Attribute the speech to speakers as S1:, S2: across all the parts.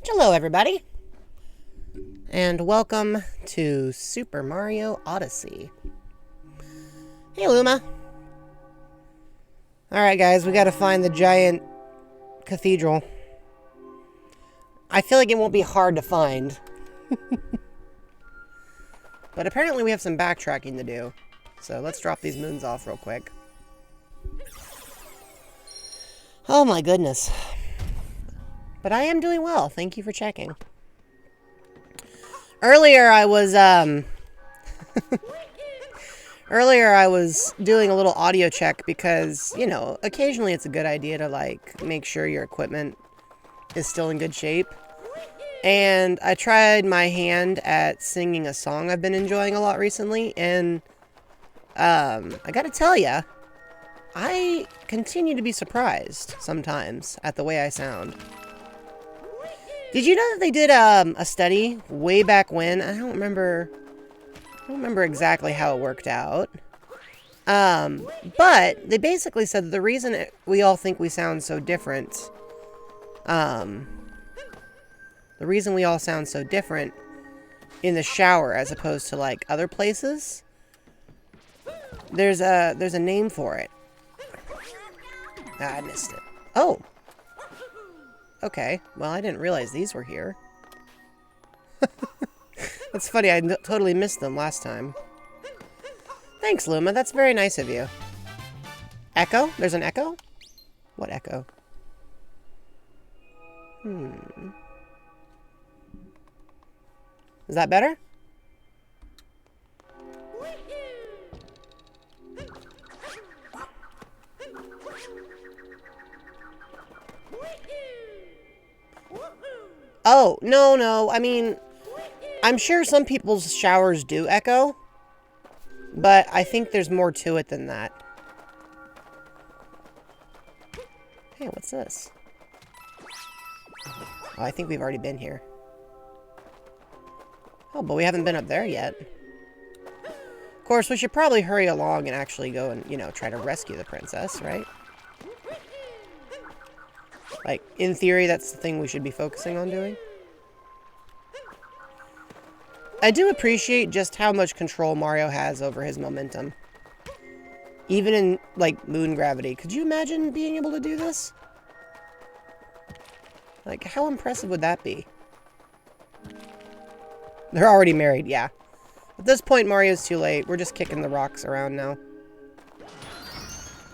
S1: Hello, everybody, and welcome to Super Mario Odyssey. Hey, Luma. Alright, guys, we gotta find the giant cathedral. I feel like it won't be hard to find. But apparently we have some backtracking to do. So let's drop these moons off real quick. Oh my goodness. But I am doing well. Thank you for checking. Earlier I was doing a little audio check because, you know, occasionally it's a good idea to like make sure your equipment is still in good shape. And I tried my hand at singing a song I've been enjoying a lot recently, and I gotta tell ya, I continue to be surprised sometimes at the way I sound. Did you know that they did a study way back when? I don't remember exactly how it worked out. But they basically said that the reason we all think we sound so different, the reason we all sound so different in the shower as opposed to like other places, there's a name for it. Ah, I missed it. Oh. Okay, well, I didn't realize these were here. That's funny, I totally missed them last time. Thanks, Luma, that's very nice of you. Echo? There's an echo? What echo? Is that better? Oh, no. I mean, I'm sure some people's showers do echo, but I think there's more to it than that. Hey, what's this? Oh, I think we've already been here. Oh, but we haven't been up there yet. Of course, we should probably hurry along and actually go and, you know, try to rescue the princess, right? Like, in theory, that's the thing we should be focusing on doing. I do appreciate just how much control Mario has over his momentum. Even in, like, moon gravity. Could you imagine being able to do this? Like, how impressive would that be? They're already married, yeah. At this point, Mario's too late. We're just kicking the rocks around now.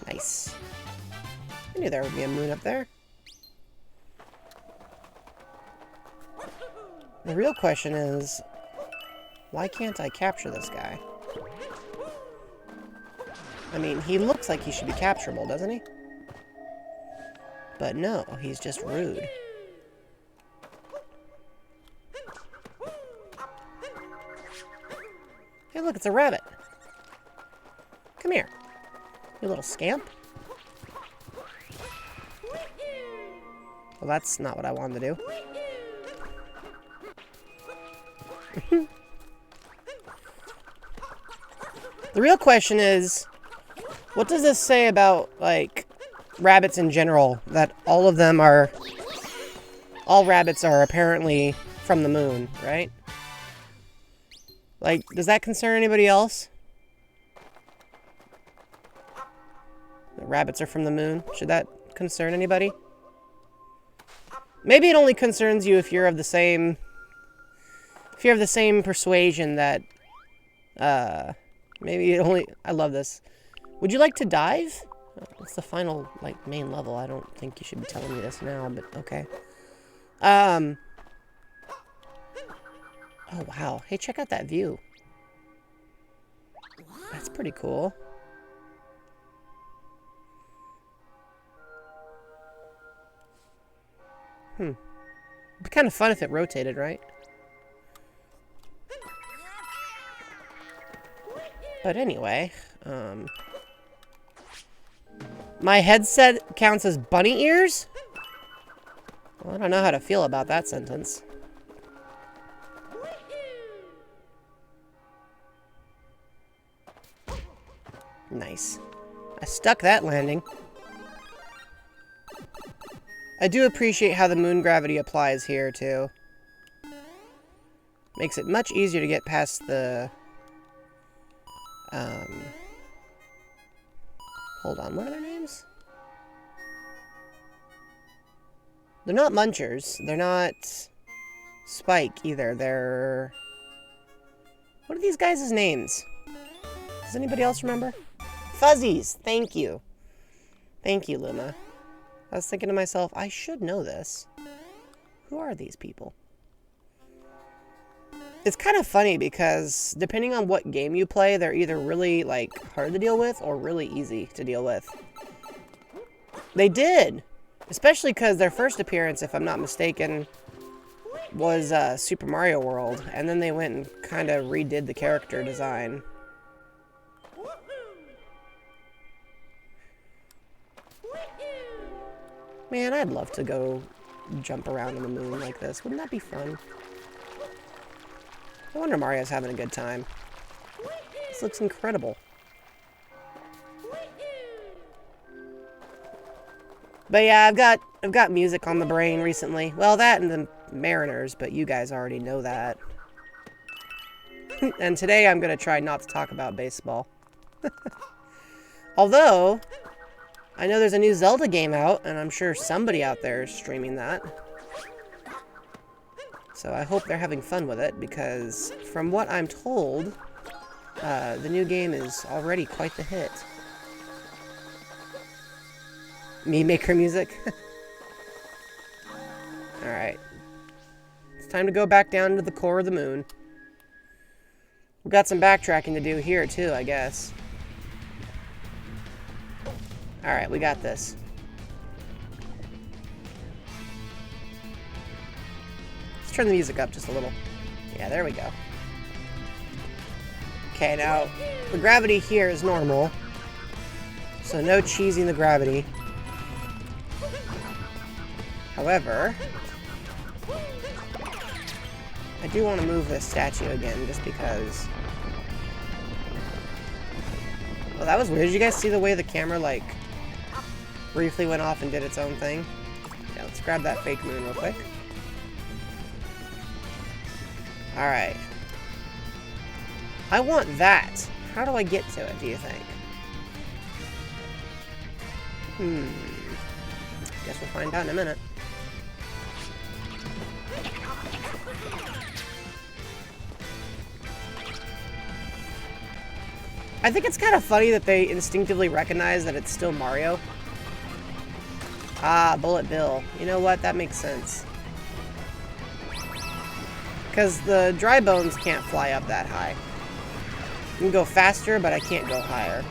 S1: Nice. I knew there would be a moon up there. The real question is, why can't I capture this guy? I mean, he looks like he should be capturable, doesn't he? But no, he's just rude. Hey, look, it's a rabbit. Come here, you little scamp. Well, that's not what I wanted to do. The real question is, what does this say about, like, rabbits in general? That all of them are... all rabbits are apparently from the moon, right? Like, does that concern anybody else? The rabbits are from the moon? Should that concern anybody? Maybe it only concerns you if you're of the same... if you're of the same persuasion that... maybe it only... I love this. Would you like to dive? It's the final, like, main level. I don't think you should be telling me this now, but okay. Oh, wow. Hey, check out that view. That's pretty cool. It'd be kind of fun if it rotated, right? But anyway, my headset counts as bunny ears? Well, I don't know how to feel about that sentence. Nice. I stuck that landing. I do appreciate how the moon gravity applies here, too. Makes it much easier to get past the... Hold on, what are their names? They're not Munchers. They're not Spike, either. They're... What are these guys' names? Does anybody else remember? Fuzzies! Thank you. Thank you, Luma. I was thinking to myself, I should know this. Who are these people? It's kind of funny because depending on what game you play, they're either really, like, hard to deal with or really easy to deal with. They did! Especially because their first appearance, if I'm not mistaken, was Super Mario World. And then they went and kind of redid the character design. Man, I'd love to go jump around on the moon like this. Wouldn't that be fun? No wonder Mario's having a good time. This looks incredible. But yeah, I've got music on the brain recently. Well, that and the Mariners, but you guys already know that. And today I'm going to try not to talk about baseball. Although, I know there's a new Zelda game out, and I'm sure somebody out there is streaming that. So I hope they're having fun with it, because from what I'm told, the new game is already quite the hit. Me maker music. Alright. It's time to go back down to the core of the moon. We've got some backtracking to do here, too, I guess. Alright, we got this. Let's turn the music up just a little. Yeah, there we go. Okay, now, the gravity here is normal. So no cheesing the gravity. However, I do want to move this statue again, just because... Well, that was weird. Did you guys see the way the camera, like, briefly went off and did its own thing? Yeah, let's grab that fake moon real quick. Alright. I want that. How do I get to it, do you think? Guess we'll find out in a minute. I think it's kind of funny that they instinctively recognize that it's still Mario. Ah, Bullet Bill. You know what? That makes sense. Because the dry bones can't fly up that high. You can go faster, but I can't go higher.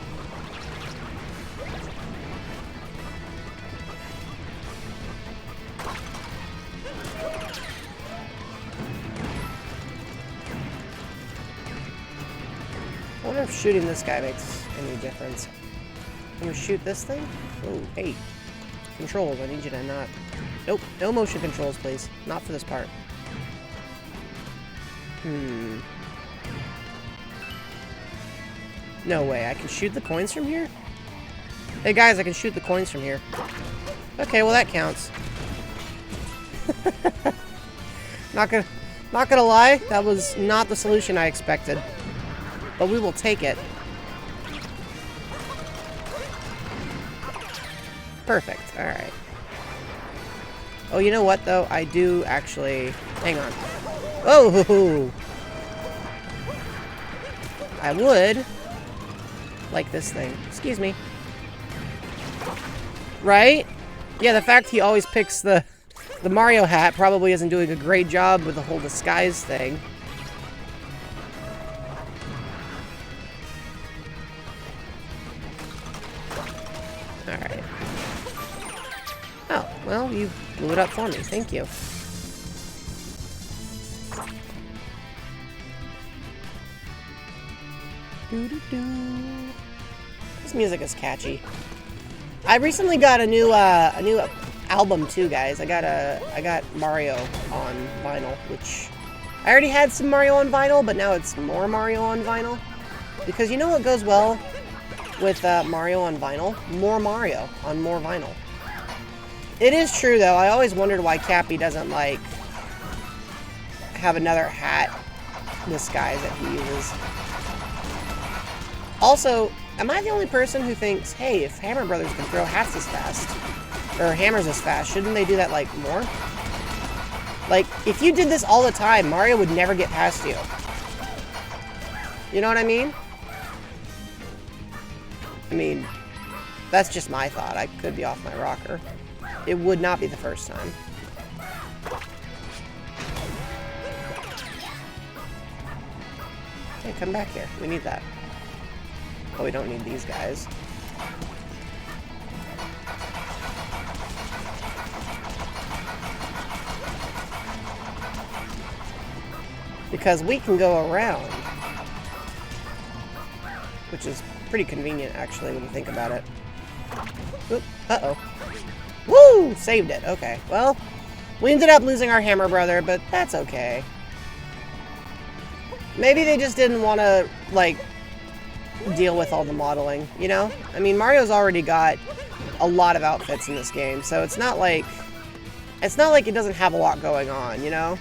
S1: I wonder if shooting this guy makes any difference. I'm gonna shoot this thing? Oh, hey. Controls, I need you to not... Nope, no motion controls, please. Not for this part. No way, I can shoot the coins from here? Hey guys, I can shoot the coins from here. Okay, well that counts. Not gonna lie, that was not the solution I expected. But we will take it. Perfect. Alright. Oh, you know what, though? I do actually... Hang on. Oh! I would like this thing. Excuse me. Right? Yeah, the fact he always picks the Mario hat probably isn't doing a great job with the whole disguise thing. Alright. Oh, well, you blew it up for me. Thank you. Doo-doo-doo. This music is catchy. I recently got a new album too, guys. I got Mario on vinyl, which I already had some Mario on vinyl, but now it's more Mario on vinyl. Because you know what goes well with Mario on vinyl? More Mario on more vinyl. It is true, though. I always wondered why Cappy doesn't, like, have another hat disguise that he uses. Also, am I the only person who thinks, hey, if Hammer Brothers can throw hats as fast, or hammers as fast, shouldn't they do that, like, more? Like, if you did this all the time, Mario would never get past you. You know what I mean? I mean, that's just my thought. I could be off my rocker. It would not be the first time. Hey, come back here. We need that. Oh, we don't need these guys. Because we can go around. Which is pretty convenient, actually, when you think about it. Oop, uh-oh. Woo! Saved it. Okay. Well, we ended up losing our Hammer Brother, but that's okay. Maybe they just didn't want to, like, deal with all the modeling, you know? I mean, Mario's already got a lot of outfits in this game, so it's not like it doesn't have a lot going on, you know?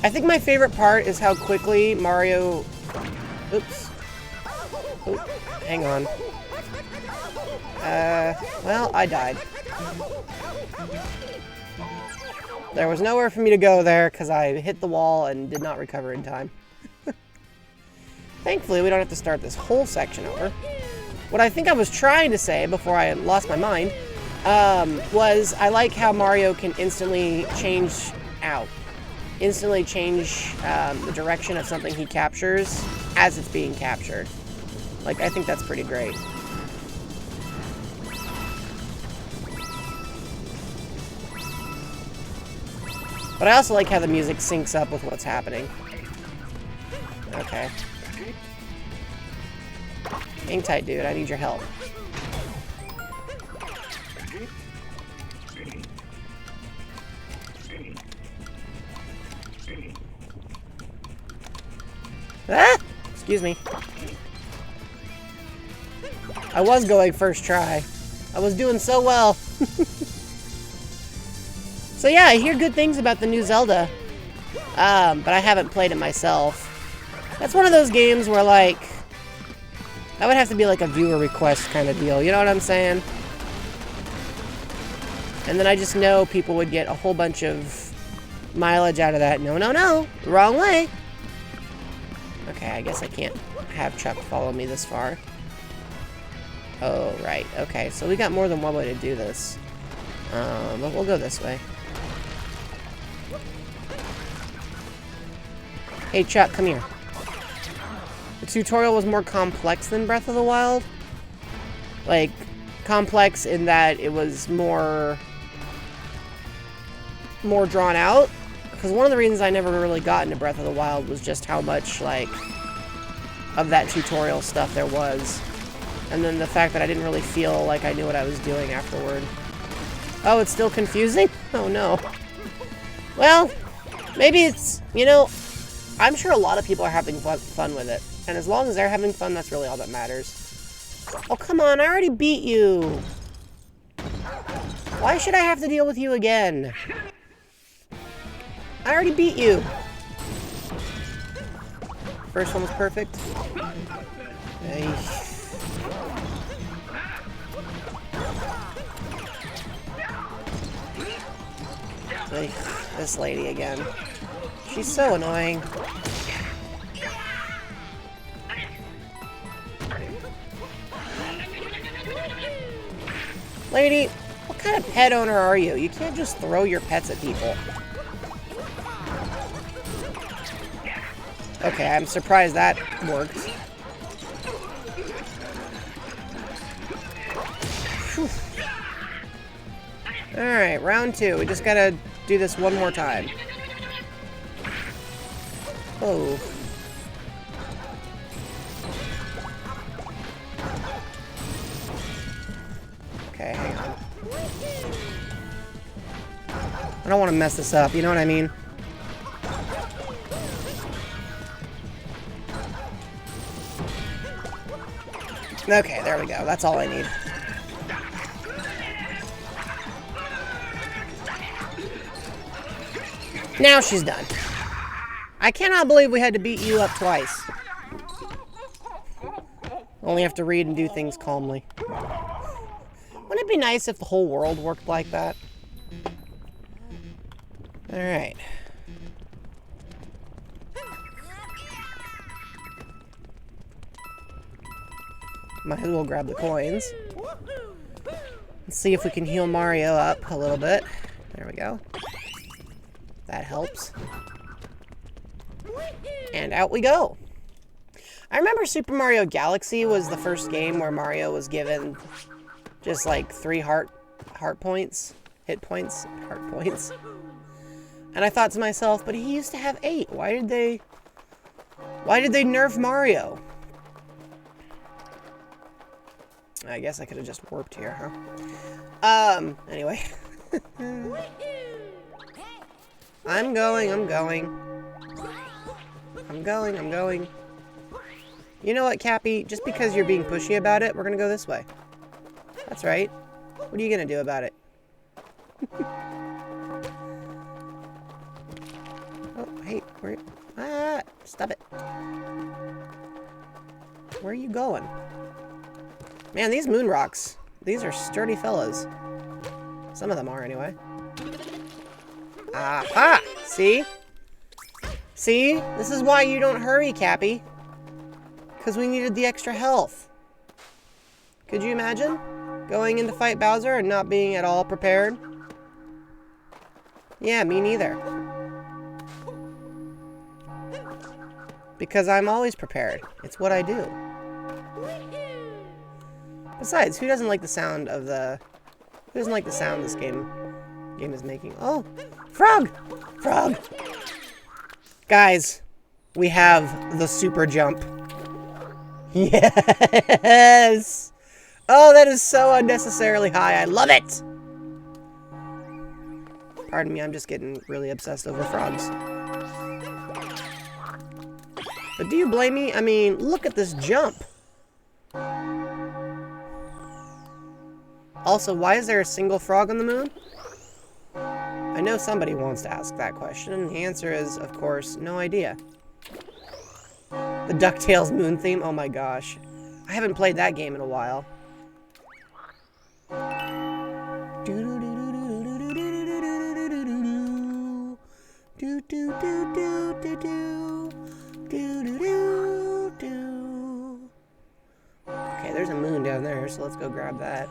S1: I think my favorite part is how quickly Mario... Oops. Oop, hang on. Well, I died. There was nowhere for me to go there because I hit the wall and did not recover in time. Thankfully, we don't have to start this whole section over. What I think I was trying to say before I lost my mind was I like how Mario can instantly change the direction of something he captures as it's being captured. Like, I think that's pretty great. But I also like how the music syncs up with what's happening. Okay. Hang tight, dude. I need your help. Ah! Excuse me. I was going first try. I was doing so well. So yeah, I hear good things about the new Zelda. But I haven't played it myself. That's one of those games where, like, that would have to be like a viewer request kind of deal. You know what I'm saying? And then I just know people would get a whole bunch of mileage out of that. No, no, no. Wrong way. Okay, I guess I can't have Chuck follow me this far. Oh, right. Okay, so we got more than one way to do this. But we'll go this way. Hey, Chuck, come here. The tutorial was more complex than Breath of the Wild. Like, complex in that it was more drawn out. Because one of the reasons I never really got into Breath of the Wild was just how much, like, of that tutorial stuff there was. And then the fact that I didn't really feel like I knew what I was doing afterward. Oh, it's still confusing? Oh, no. Well, maybe it's, you know, I'm sure a lot of people are having fun with it. And as long as they're having fun, that's really all that matters. Oh, come on, I already beat you. Why should I have to deal with you again? I already beat you. First one was perfect. Hey. Hey, this lady again. She's so annoying. Lady, what kind of pet owner are you? You can't just throw your pets at people. Okay, I'm surprised that worked. Alright, round 2. We just gotta do this one more time. Oh. Okay, hang on. I don't want to mess this up, you know what I mean? Okay, there we go. That's all I need. Now she's done. I cannot believe we had to beat you up twice. Only have to read and do things calmly. Wouldn't it be nice if the whole world worked like that? Alright. Might as well grab the coins. Let's see if we can heal Mario up a little bit. There we go. That helps. And out we go. I remember Super Mario Galaxy was the first game where Mario was given just like 3 heart points, hit points, heart points. And I thought to myself, but he used to have 8. Why did they nerf Mario? I guess I could have just warped here, huh? Anyway. I'm going. You know what, Cappy? Just because you're being pushy about it, we're gonna go this way. That's right. What are you gonna do about it? Oh, hey, where? Ah, stop it. Where are you going? Man, these moon rocks. These are sturdy fellas. Some of them are, anyway. Aha! See? See? This is why you don't hurry, Cappy. Because we needed the extra health. Could you imagine going in to fight Bowser and not being at all prepared? Yeah, me neither. Because I'm always prepared. It's what I do. Besides, who doesn't like the sound of who doesn't like the sound this game is making? Oh, frog! Frog! Guys, we have the super jump. Yes! Oh, that is so unnecessarily high. I love it! Pardon me, I'm just getting really obsessed over frogs. But do you blame me? I mean, look at this jump. Also, why is there a single frog on the moon? I know somebody wants to ask that question, and the answer is, of course, no idea. The DuckTales moon theme? Oh my gosh. I haven't played that game in a while. Okay, there's a moon down there, so let's go grab that.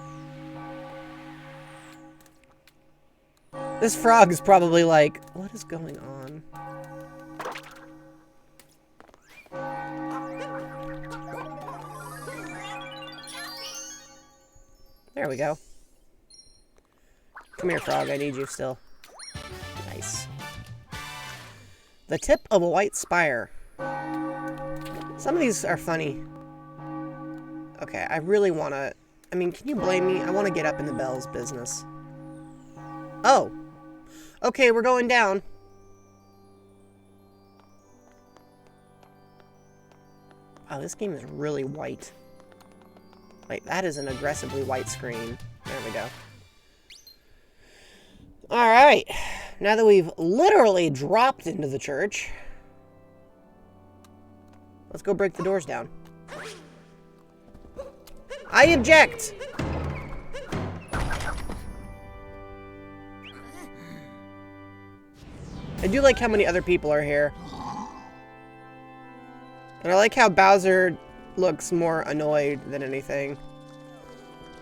S1: This frog is probably like, what is going on? There we go. Come here, frog. I need you still. Nice. The tip of a white spire. Some of these are funny. Okay, I really want to... I mean, can you blame me? I want to get up in the Bell's business. Oh. Okay, we're going down. Oh, this game is really white. Like, that is an aggressively white screen. There we go. Alright. Now that we've literally dropped into the church, let's go break the doors down. I object! I do like how many other people are here. And I like how Bowser looks more annoyed than anything.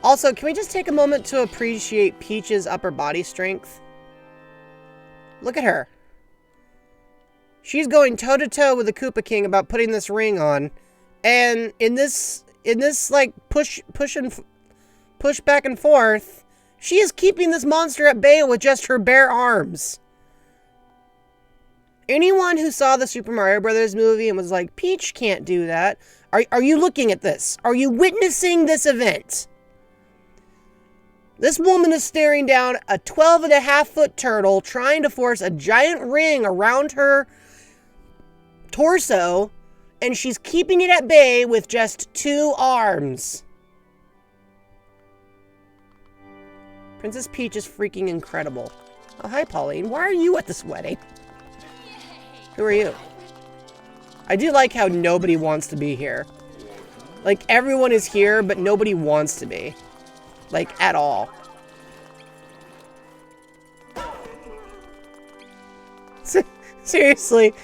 S1: Also, can we just take a moment to appreciate Peach's upper body strength? Look at her. She's going toe-to-toe with the Koopa King about putting this ring on. And in this like, push back and forth, she is keeping this monster at bay with just her bare arms. Anyone who saw the Super Mario Brothers movie and was like, Peach can't do that. Are you looking at this? Are you witnessing this event? This woman is staring down a 12.5-foot turtle trying to force a giant ring around her torso, and she's keeping it at bay with just 2 arms. Princess Peach is freaking incredible. Oh, hi, Pauline. Why are you at this wedding? Who are you? I do like how nobody wants to be here. Like, everyone is here, but nobody wants to be. Like, at all. Seriously.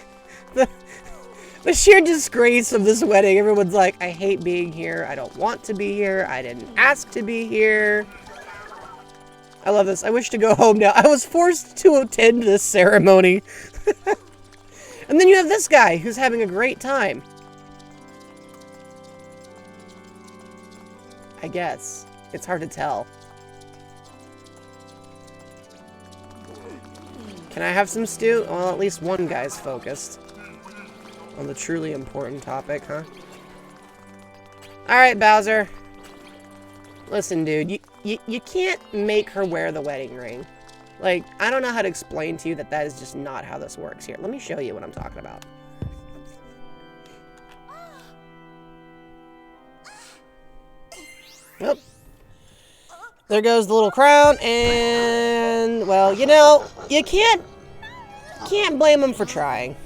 S1: The sheer disgrace of this wedding. Everyone's like, I hate being here. I don't want to be here. I didn't ask to be here. I love this. I wish to go home now. I was forced to attend this ceremony. And then you have this guy who's having a great time. I guess. It's hard to tell. Can I have some stew? Well, at least one guy's focused on the truly important topic, huh? Alright, Bowser. Listen, dude, you can't make her wear the wedding ring. Like, I don't know how to explain to you that that is just not how this works. Here, let me show you what I'm talking about. Nope. There goes the little crown, and, well, you know, you can't blame him for trying.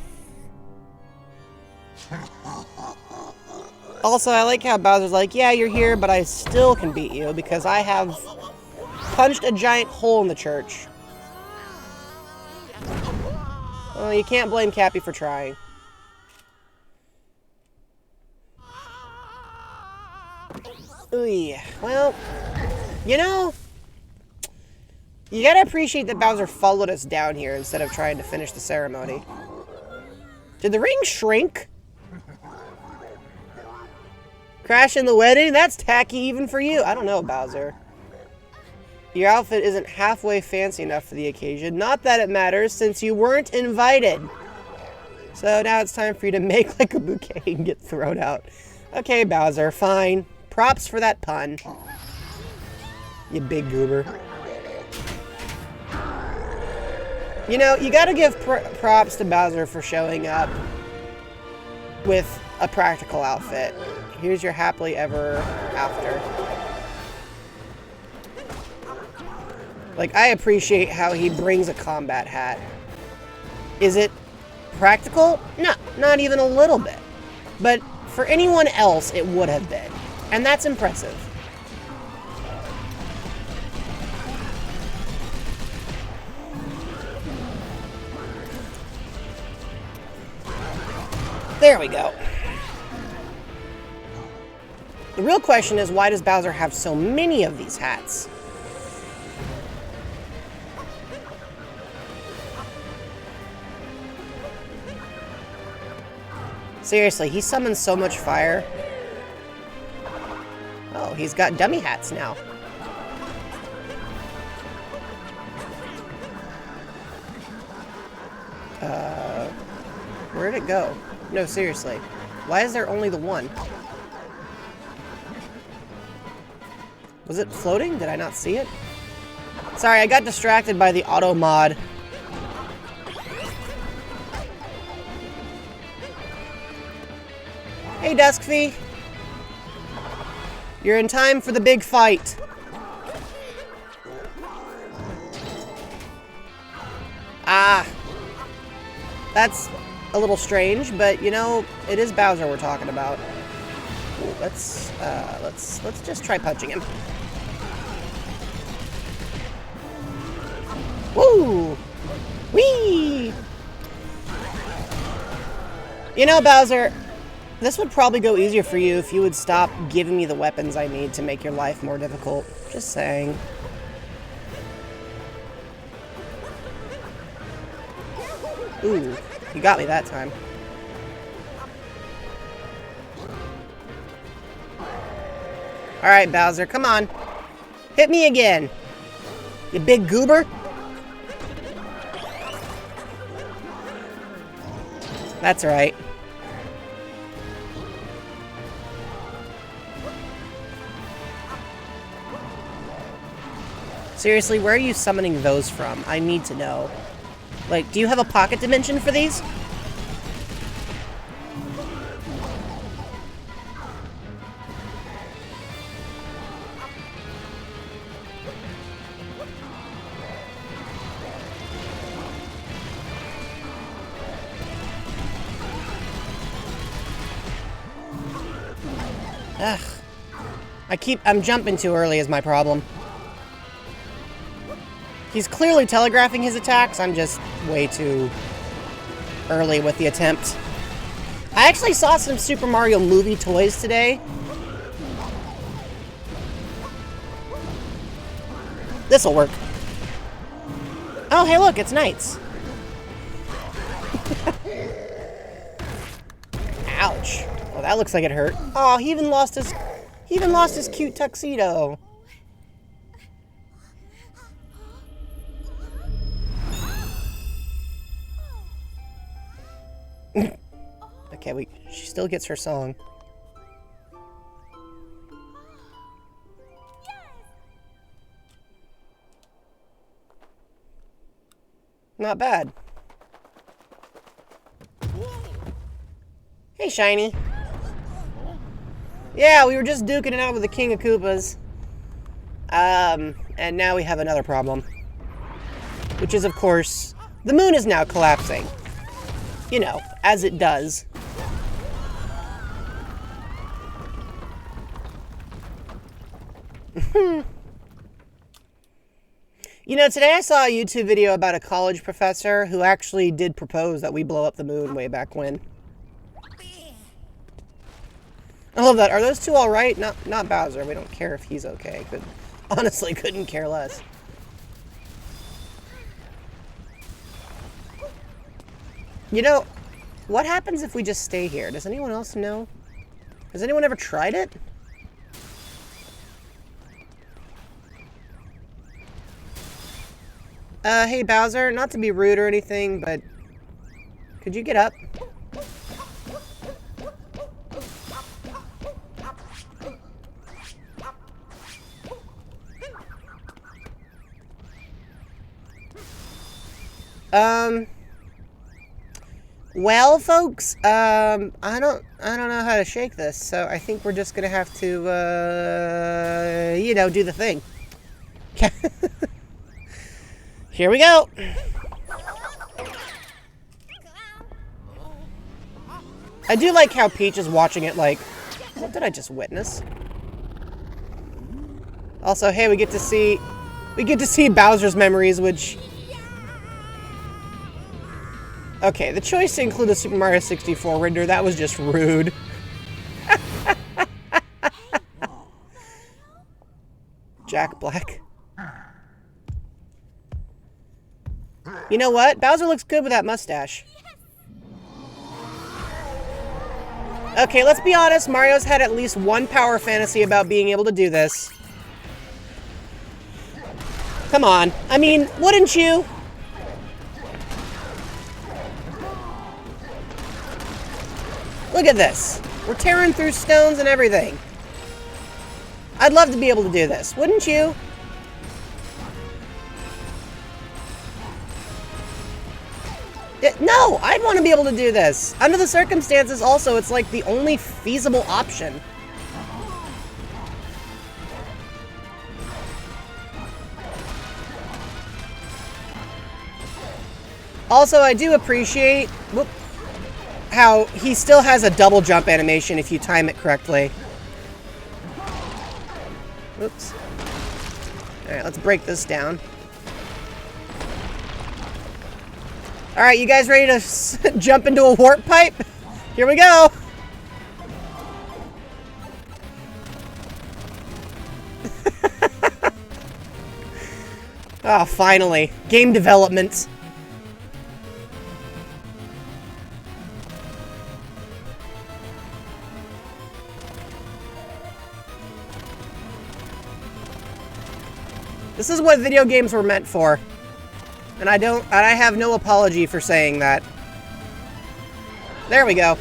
S1: Also, I like how Bowser's like, yeah, you're here, but I still can beat you because I have punched a giant hole in the church. Well, you can't blame Cappy for trying. Ooh, well, you know, you gotta appreciate that Bowser followed us down here instead of trying to finish the ceremony. Did the ring shrink? Crash in the wedding? That's tacky even for you. I don't know, Bowser. Your outfit isn't halfway fancy enough for the occasion. Not that it matters, since you weren't invited. So now it's time for you to make like a bouquet and get thrown out. Okay, Bowser, fine. Props for that pun. You big goober. You know, you gotta give props to Bowser for showing up with a practical outfit. Here's your happily ever after. Like, I appreciate how he brings a combat hat. Is it practical? No, not even a little bit. But for anyone else, it would have been. And that's impressive. There we go. The real question is, why does Bowser have so many of these hats? Seriously, he summons so much fire. Oh, he's got dummy hats now. Where'd it go? No, seriously. Why is there only the one? Was it floating? Did I not see it? Sorry, I got distracted by the auto mod. Hey, Duskfy. You're in time for the big fight. Ah. That's a little strange, but you know, it is Bowser we're talking about. Ooh, let's just try punching him. Woo! Whee! You know, Bowser, this would probably go easier for you if you would stop giving me the weapons I need to make your life more difficult. Just saying. Ooh, you got me that time. Alright, Bowser, come on. Hit me again. You big goober. That's right. Seriously, where are you summoning those from? I need to know. Like, do you have a pocket dimension for these? Ugh. I'm jumping too early is my problem. He's clearly telegraphing his attacks. I'm just way too early with the attempt. I actually saw some Super Mario movie toys today. This'll work. Oh, hey look, it's Knights. Ouch. Well, that looks like it hurt. Oh, he even lost his cute tuxedo. Okay, she still gets her song. Not bad. Hey, Shiny. Yeah, we were just duking it out with the King of Koopas. And now we have another problem. Which is, of course, the moon is now collapsing. You know, as it does. You know, today I saw a YouTube video about a college professor who actually did propose that we blow up the moon way back when. I love that. Are those two all right? Not Bowser. We don't care if he's okay. Honestly, couldn't care less. You know, what happens if we just stay here? Does anyone else know? Has anyone ever tried it? Hey Bowser, not to be rude or anything, but could you get up? Well, folks, I don't know how to shake this, so I think we're just gonna have to, you know, do the thing. Here we go. I do like how Peach is watching it like, what did I just witness? Also, hey, we get to see Bowser's memories, which... Okay, the choice to include the Super Mario 64 render, that was just rude. Jack Black. You know what? Bowser looks good with that mustache. Okay, let's be honest. Mario's had at least one power fantasy about being able to do this. Come on. I mean, wouldn't you? Look at this. We're tearing through stones and everything. I'd love to be able to do this, wouldn't you? No, I'd want to be able to do this. Under the circumstances, also, it's like the only feasible option. Also, I do appreciate how he still has a double jump animation if you time it correctly. Oops. Alright, let's break this down. Alright, you guys ready to jump into a warp pipe? Here we go! Oh, finally. Game development. This is what video games were meant for. And I have no apology for saying that. There we go.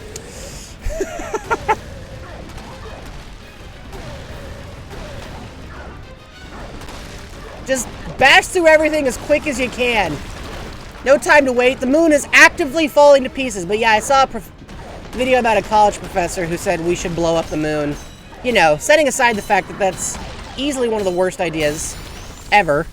S1: Just bash through everything as quick as you can. No time to wait. The moon is actively falling to pieces. But yeah, I saw a video about a college professor who said we should blow up the moon. You know, setting aside the fact that that's easily one of the worst ideas ever.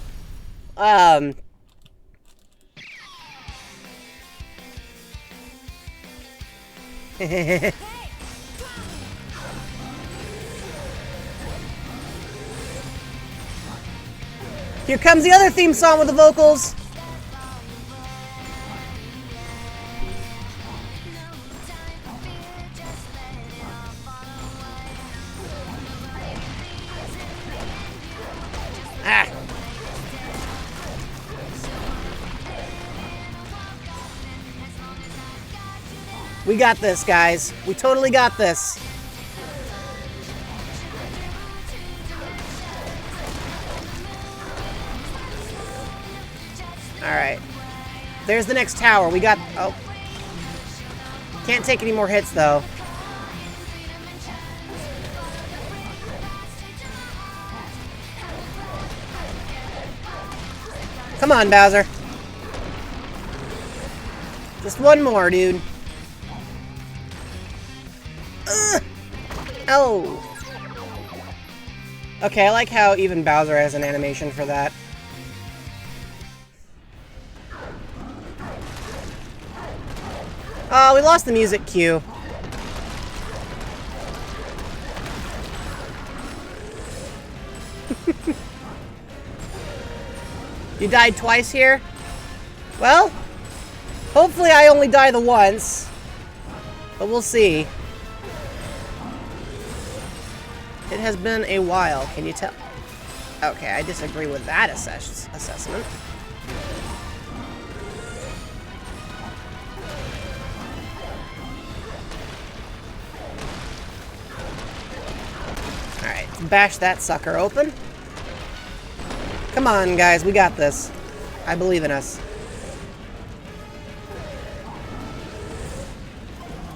S1: Here comes the other theme song with the vocals. Ah. We got this, guys. We totally got this. Alright. There's the next tower. We got... Oh. Can't take any more hits, though. Come on, Bowser. Just one more, dude. Oh. Okay, I like how even Bowser has an animation for that. Oh, we lost the music cue. You died twice here? Well, hopefully I only die the once. But we'll see. It has been a while, can you tell? Okay, I disagree with that assessment. Alright, bash that sucker open. Come on, guys, we got this. I believe in us.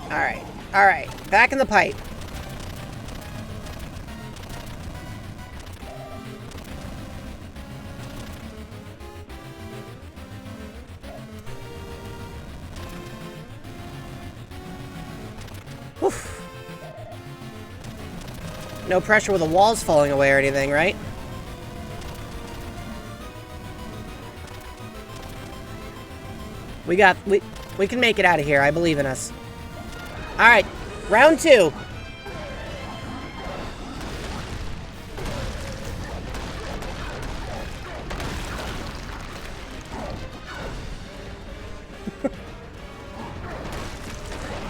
S1: Alright, alright, back in the pipe. Oof. No pressure with the walls falling away or anything, right? We can make it out of here. I believe in us. All right, round 2.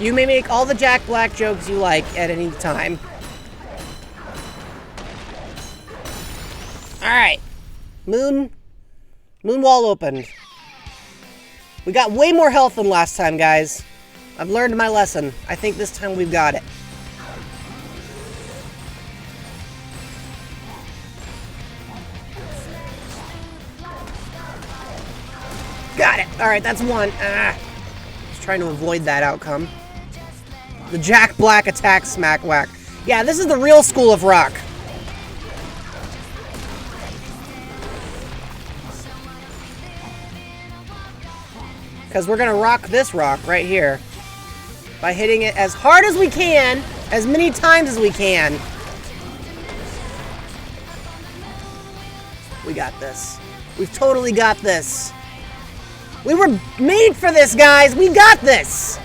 S1: You may make all the Jack Black jokes you like at any time. All right, moon wall opened. We got way more health than last time, guys. I've learned my lesson. I think this time we've got it. Got it. All right, that's one. Just trying to avoid that outcome. The Jack Black attack smack whack. Yeah, this is the real school of rock. Because we're going to rock this rock right here by hitting it as hard as we can, as many times as we can. We got this. We've totally got this. We were made for this, guys. We got this.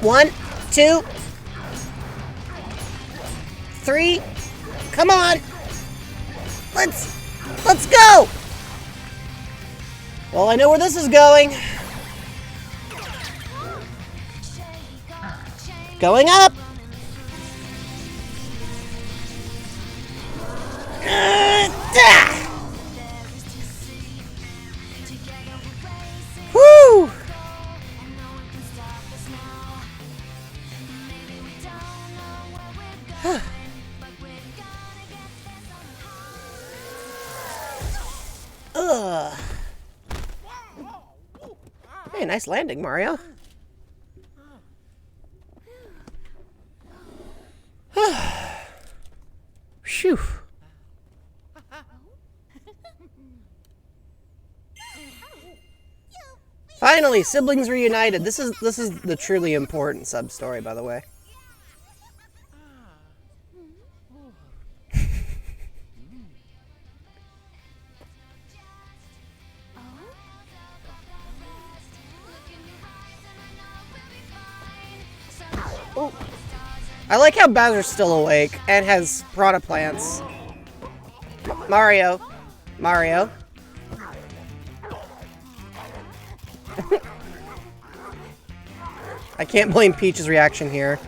S1: One, 2, 3. Come on. Let's go. Well, I know where this is going. Going up. Woo! Ugh. Hey, nice landing, Mario. Phew. Finally, siblings reunited. This is the truly important sub-story, by the way. Oh. I like how Bowser's still awake and has piranha plants. Mario. Mario. I can't blame Peach's reaction here.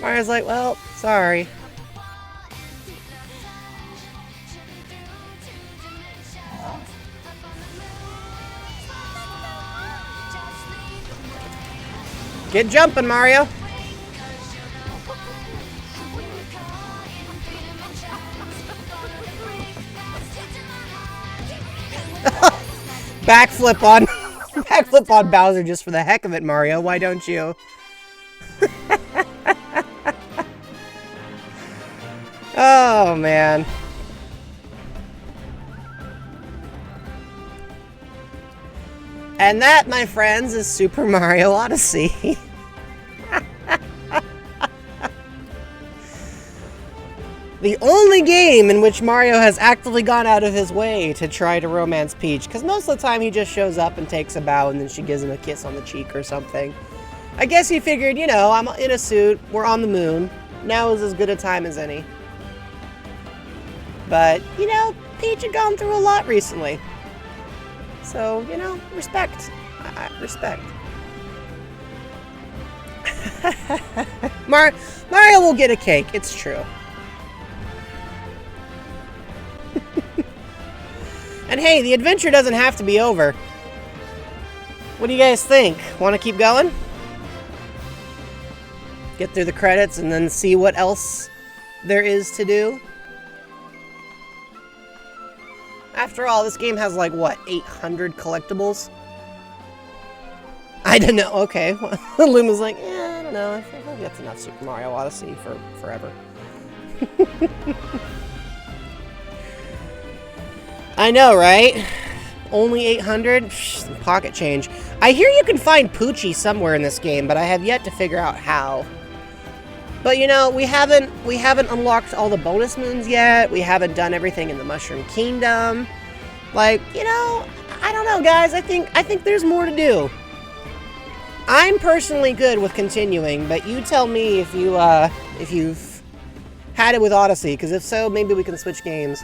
S1: Mario's like, well, sorry. Get jumping, Mario. Backflip on Bowser just for the heck of it, Mario. Why don't you? Oh, man. And that, my friends, is Super Mario Odyssey. The only game in which Mario has actively gone out of his way to try to romance Peach. Because most of the time he just shows up and takes a bow and then she gives him a kiss on the cheek or something. I guess he figured, you know, I'm in a suit, we're on the moon. Now is as good a time as any. But, you know, Peach had gone through a lot recently. So, you know, respect. Respect. Mario will get a cake, it's true. And hey, the adventure doesn't have to be over. What do you guys think? Want to keep going? Get through the credits and then see what else there is to do? After all, this game has like, what, 800 collectibles? I don't know. Okay. Luma's like, I don't know. I think that's enough Super Mario Odyssey for forever. I know, right? Only 800? Pocket change. I hear you can find Poochie somewhere in this game, but I have yet to figure out how. But you know, we haven't unlocked all the bonus moons yet. We haven't done everything in the Mushroom Kingdom. Like, you know, I don't know, guys. I think there's more to do. I'm personally good with continuing, but you tell me if you've had it with Odyssey, because if so, maybe we can switch games.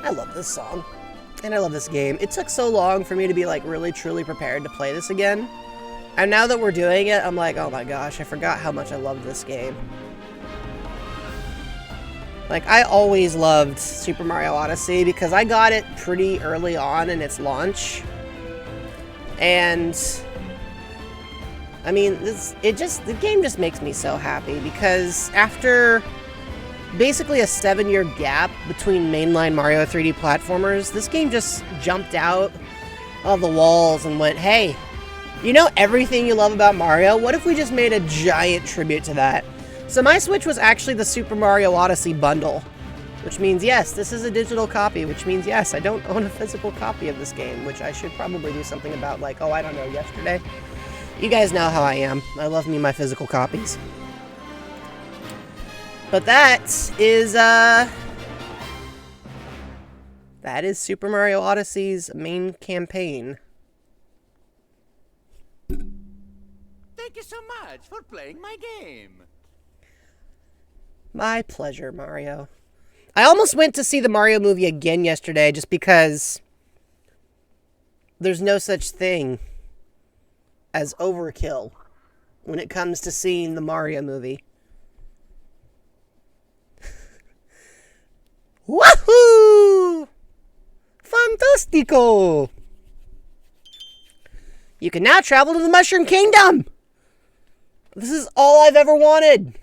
S1: I love this song, and I love this game. It took so long for me to be like really truly prepared to play this again. And now that we're doing it, I'm like, oh my gosh, I forgot how much I loved this game. Like, I always loved Super Mario Odyssey because I got it pretty early on in its launch. And I mean, the game just makes me so happy because after basically a 7-year gap between mainline Mario 3D platformers, this game just jumped out of the walls and went, hey, you know everything you love about Mario? What if we just made a giant tribute to that? So my Switch was actually the Super Mario Odyssey bundle, which means yes, this is a digital copy, which means yes, I don't own a physical copy of this game, which I should probably do something about, like, oh, I don't know, yesterday. You guys know how I am. I love me my physical copies. But that is Super Mario Odyssey's main campaign.
S2: Thank you so much for playing my game.
S1: My pleasure, Mario. I almost went to see the Mario movie again yesterday just because there's no such thing as overkill when it comes to seeing the Mario movie. Wahoo! Fantastico! You can now travel to the Mushroom Kingdom! This is all I've ever wanted!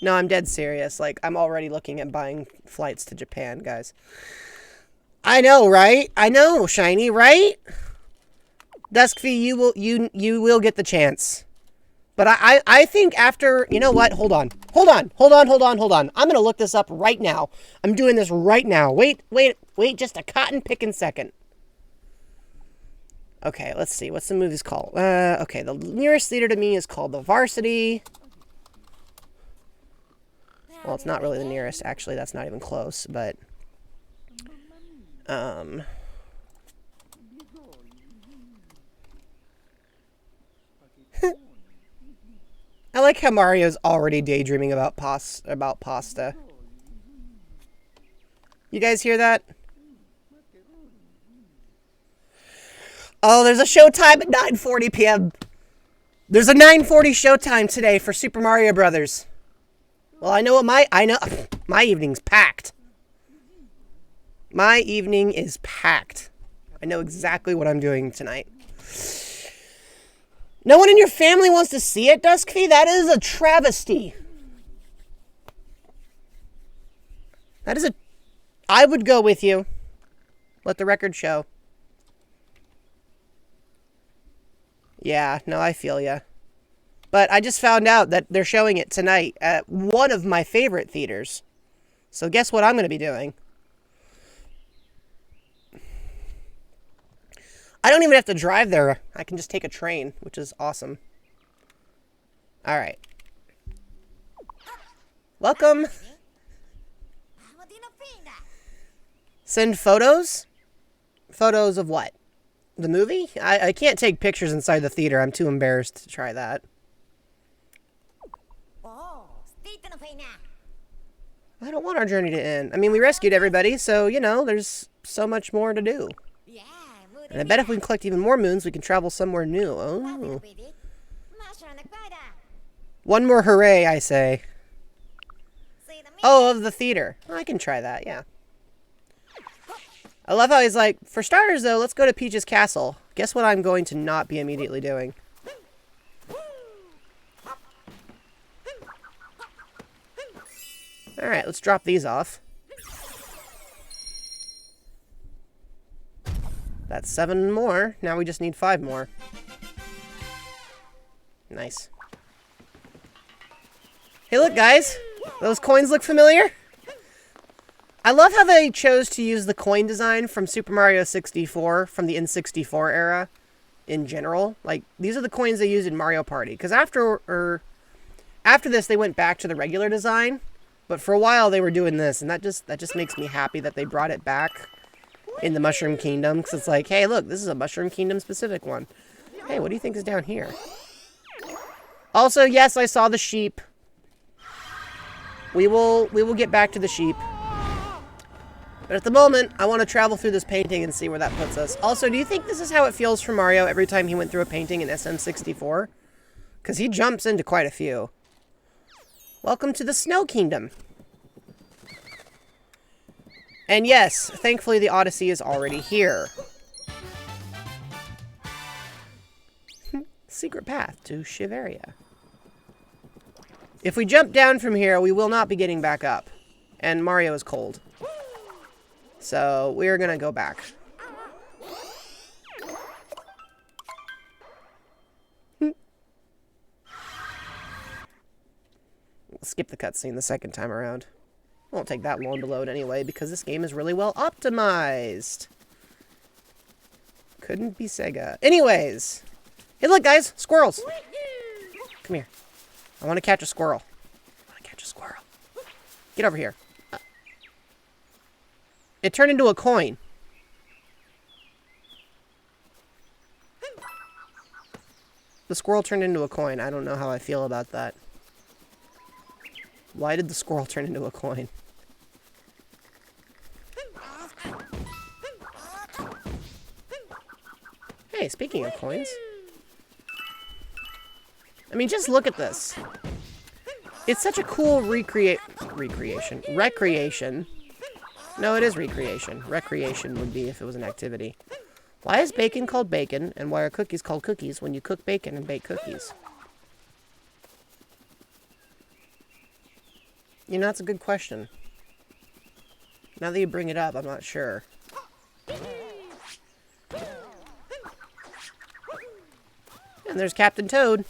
S1: No, I'm dead serious. Like, I'm already looking at buying flights to Japan, guys. I know, right? I know, Shiny, right? Duskfy, you will get the chance. But I think after, you know what? Hold on. I'm going to look this up right now. I'm doing this right now. Wait just a cotton picking second. Okay, let's see. What's the movie's called? Okay, the nearest theater to me is called the Varsity. Well, it's not really the nearest. Actually, that's not even close, but... I like how Mario's already daydreaming about pasta. You guys hear that? Oh, there's a showtime at 9:40 p.m. There's a 9:40 showtime today for Super Mario Brothers. Well, I know my evening's packed. My evening is packed. I know exactly what I'm doing tonight. No one in your family wants to see it, Duskfee? That is a travesty. I would go with you. Let the record show. Yeah, no, I feel ya. But I just found out that they're showing it tonight at one of my favorite theaters. So guess what I'm going to be doing? I don't even have to drive there. I can just take a train, which is awesome. All right. Welcome. Send photos? Photos of what? The movie? I can't take pictures inside the theater. I'm too embarrassed to try that. I don't want our journey to end. I mean, we rescued everybody, so, you know, there's so much more to do. And I bet if we can collect even more moons, we can travel somewhere new. Oh. One more hooray, I say. Oh, of the theater. I can try that, yeah. I love how he's like, for starters, though, let's go to Peach's Castle. Guess what I'm going to not be immediately doing? Alright, let's drop these off. That's 7 more. Now we just need 5 more. Nice. Hey, look, guys. Those coins look familiar? I love how they chose to use the coin design from Super Mario 64, from the N64 era, in general. Like, these are the coins they used in Mario Party. Because after this, they went back to the regular design. But for a while, they were doing this. And that just makes me happy that they brought it back in the Mushroom Kingdom. Because it's like, hey, look, this is a Mushroom Kingdom specific one. Hey, what do you think is down here? Also, yes, I saw the sheep. We will get back to the sheep. But at the moment, I want to travel through this painting and see where that puts us. Also, do you think this is how it feels for Mario every time he went through a painting in SM64? Because he jumps into quite a few. Welcome to the Snow Kingdom. And yes, thankfully the Odyssey is already here. Secret path to Shiveria. If we jump down from here, we will not be getting back up. And Mario is cold. So, we're gonna go back. We'll skip the cutscene the second time around. Won't take that long to load anyway, because this game is really well optimized. Couldn't be Sega. Anyways. Hey, look, guys. Squirrels. Come here. I want to catch a squirrel. Get over here. It turned into a coin. The squirrel turned into a coin. I don't know how I feel about that. Why did the squirrel turn into a coin? Hey, speaking of coins. I mean, just look at this. It's such a cool recreation. No, it is recreation. Recreation would be if it was an activity. Why is bacon called bacon, and why are cookies called cookies when you cook bacon and bake cookies? You know, that's a good question. Now that you bring it up, I'm not sure. And there's Captain Toad.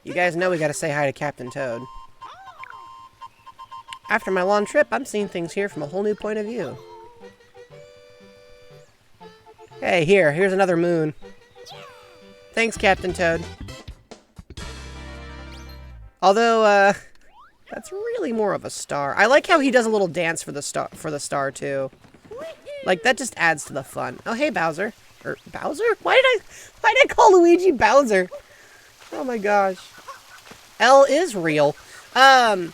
S1: You guys know we gotta say hi to Captain Toad. After my long trip, I'm seeing things here from a whole new point of view. Hey, here's another moon. Thanks, Captain Toad. Although, that's really more of a star. I like how he does a little dance for the star too. Like, that just adds to the fun. Oh, hey, Bowser. Or, Bowser? Why did I call Luigi Bowser? Oh my gosh. L is real. And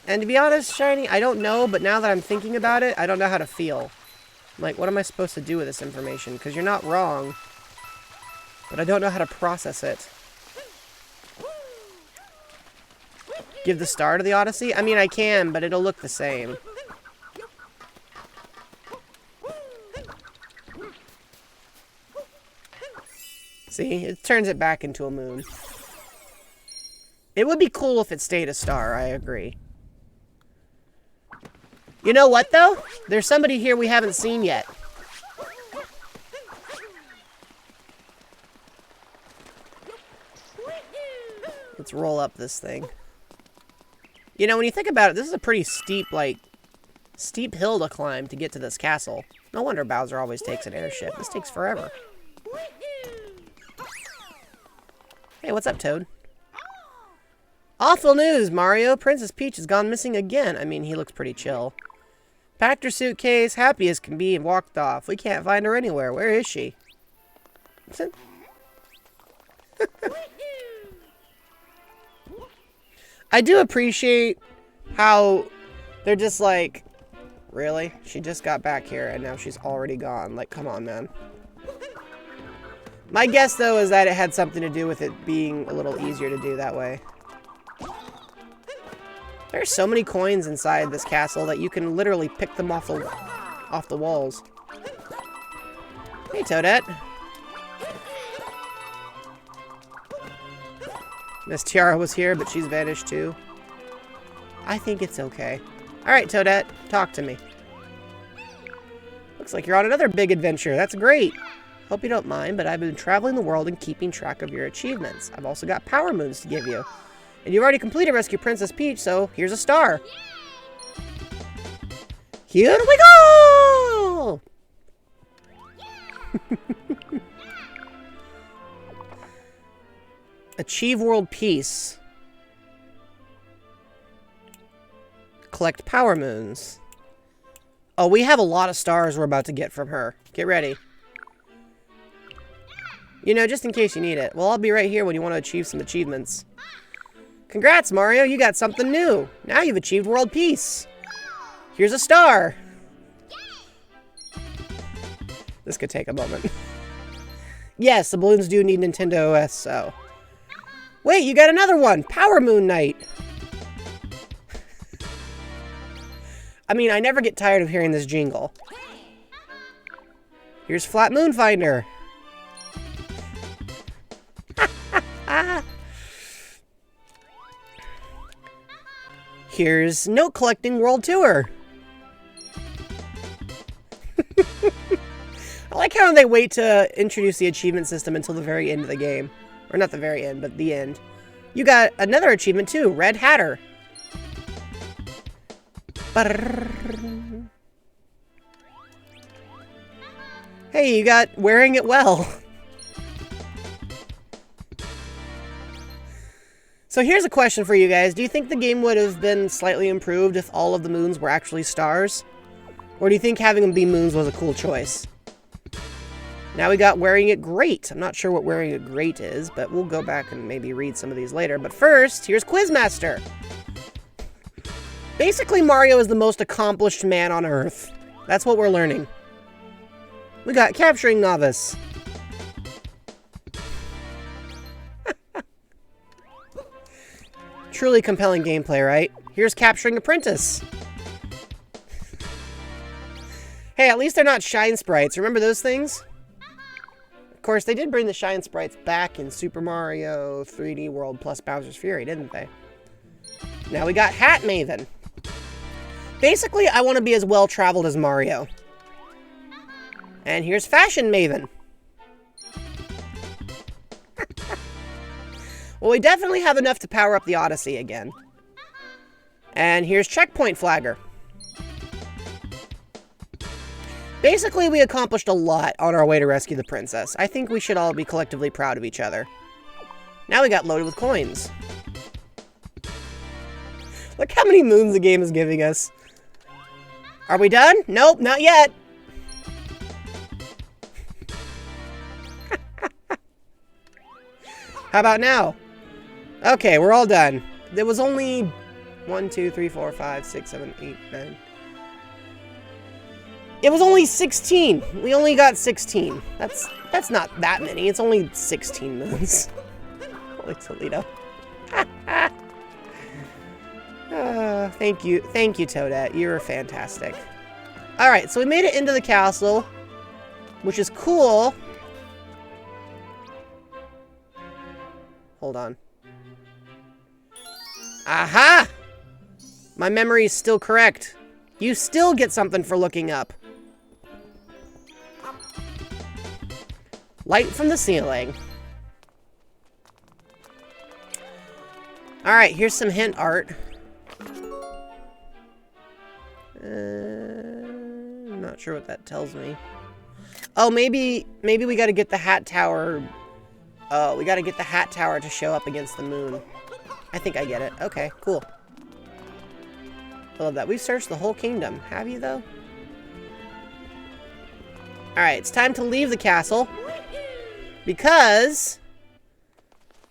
S1: and to be honest, Shiny, I don't know, but now that I'm thinking about it, I don't know how to feel. Like, what am I supposed to do with this information? Because you're not wrong. But I don't know how to process it. Give the star to the Odyssey? I mean, I can, but it'll look the same. See? It turns it back into a moon. It would be cool if it stayed a star, I agree. You know what, though? There's somebody here we haven't seen yet. Let's roll up this thing. You know, when you think about it, this is a pretty steep, steep hill to climb to get to this castle. No wonder Bowser always takes an airship. This takes forever. Hey, what's up, Toad? Awful news, Mario. Princess Peach has gone missing again. I mean, he looks pretty chill. Packed her suitcase, happy as can be, and walked off. We can't find her anywhere. Where is she? I do appreciate how they're just like, really? She just got back here and now she's already gone. Like, come on, man. My guess, though, is that it had something to do with it being a little easier to do that way. There's so many coins inside this castle that you can literally pick them off the walls. Hey, Toadette. Miss Tiara was here, but she's vanished too. I think it's okay. Alright, Toadette, talk to me. Looks like you're on another big adventure. That's great. Hope you don't mind, but I've been traveling the world and keeping track of your achievements. I've also got power moons to give you. And you've already completed Rescue Princess Peach, so here's a star. Here we go! Achieve world peace. Collect power moons. Oh, we have a lot of stars we're about to get from her. Get ready. You know, just in case you need it. Well, I'll be right here when you want to achieve some achievements. Congrats, Mario. You got something new. Now you've achieved world peace. Here's a star. This could take a moment. Yes, the balloons do need Nintendo OS, so... Wait, you got another one! Power Moon Night! I mean, I never get tired of hearing this jingle. Here's Flat Moon Finder. Here's Note Collecting World Tour. I like how they wait to introduce the achievement system until the very end of the game. Or not the very end, but the end. You got another achievement too, Red Hatter. Hey, you got Wearing It Well. So here's a question for you guys. Do you think the game would have been slightly improved if all of the moons were actually stars? Or do you think having them be moons was a cool choice? Now we got Wearing It Great. I'm not sure what Wearing It Great is, but we'll go back and maybe read some of these later. But first, here's Quizmaster. Basically, Mario is the most accomplished man on Earth. That's what we're learning. We got Capturing Novice. Truly compelling gameplay, right? Here's Capturing Apprentice. Hey, at least they're not shine sprites. Remember those things? Of course, they did bring the shine sprites back in Super Mario 3D World plus Bowser's Fury, didn't they? Now we got Hat Maven. Basically, I want to be as well-traveled as Mario. And here's Fashion Maven. Well, we definitely have enough to power up the Odyssey again. And here's Checkpoint Flagger. Basically, we accomplished a lot on our way to rescue the princess. I think we should all be collectively proud of each other. Now we got loaded with coins. Look how many moons the game is giving us. Are we done? Nope, not yet. How about now? Okay, we're all done. There was only 1, 2, 3, 4, 5, 6, 7, 8, 9. It was only 16. We only got 16. That's not that many. It's only 16 moons. Holy Toledo. Thank you, Toadette. You're fantastic. All right, so we made it into the castle, which is cool. Hold on. Aha! My memory is still correct. You still get something for looking up. Light from the ceiling. Alright, here's some hint art. I'm not sure what that tells me. Oh, maybe we gotta get the hat tower. Oh, we gotta get the hat tower to show up against the moon. I think I get it. Okay, cool. I love that. We've searched the whole kingdom. Have you, though? Alright, it's time to leave the castle. Because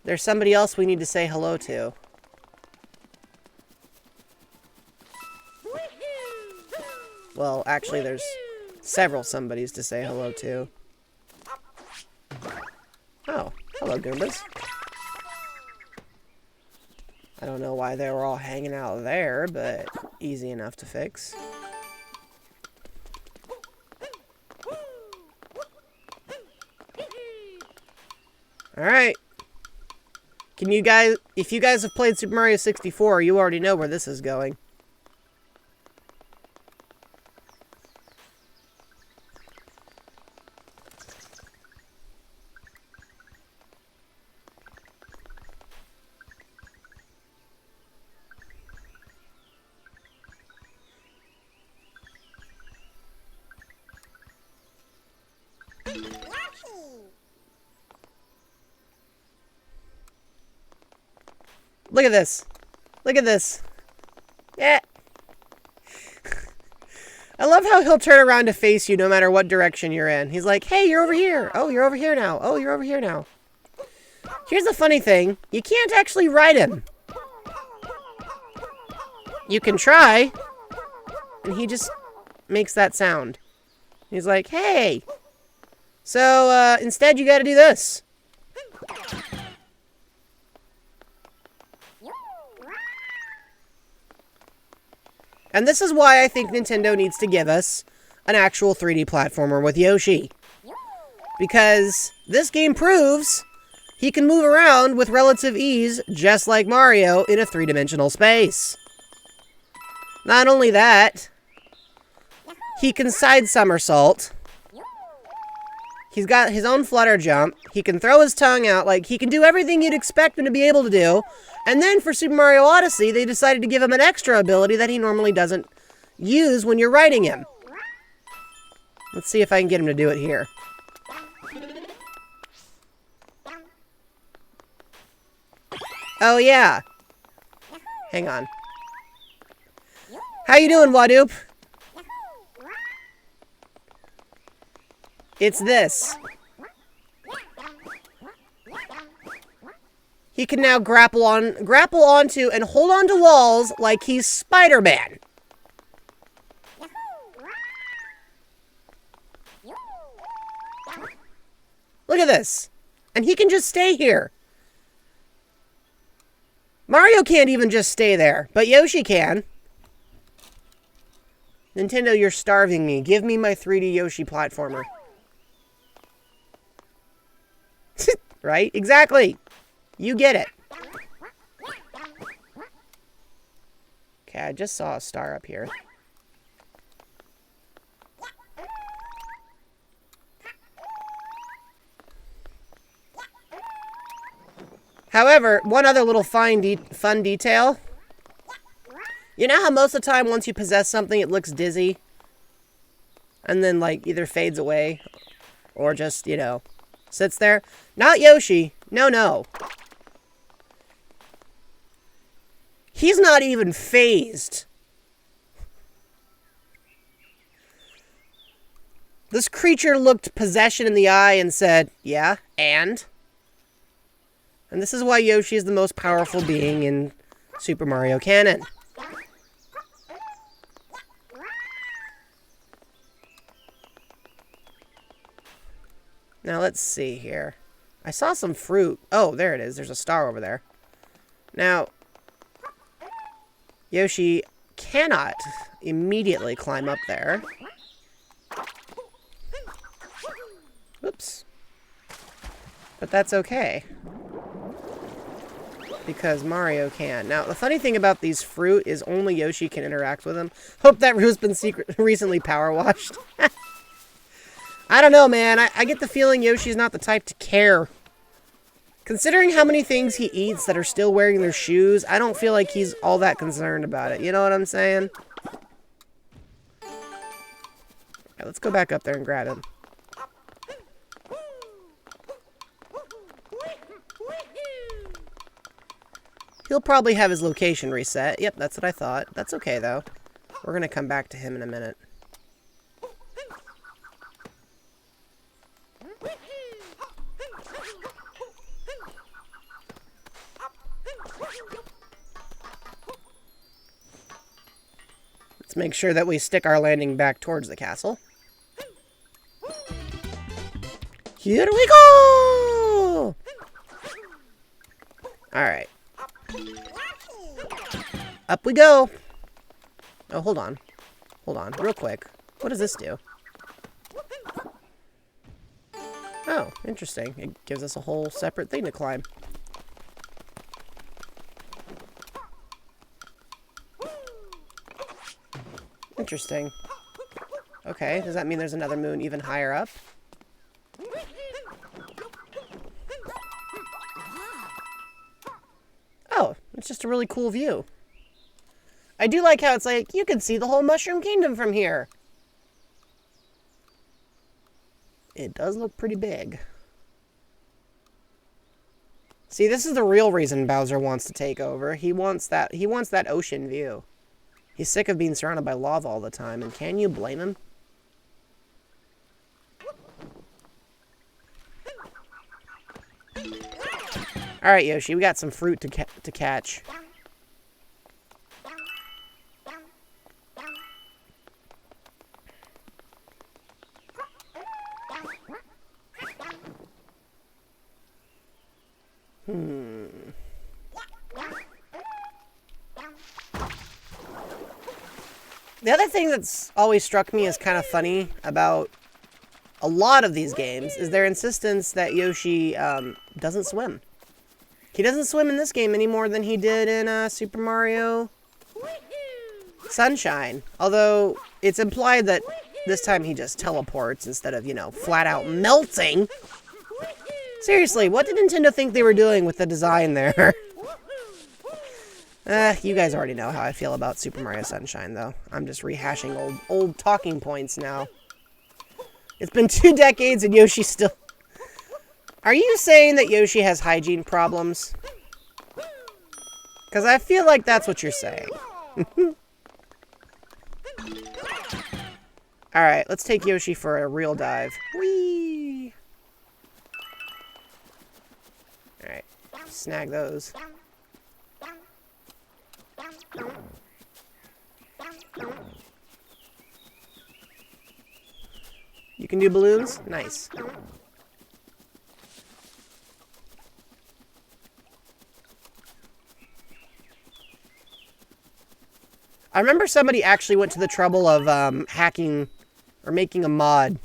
S1: there's somebody else we need to say hello to. Well, actually, there's several somebodies to say hello to. Oh, hello, Goombas. I don't know why they were all hanging out there, but easy enough to fix. Alright. Can you guys, if you guys have played Super Mario 64, you already know where this is going. Look at this. Look at this. Yeah. I love how he'll turn around to face you no matter what direction you're in. He's like, hey, you're over here. Oh, you're over here now. Oh, you're over here now. Here's the funny thing. You can't actually ride him. You can try. And he just makes that sound. He's like, hey. So, instead you gotta do this. And this is why I think Nintendo needs to give us an actual 3D platformer with Yoshi. Because this game proves he can move around with relative ease, just like Mario, in a three-dimensional space. Not only that, he can side somersault. He's got his own flutter jump. He can throw his tongue out. Like, he can do everything you'd expect him to be able to do. And then for Super Mario Odyssey, they decided to give him an extra ability that he normally doesn't use when you're riding him. Let's see if I can get him to do it here. Oh, yeah. Hang on. How you doing, Wadoop? It's this. He can now grapple onto and hold onto walls like he's Spider-Man. Look at this. And he can just stay here. Mario can't even just stay there, but Yoshi can. Nintendo, you're starving me. Give me my 3D Yoshi platformer. Right? Exactly. You get it. Okay, I just saw a star up here. However, one other little fun detail. You know how most of the time once you possess something it looks dizzy? And then, like, either fades away or just, you know, sits there. Not Yoshi. No, no. He's not even phased. This creature looked possession in the eye and said, yeah, and? And this is why Yoshi is the most powerful being in Super Mario canon. Now, let's see here. I saw some fruit. Oh, there it is. There's a star over there. Now, Yoshi cannot immediately climb up there. Oops. But that's okay. Because Mario can. Now, the funny thing about these fruit is only Yoshi can interact with them. Hope that root's been recently power washed. I don't know, man. I get the feeling Yoshi's not the type to care. Considering how many things he eats that are still wearing their shoes, I don't feel like he's all that concerned about it. You know what I'm saying? Alright, let's go back up there and grab him. He'll probably have his location reset. Yep, that's what I thought. That's okay, though. We're going to come back to him in a minute. Let's make sure that we stick our landing back towards the castle. Here we go! Alright. Up we go! Oh, hold on. Hold on, real quick. What does this do? Oh, interesting. It gives us a whole separate thing to climb. Interesting. Okay, does that mean there's another moon even higher up? Oh, it's just a really cool view. I do like how it's like, you can see the whole Mushroom Kingdom from here. It does look pretty big. See, this is the real reason Bowser wants to take over. He wants that ocean view. He's sick of being surrounded by lava all the time, and can you blame him? Alright, Yoshi, we got some fruit to catch. The other thing that's always struck me as kind of funny about a lot of these games is their insistence that Yoshi doesn't swim. He doesn't swim in this game any more than he did in Super Mario Sunshine. Although it's implied that this time he just teleports instead of, you know, flat out melting. Seriously, what did Nintendo think they were doing with the design there? You guys already know how I feel about Super Mario Sunshine, though. I'm just rehashing old talking points now. It's been 2 decades and Yoshi still... Are you saying that Yoshi has hygiene problems? Because I feel like that's what you're saying. Alright, let's take Yoshi for a real dive. Whee! Alright, snag those. You can do balloons? Nice. I remember somebody actually went to the trouble of hacking or making a mod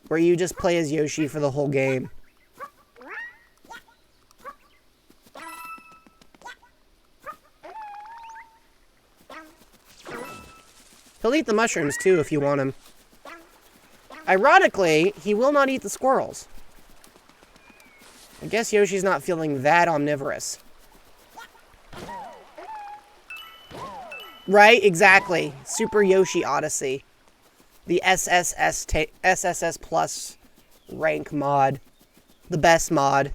S1: where you just play as Yoshi for the whole game. He'll eat the mushrooms too if you want him. Ironically, he will not eat the squirrels. I guess Yoshi's not feeling that omnivorous. Right? Exactly. Super Yoshi Odyssey. The SSS plus rank mod. The best mod.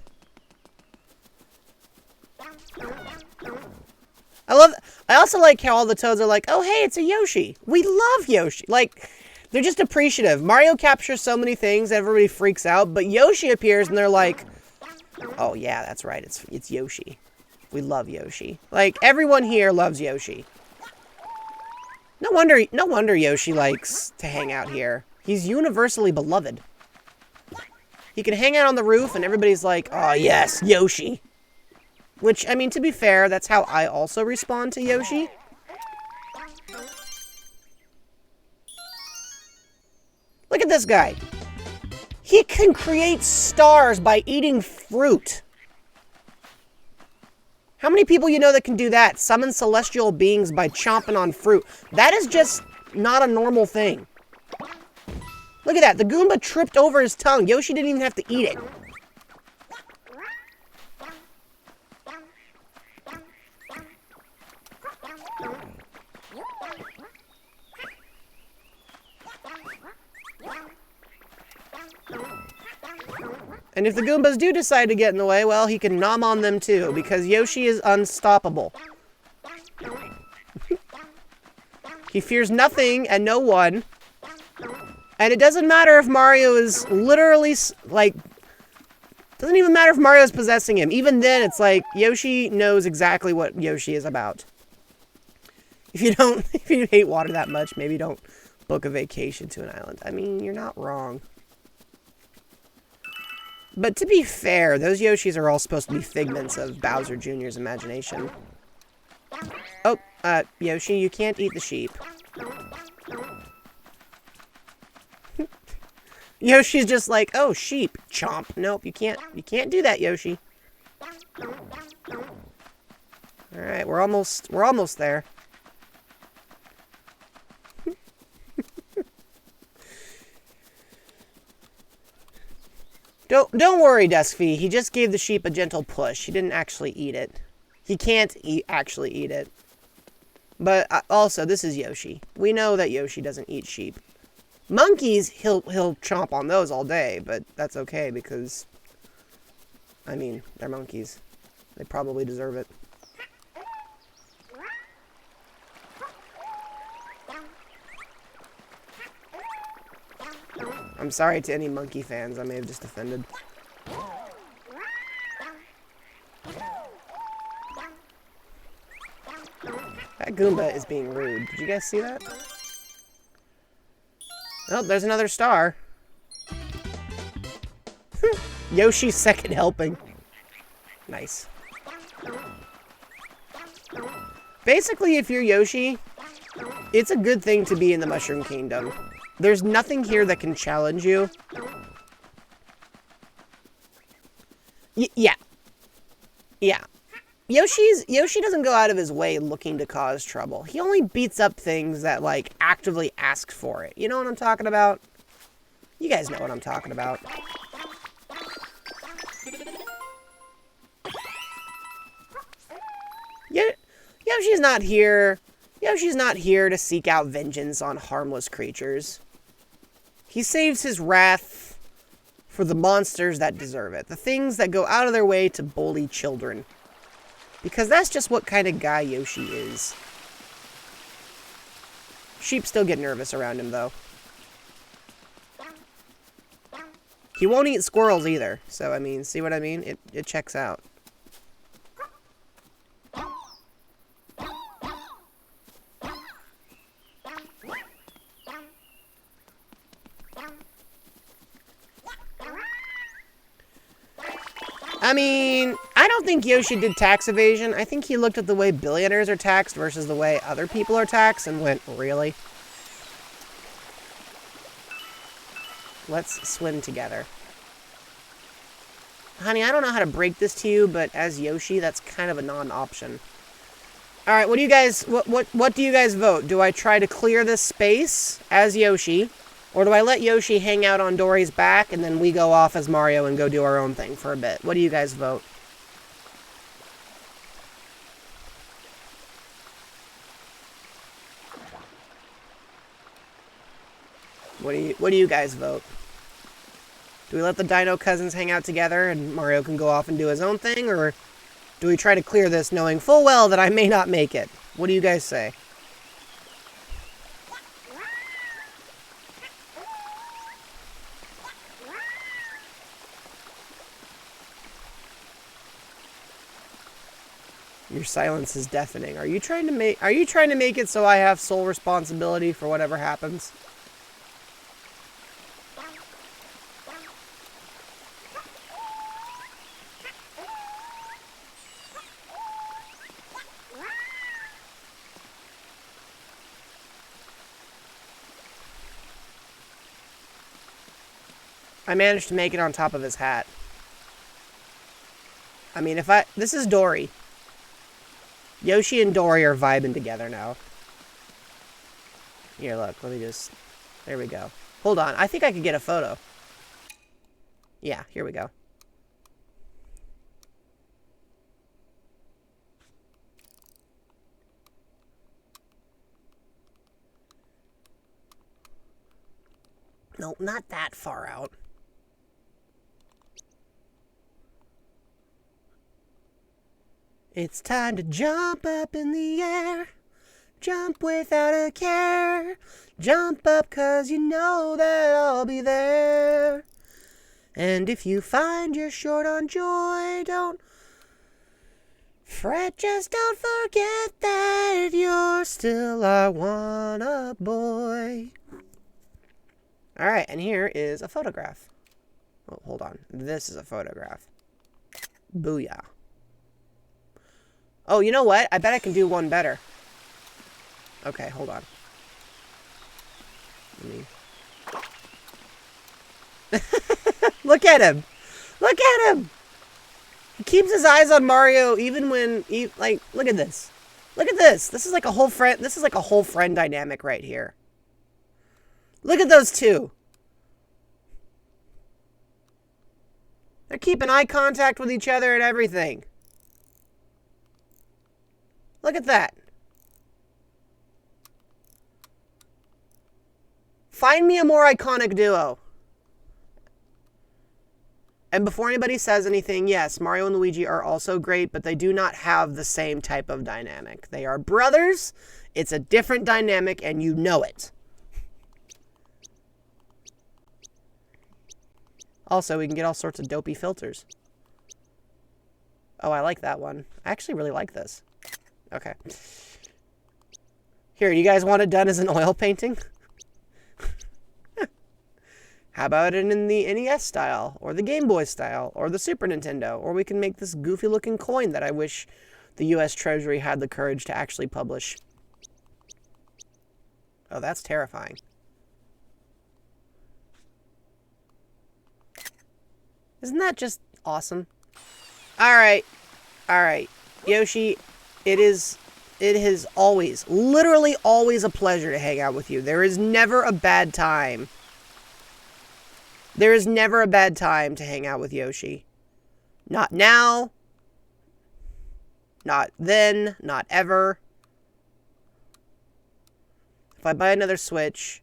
S1: I also like how all the toads are like, oh, hey, it's a Yoshi. We love Yoshi. Like, they're just appreciative. Mario captures so many things, everybody freaks out, but Yoshi appears and they're like, oh, yeah, that's right. It's Yoshi. We love Yoshi. Like, everyone here loves Yoshi. No wonder Yoshi likes to hang out here. He's universally beloved. He can hang out on the roof and everybody's like, oh, yes, Yoshi. Which, I mean, to be fair, that's how I also respond to Yoshi. Look at this guy. He can create stars by eating fruit. How many people you know that can do that? Summon celestial beings by chomping on fruit. That is just not a normal thing. Look at that. The Goomba tripped over his tongue. Yoshi didn't even have to eat it. And if the Goombas do decide to get in the way, well, he can nom on them too, because Yoshi is unstoppable. He fears nothing and no one. And it doesn't matter if Mario is literally, like, doesn't even matter if Mario is possessing him. Even then, it's like, Yoshi knows exactly what Yoshi is about. If you hate water that much, maybe don't book a vacation to an island. I mean, you're not wrong. But to be fair, those Yoshis are all supposed to be figments of Bowser Jr.'s imagination. Oh, Yoshi, you can't eat the sheep. Yoshi's just like, oh, sheep, chomp. Nope, you can't do that, Yoshi. Alright, we're almost there. Don't worry, Duskfee. He just gave the sheep a gentle push. He didn't actually eat it. He can't actually eat it. But also, this is Yoshi. We know that Yoshi doesn't eat sheep. Monkeys, he'll chomp on those all day, but that's okay because, I mean, they're monkeys. They probably deserve it. I'm sorry to any monkey fans I may have just offended. That Goomba is being rude. Did you guys see that? Oh, there's another star. Yoshi's second helping. Nice. Basically, if you're Yoshi, it's a good thing to be in the Mushroom Kingdom. There's nothing here that can challenge you. Yeah. Yoshi doesn't go out of his way looking to cause trouble. He only beats up things that, like, actively ask for it. You know what I'm talking about? You guys know what I'm talking about. Yoshi's not here. Yoshi's not here to seek out vengeance on harmless creatures. He saves his wrath for the monsters that deserve it. The things that go out of their way to bully children. Because that's just what kind of guy Yoshi is. Sheep still get nervous around him, though. He won't eat squirrels either. So, I mean, see what I mean? It checks out. I mean, I don't think Yoshi did tax evasion. I think he looked at the way billionaires are taxed versus the way other people are taxed and went, really? Let's swim together. Honey, I don't know how to break this to you, but as Yoshi, that's kind of a non-option. Alright, what do you guys, what do you guys vote? Do I try to clear this space as Yoshi? Or do I let Yoshi hang out on Dory's back and then we go off as Mario and go do our own thing for a bit? What do you guys vote? What do you guys vote? Do we let the Dino Cousins hang out together and Mario can go off and do his own thing, or do we try to clear this knowing full well that I may not make it? What do you guys say? Your silence is deafening. Are you trying to make it so I have sole responsibility for whatever happens? I managed to make it on top of his hat. I mean, this is Dory. Yoshi and Dory are vibing together now. Here, look, there we go. Hold on, I think I could get a photo. Yeah, here we go. No, not that far out. It's time to jump up in the air. Jump without a care. Jump up 'cause you know that I'll be there. And if you find you're short on joy, don't fret, just don't forget that you're still our one-up boy. Alright, and here is a photograph. Oh, hold on. This is a photograph. Booyah. Oh, you know what? I bet I can do one better. Okay, hold on. Look at him! Look at him! He keeps his eyes on Mario even when like, look at this. Look at this. This is like a whole friend dynamic right here. Look at those two. They're keeping eye contact with each other and everything. Look at that. Find me a more iconic duo. And before anybody says anything, yes, Mario and Luigi are also great, but they do not have the same type of dynamic. They are brothers. It's a different dynamic, and you know it. Also, we can get all sorts of dopey filters. Oh, I like that one. I actually really like this. Okay. Here, you guys want it done as an oil painting? How about it in the NES style, or the Game Boy style, or the Super Nintendo? Or we can make this goofy looking coin that I wish the US Treasury had the courage to actually publish. Oh, that's terrifying. Isn't that just awesome? Alright. Alright. Yoshi, it is always, literally always a pleasure to hang out with you. There is never a bad time. There is never a bad time to hang out with Yoshi. Not now. Not then. Not ever. If I buy another Switch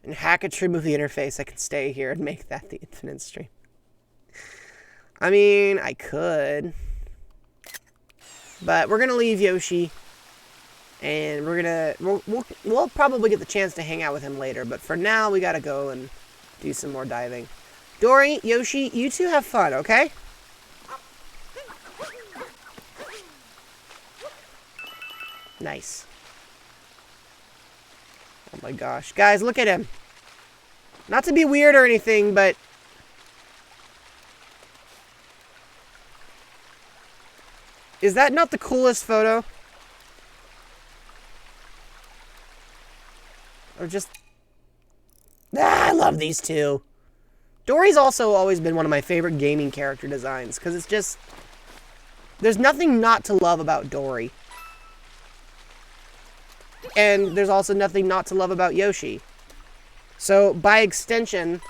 S1: and hack it to remove the interface, I can stay here and make that the infinite stream. I mean, I could. But we're going to leave Yoshi. And we'll probably get the chance to hang out with him later. But for now, we got to go and do some more diving. Dory, Yoshi, you two have fun, okay? Nice. Oh my gosh. Guys, look at him. Not to be weird or anything, but is that not the coolest photo? Or just... I love these two. Dory's also always been one of my favorite gaming character designs, because it's just... there's nothing not to love about Dory. And there's also nothing not to love about Yoshi. So, by extension,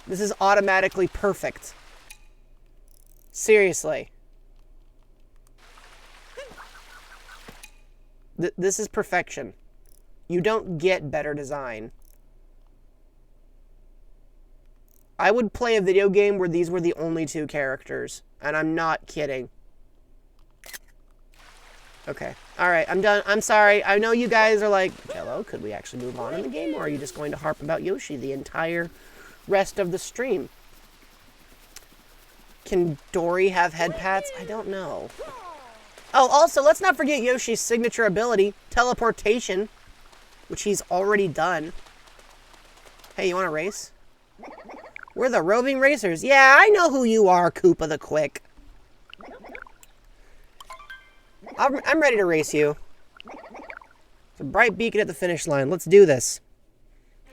S1: this is automatically perfect. Seriously. This is perfection. You don't get better design I would play a video game where these were the only 2 characters. And I'm not kidding. Okay. Alright, I'm done. I'm sorry. I know you guys are like, Jello, could we actually move on in the game? Or are you just going to harp about Yoshi the entire rest of the stream? Can Dory have head pats? I don't know. Oh, also, let's not forget Yoshi's signature ability, teleportation, which he's already done. Hey, you want to race? We're the roving racers. Yeah, I know who you are, Koopa the Quick. I'm ready to race you. It's a bright beacon at the finish line. Let's do this.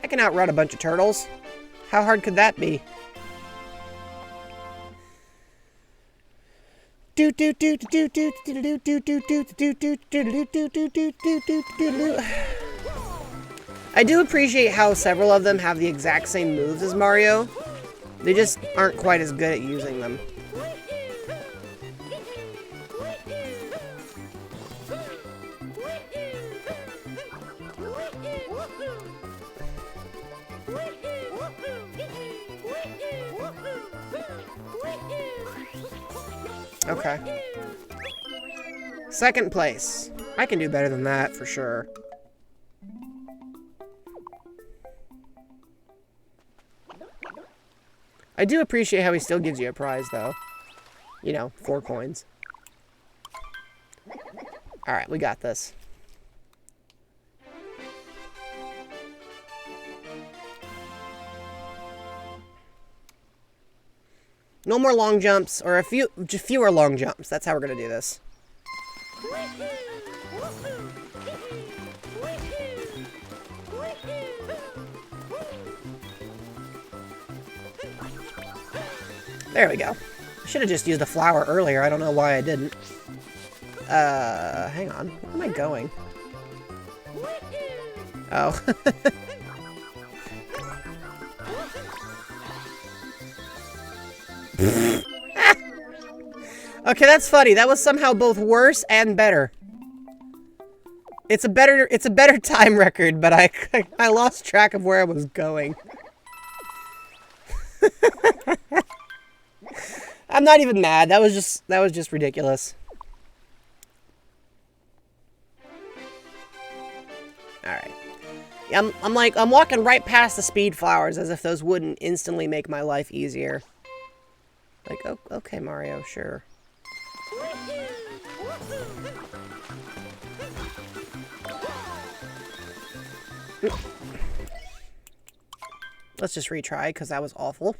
S1: I can outrun a bunch of turtles. How hard could that be? I do appreciate how several of them have the exact same moves as Mario. They just aren't quite as good at using them. Okay. Second place. I can do better than that, for sure. I do appreciate how he still gives you a prize, though. You know, 4 coins. Alright, we got this. No more long jumps, or just fewer long jumps. That's how we're gonna do this. There we go. I should have just used a flower earlier. I don't know why I didn't. Hang on. Where am I going? Oh. Okay, that's funny. That was somehow both worse and better. It's a better time record, but I lost track of where I was going. I'm not even mad. That was just ridiculous. All right. I'm walking right past the speed flowers as if those wouldn't instantly make my life easier. Like, oh, okay, Mario, sure. Let's just retry, because that was awful.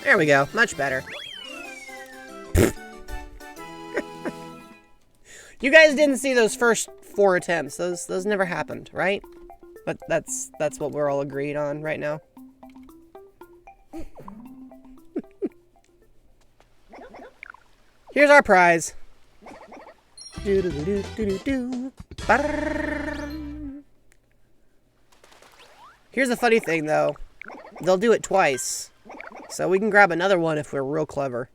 S1: There we go. Much better. You guys didn't see those first 4 attempts. Those never happened, right? But that's what we're all agreed on right now. Here's our prize. Here's the funny thing, though. They'll do it twice. So we can grab another one if we're real clever.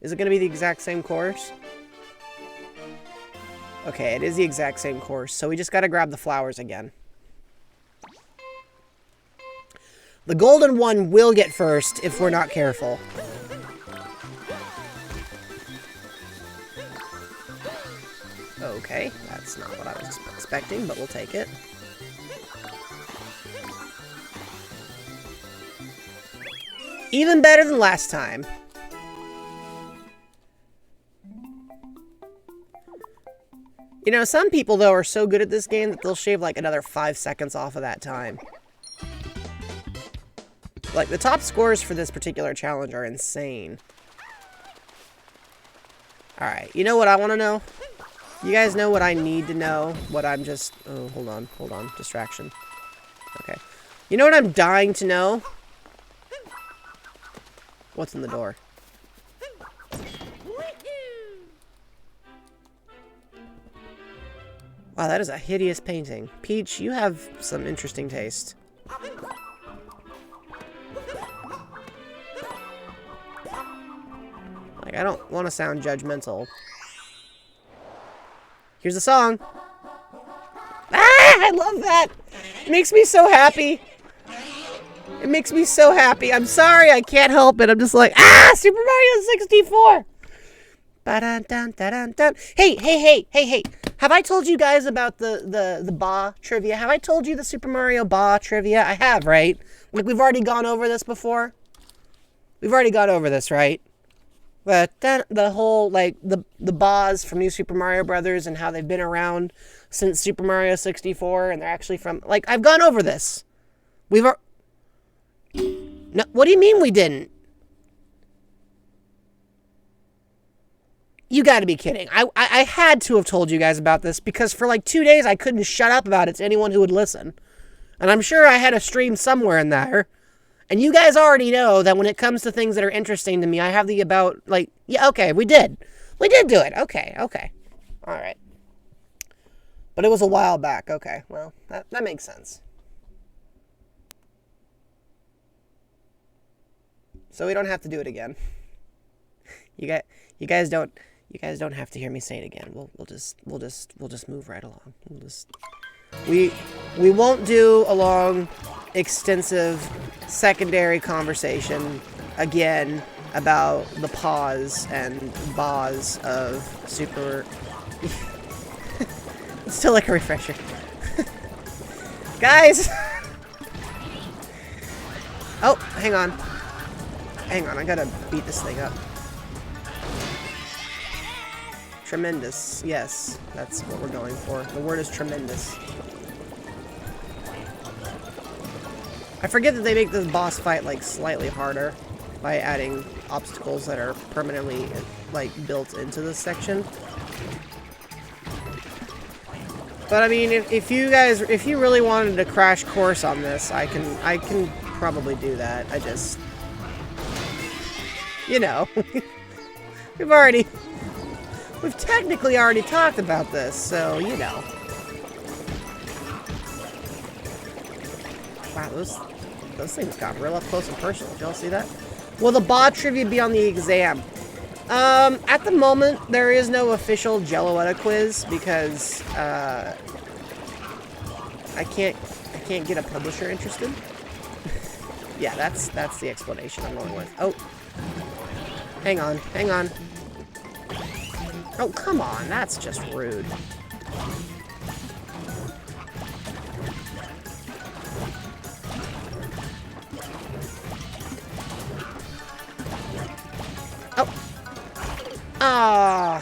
S1: Is it going to be the exact same course? Okay, it is the exact same course. So we just got to grab the flowers again. The golden one will get first if we're not careful. Okay, that's not what I was expecting, but we'll take it. Even better than last time. You know, some people, though, are so good at this game that they'll shave, like, another 5 seconds off of that time. Like, the top scores for this particular challenge are insane. Alright, you know what I want to know? You guys know what I need to know? What I'm just... Oh, hold on. Distraction. Okay. You know what I'm dying to know? What's in the door? Wow, that is a hideous painting. Peach, you have some interesting taste. Like, I don't want to sound judgmental. Here's the song. Ah, I love that. It makes me so happy. It makes me so happy. I'm sorry, I can't help it. I'm just like, Super Mario 64. Ba-dun-dun-dun-dun-dun. Hey. Have I told you guys about the Ba trivia? Have I told you the Super Mario Ba trivia? I have, right? Like, we've already gone over this before. We've already gone over this, right? But the whole, like, the Bas from New Super Mario Brothers and how they've been around since Super Mario 64, and they're actually from, like, I've gone over this. No, what do you mean we didn't? You gotta be kidding. I had to have told you guys about this because for like 2 days I couldn't shut up about it to anyone who would listen. And I'm sure I had a stream somewhere in there. And you guys already know that when it comes to things that are interesting to me, I have the about, like, yeah, okay, we did. We did do it. Okay. All right. But it was a while back. Okay, well, that makes sense. So we don't have to do it again. You guys don't have to hear me say it again. We'll just move right along. We won't do a long, extensive secondary conversation again about the pause and Bas of Super. It's still like a refresher. Guys! Oh, hang on, I gotta beat this thing up. Tremendous. Yes, that's what we're going for. The word is tremendous. I forget that they make this boss fight, like, slightly harder by adding obstacles that are permanently, like, built into this section. But I mean, if you really wanted to crash course on this, I can probably do that. I just, you know, we've technically already talked about this, so, you know. Wow, those things got real up close and personal. Did y'all see that? Will the Ba trivia be on the exam? At the moment, there is no official Jeloetta quiz because, I can't get a publisher interested. Yeah, that's the explanation I'm going with. Oh. Hang on. Oh, come on. That's just rude. Oh. Ah.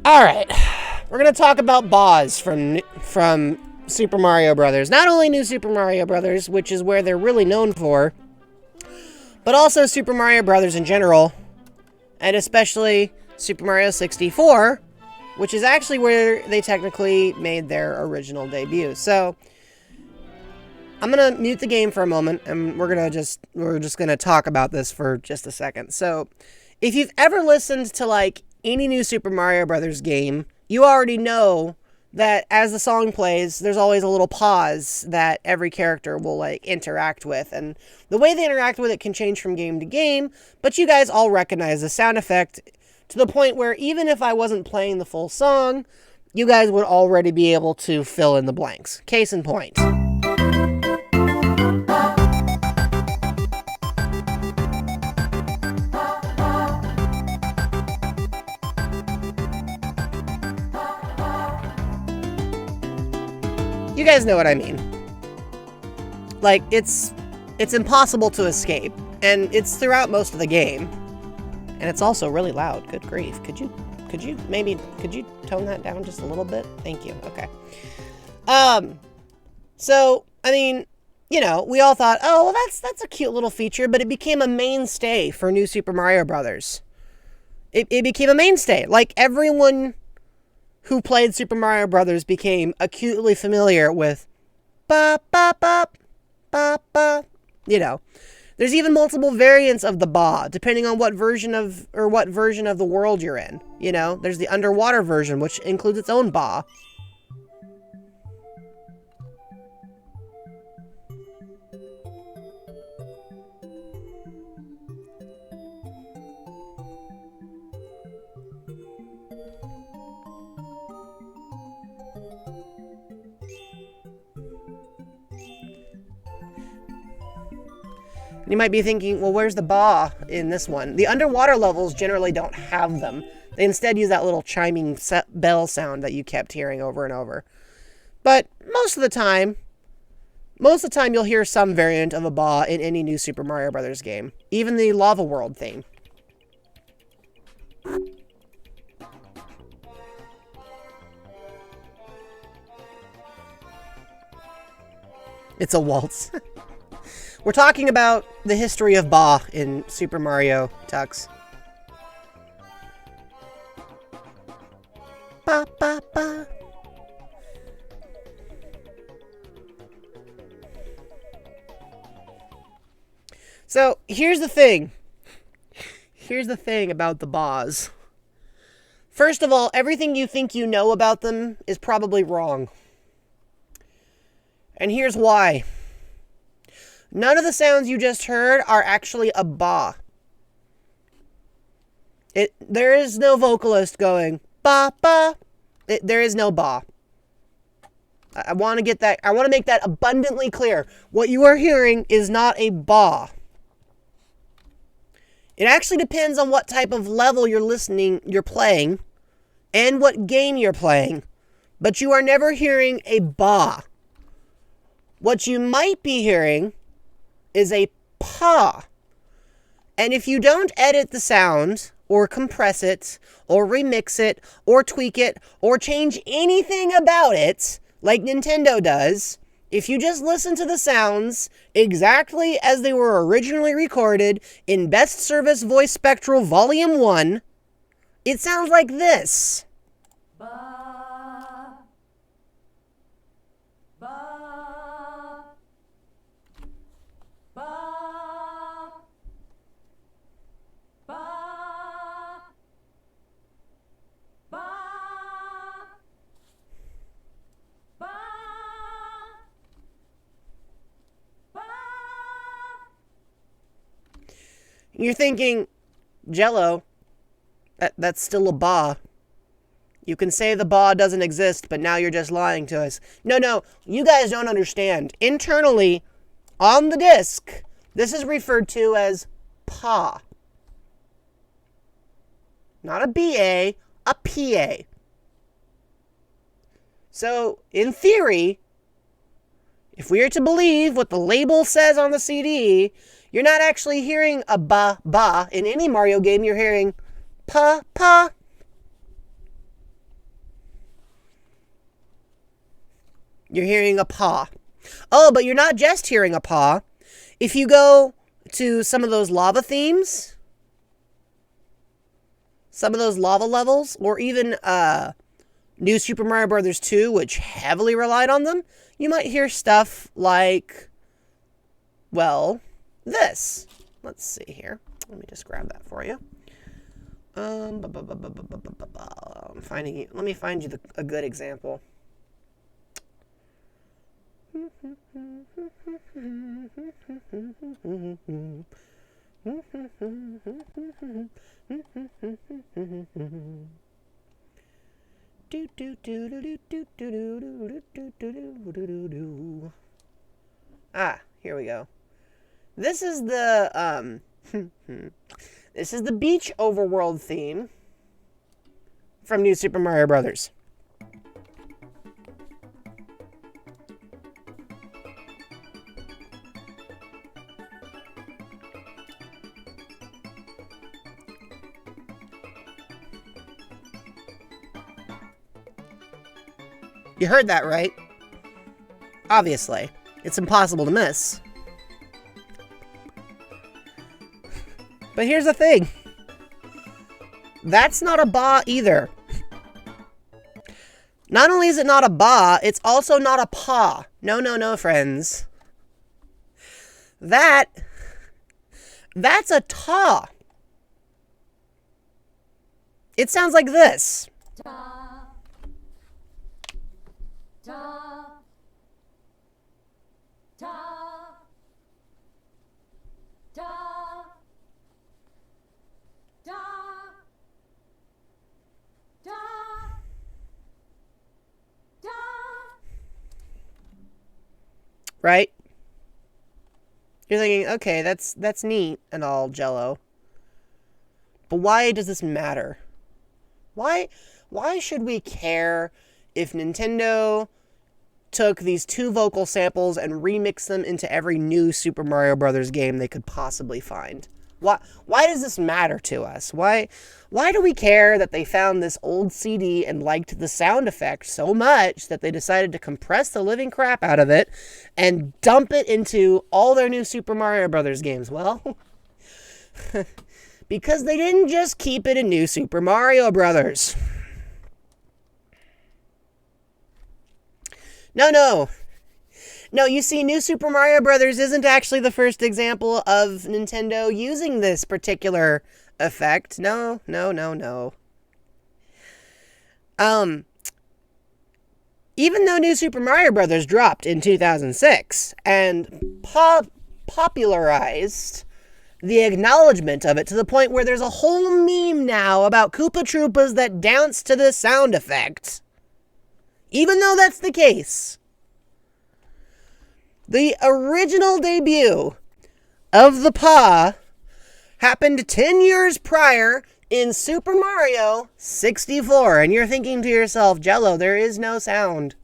S1: All right. We're going to talk about Bas from Super Mario Brothers. Not only New Super Mario Brothers, which is where they're really known for, but also Super Mario Brothers in general, and especially Super Mario 64, which is actually where they technically made their original debut. So, I'm going to mute the game for a moment, and we're just going to talk about this for just a second. So, if you've ever listened to, like, any new Super Mario Brothers game, you already know that as the song plays, there's always a little pause that every character will, like, interact with. And the way they interact with it can change from game to game, but you guys all recognize the sound effect to the point where even if I wasn't playing the full song, you guys would already be able to fill in the blanks. Case in point. You guys know what I mean. Like, it's impossible to escape, and it's throughout most of the game. And it's also really loud. Good grief. Could you tone that down just a little bit? Thank you. Okay. So, I mean, you know, we all thought, oh, well, that's a cute little feature, but it became a mainstay for New Super Mario Brothers. It became a mainstay. Like, everyone who played Super Mario Brothers became acutely familiar with ba, ba, ba, ba, ba. You know, there's even multiple variants of the ba, depending on what version of the world you're in. You know, there's the underwater version, which includes its own ba. You might be thinking, well, where's the ba in this one? The underwater levels generally don't have them. They instead use that little chiming bell sound that you kept hearing over and over. But most of the time you'll hear some variant of a ba in any new Super Mario Bros. Game. Even the Lava World theme. It's a waltz. We're talking about the history of ba in Super Mario Tux. Ba ba ba. So, here's the thing. Here's the thing about the bas. First of all, everything you think you know about them is probably wrong. And here's why. None of the sounds you just heard are actually a ba. There is no vocalist going ba ba. There is no ba. I want to make that abundantly clear. What you are hearing is not a ba. It actually depends on what type of level you're playing, and what game you're playing. But you are never hearing a ba. What you might be hearing is a pa. And if you don't edit the sound, or compress it, or remix it, or tweak it, or change anything about it, like Nintendo does, if you just listen to the sounds exactly as they were originally recorded in Best Service Voice Spectral Volume 1, it sounds like this. Ba, ba, ba, ba, ba, ba. You're thinking, Jello, that's still a ba. You can say the ba doesn't exist, but now you're just lying to us. No, you guys don't understand. Internally, on the disc, this is referred to as pa. Not a BA, a PA. So, in theory, if we are to believe what the label says on the CD, you're not actually hearing a ba ba in any Mario game. You're hearing pa pa. You're hearing a pa. Oh, but you're not just hearing a pa. If you go to some of those lava themes, some of those lava levels, or even New Super Mario Bros. 2, which heavily relied on them, you might hear stuff like, well, this. Let's see here. Let me just grab that for you. I'm finding you. Let me find you a good example. Ah, here we go. This is the this is the beach overworld theme from New Super Mario Bros. You heard that right? Obviously. It's impossible to miss. But here's the thing. That's not a ba either. Not only is it not a ba, it's also not a pa. No, no, no, friends. That's a ta. It sounds like this.
S3: Da, da, da, da, da, da, da.
S1: Right? You're thinking, okay, that's neat and all, Jello. But why does this matter? Why should we care if Nintendo took these 2 vocal samples and remixed them into every new Super Mario Brothers game they could possibly find? Why does this matter to us? Why do we care that they found this old CD and liked the sound effect so much that they decided to compress the living crap out of it and dump it into all their new Super Mario Brothers games? Well, because they didn't just keep it in New Super Mario Brothers. No, you see, New Super Mario Brothers isn't actually the first example of Nintendo using this particular effect. No. Even though New Super Mario Brothers dropped in 2006 and popularized the acknowledgement of it to the point where there's a whole meme now about Koopa Troopas that dance to this sound effect. Even though that's the case, the original debut of the PA happened 10 years prior in Super Mario 64. And you're thinking to yourself, Jello, there is no sound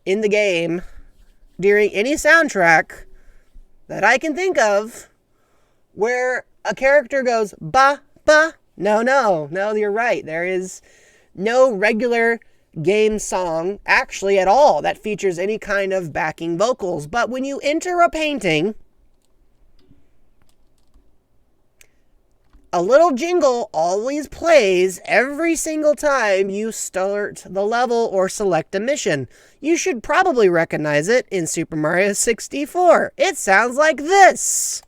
S1: in the game during any soundtrack that I can think of where a character goes, ba, ba. No, you're right. There is no regular game song actually at all that features any kind of backing vocals. But when you enter a painting, a little jingle always plays every single time you start the level or select a mission. You should probably recognize it in Super Mario 64. It sounds like this.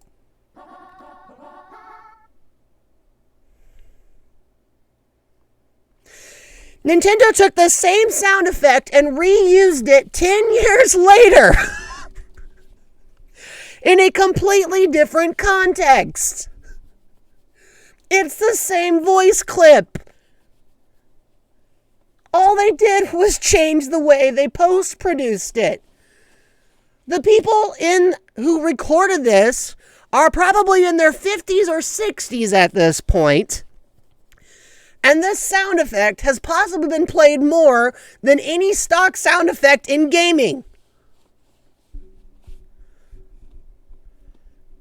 S1: Nintendo took the same sound effect and reused it 10 years later in a completely different context. It's the same voice clip. All they did was change the way they post-produced it. The people who recorded this are probably in their 50s or 60s at this point. And this sound effect has possibly been played more than any stock sound effect in gaming.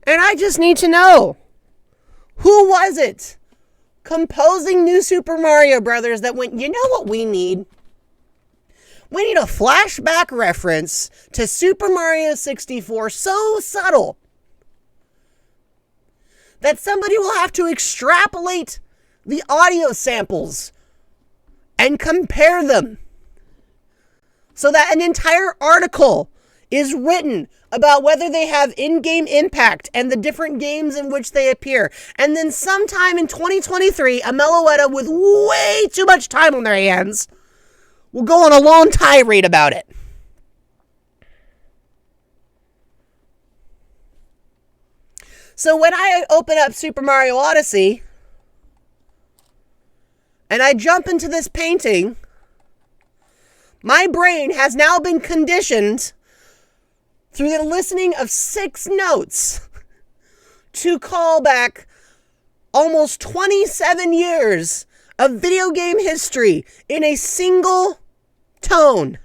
S1: And I just need to know, who was it composing New Super Mario Brothers that went, you know what we need? We need a flashback reference to Super Mario 64 so subtle that somebody will have to extrapolate the audio samples and compare them so that an entire article is written about whether they have in-game impact and the different games in which they appear. And then sometime in 2023, a Jeloetta with way too much time on their hands will go on a long tirade about it. So when I open up Super Mario Odyssey and I jump into this painting, my brain has now been conditioned through the listening of 6 notes to call back almost 27 years of video game history in a single tone.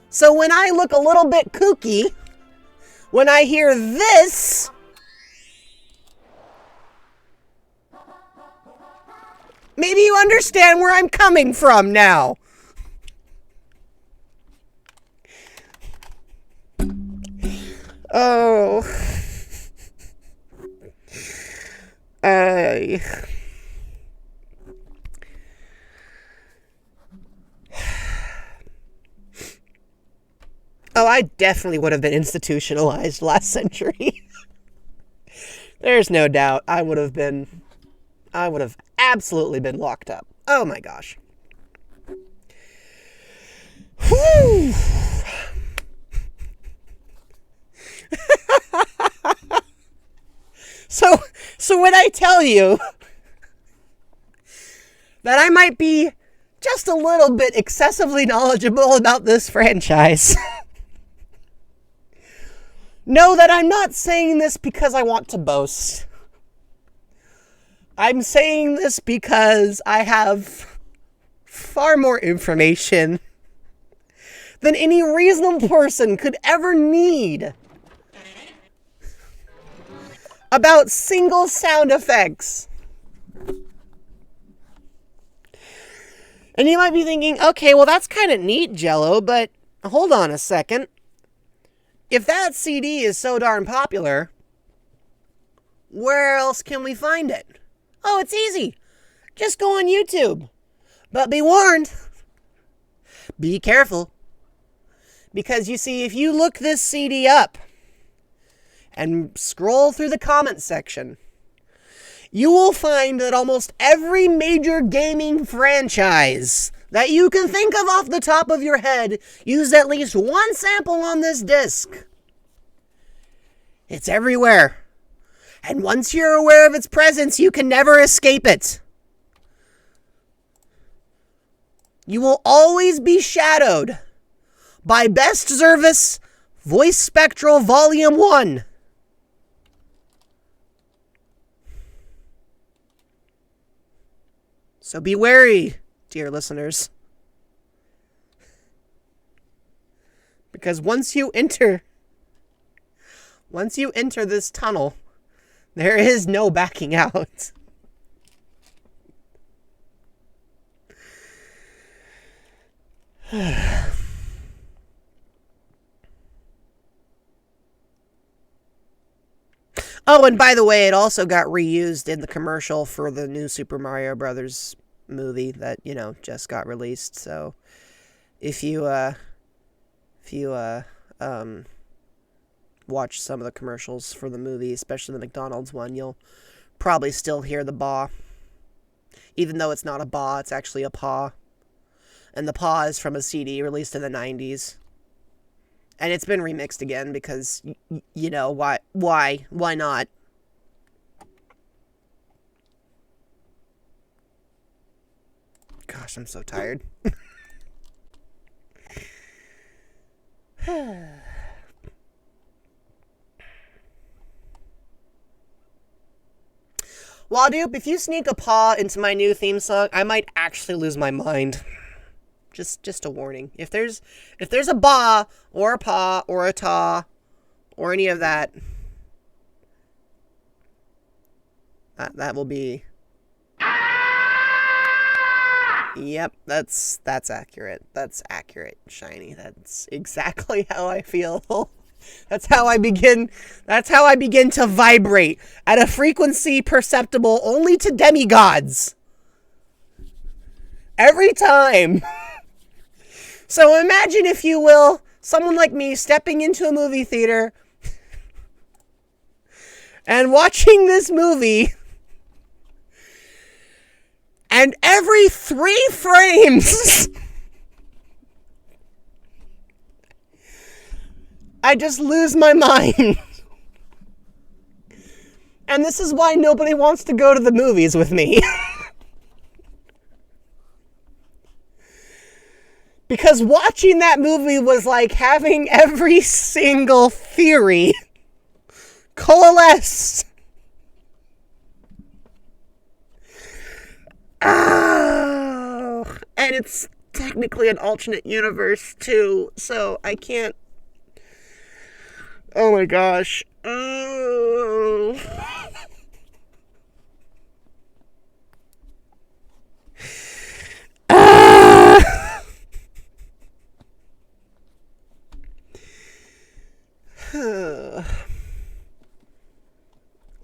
S1: So when I look a little bit kooky, when I hear this, maybe you understand where I'm coming from now. Oh. I definitely would have been institutionalized last century. There's no doubt I would have absolutely been locked up. Oh my gosh. Whew. So when I tell you that I might be just a little bit excessively knowledgeable about this franchise, know that I'm not saying this because I want to boast. I'm saying this because I have far more information than any reasonable person could ever need about single sound effects. And you might be thinking, okay, well that's kind of neat, Jello, but hold on a second. If that CD is so darn popular, where else can we find it? Oh, it's easy. Just go on YouTube. But be warned. Be careful. Because you see, if you look this CD up and scroll through the comments section, you will find that almost every major gaming franchise that you can think of off the top of your head used at least one sample on this disc. It's everywhere. And once you're aware of its presence, you can never escape it. You will always be shadowed by Best Service Voice Spectral Volume 1. So be wary, dear listeners. Because once you enter this tunnel, there is no backing out. Oh, and by the way, it also got reused in the commercial for the new Super Mario Brothers movie that, just got released. So if you watch some of the commercials for the movie, especially the McDonald's one, you'll probably still hear the "ba." Even though it's not a "ba," it's actually a "paw." And the "paw" is from a CD released in the 90s. And it's been remixed again because, why not? Gosh, I'm so tired. Well, dude, if you sneak a paw into my new theme song, I might actually lose my mind. Just a warning. If there's a ba or a paw or a ta or any of that, that will be. Yep, that's accurate. That's accurate, Shiny. That's exactly how I feel. That's how I begin to vibrate at a frequency perceptible only to demigods. Every time. So imagine, if you will, someone like me stepping into a movie theater and watching this movie, and every 3 frames I just lose my mind. And this is why nobody wants to go to the movies with me. Because watching that movie was like having every single theory coalesce. Oh, and it's technically an alternate universe too, so I can't. Oh my gosh. Oh.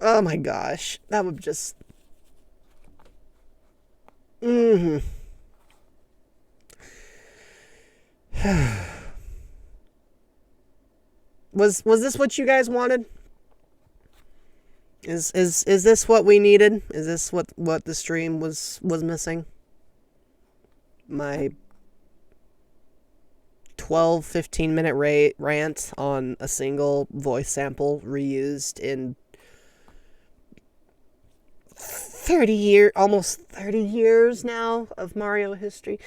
S1: Oh my gosh. That would just. Was this what you guys wanted? Is this what we needed? Is this what the stream was missing? My 12-15 minute rant on a single voice sample reused in almost 30 years now of Mario history.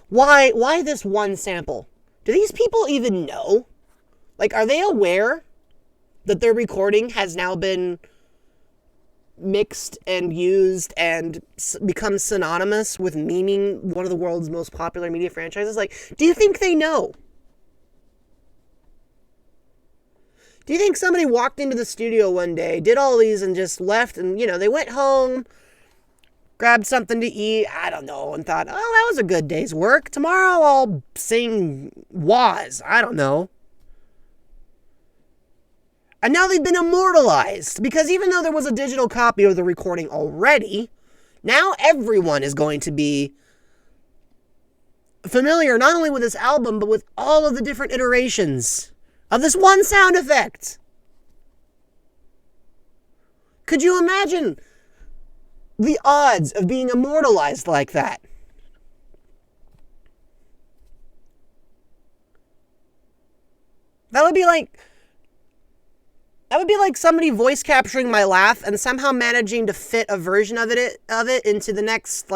S1: Why this one sample? Do these people even know? Like, are they aware that their recording has now been mixed and used and become synonymous with memeing one of the world's most popular media franchises? Like, do you think they know? Do you think somebody walked into the studio one day, did all these, and just left, and, they went home, grabbed something to eat, I don't know, and thought, oh, that was a good day's work. Tomorrow I'll sing Waz. I don't know. And now they've been immortalized, because even though there was a digital copy of the recording already, now everyone is going to be familiar not only with this album, but with all of the different iterations of this one sound effect. Could you imagine the odds of being immortalized like that? That would be like somebody voice capturing my laugh and somehow managing to fit a version of it into the next,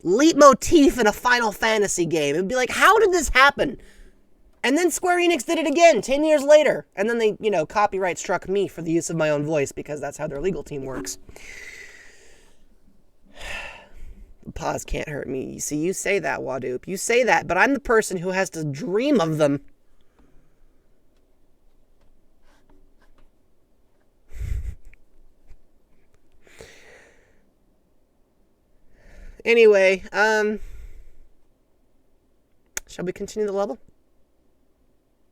S1: leitmotif in a Final Fantasy game. It would be like, how did this happen? And then Square Enix did it again 10 years later. And then they, copyright struck me for the use of my own voice because that's how their legal team works. Pause can't hurt me. See, you say that, Wadoop. You say that, but I'm the person who has to dream of them. Anyway, shall we continue the level?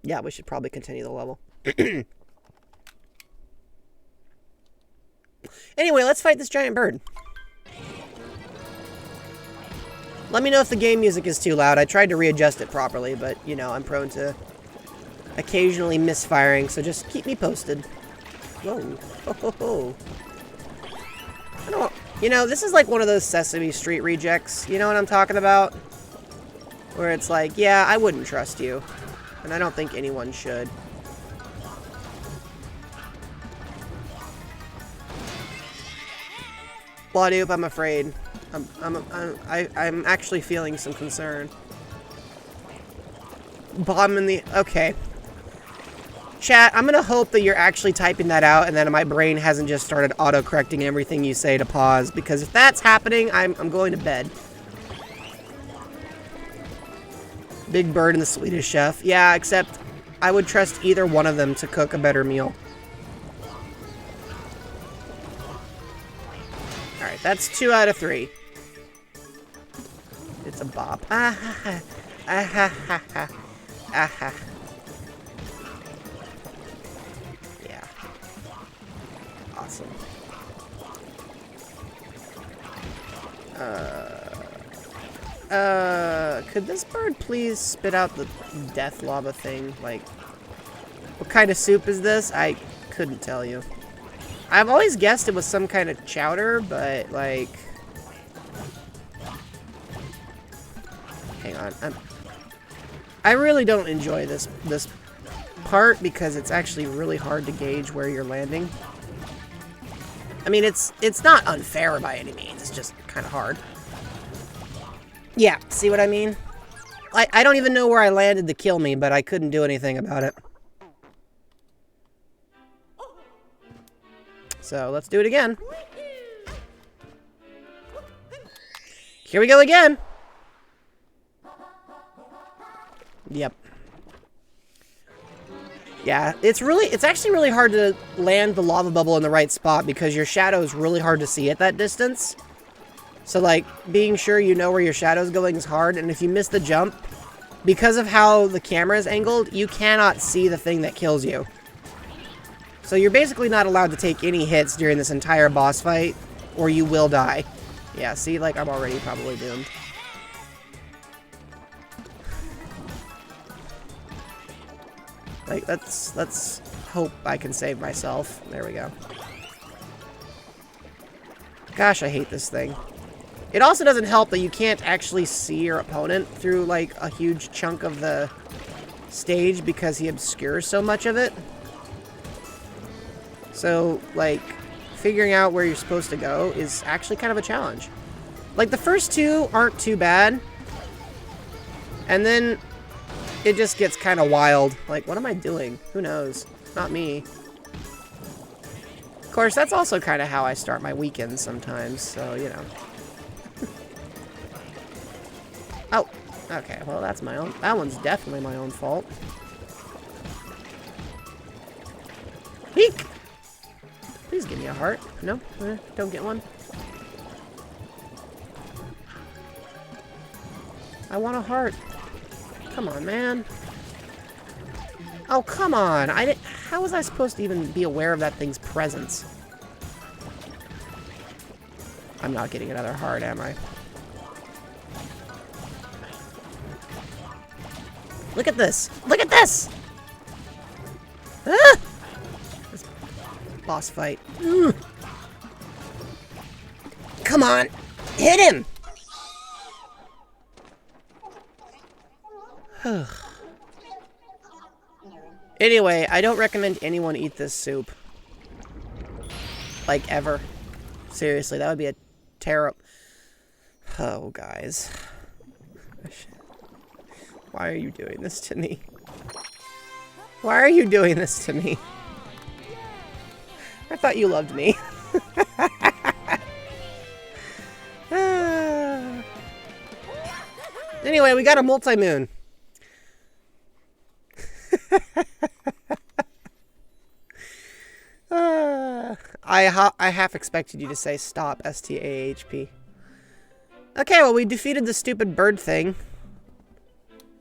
S1: Yeah, we should probably continue the level. Anyway, let's fight this giant bird. Let me know if the game music is too loud. I tried to readjust it properly, but, I'm prone to occasionally misfiring, so just keep me posted. Whoa. Ho, ho, ho. I don't... this is like one of those Sesame Street rejects. You know what I'm talking about? Where it's like, yeah, I wouldn't trust you. And I don't think anyone should. Wadoop, I'm afraid. I'm actually feeling some concern. Bomb in the... Okay. Chat, I'm gonna hope that you're actually typing that out and that my brain hasn't just started auto-correcting everything you say to pause, because if that's happening, I'm going to bed. Big Bird and the Swedish Chef. Yeah, except I would trust either one of them to cook a better meal. Alright, that's 2 out of 3. It's a bop. Ah ha ha. Ah ha ha ha. Ah ha. Yeah. Awesome. Could this bird please spit out the death lava thing? Like, what kind of soup is this? I couldn't tell you. I've always guessed it was some kind of chowder, but, like... Hang on. I really don't enjoy this part because it's actually really hard to gauge where you're landing. I mean, it's not unfair by any means. It's just kind of hard. Yeah, see what I mean? I don't even know where I landed to kill me, but I couldn't do anything about it. So, let's do it again. Here we go again! Yep. Yeah, it's actually really hard to land the lava bubble in the right spot because your shadow is really hard to see at that distance. So, like, being sure you know where your shadow's going is hard, and if you miss the jump, because of how the camera is angled, you cannot see the thing that kills you. So you're basically not allowed to take any hits during this entire boss fight, or you will die. Yeah, see, like, I'm already probably doomed. Like, let's hope I can save myself. There we go. Gosh, I hate this thing. It also doesn't help that you can't actually see your opponent through, like, a huge chunk of the stage because he obscures so much of it. So, like, figuring out where you're supposed to go is actually kind of a challenge. Like, the first two aren't too bad. And then it just gets kind of wild. Like, what am I doing? Who knows? Not me. Of course, that's also kind of how I start my weekends sometimes, so, you know. Oh, okay, well, that's my own. That one's definitely my own fault. Eek! Please give me a heart. No? Don't get one. I want a heart. Come on, man. Oh, come on. How was I supposed to even be aware of that thing's presence? I'm not getting another heart, am I? Look at this! Look at this! Ah! This boss fight. Ugh. Come on! Hit him! Anyway, I don't recommend anyone eat this soup. Like, ever. Seriously, that would be a terrible... Oh, guys. Why are you doing this to me? Why are you doing this to me? I thought you loved me. Anyway, we got a multi-moon. I half expected you to say stop, S-T-A-H-P. Okay, well, we defeated the stupid bird thing.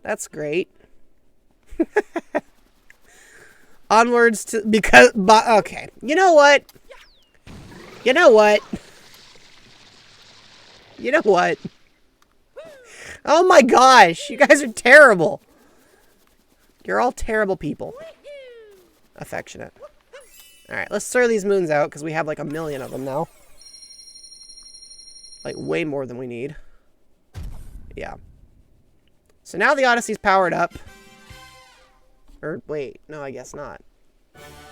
S1: That's great. Onwards to... Because... Okay. You know what? You know what? You know what? Oh my gosh! You guys are terrible! You're all terrible people. Affectionate. Alright, let's throw these moons out, because we have like 1 million of them now. Like, way more than we need. Yeah. So now the Odyssey's powered up. Or, wait, no, I guess not.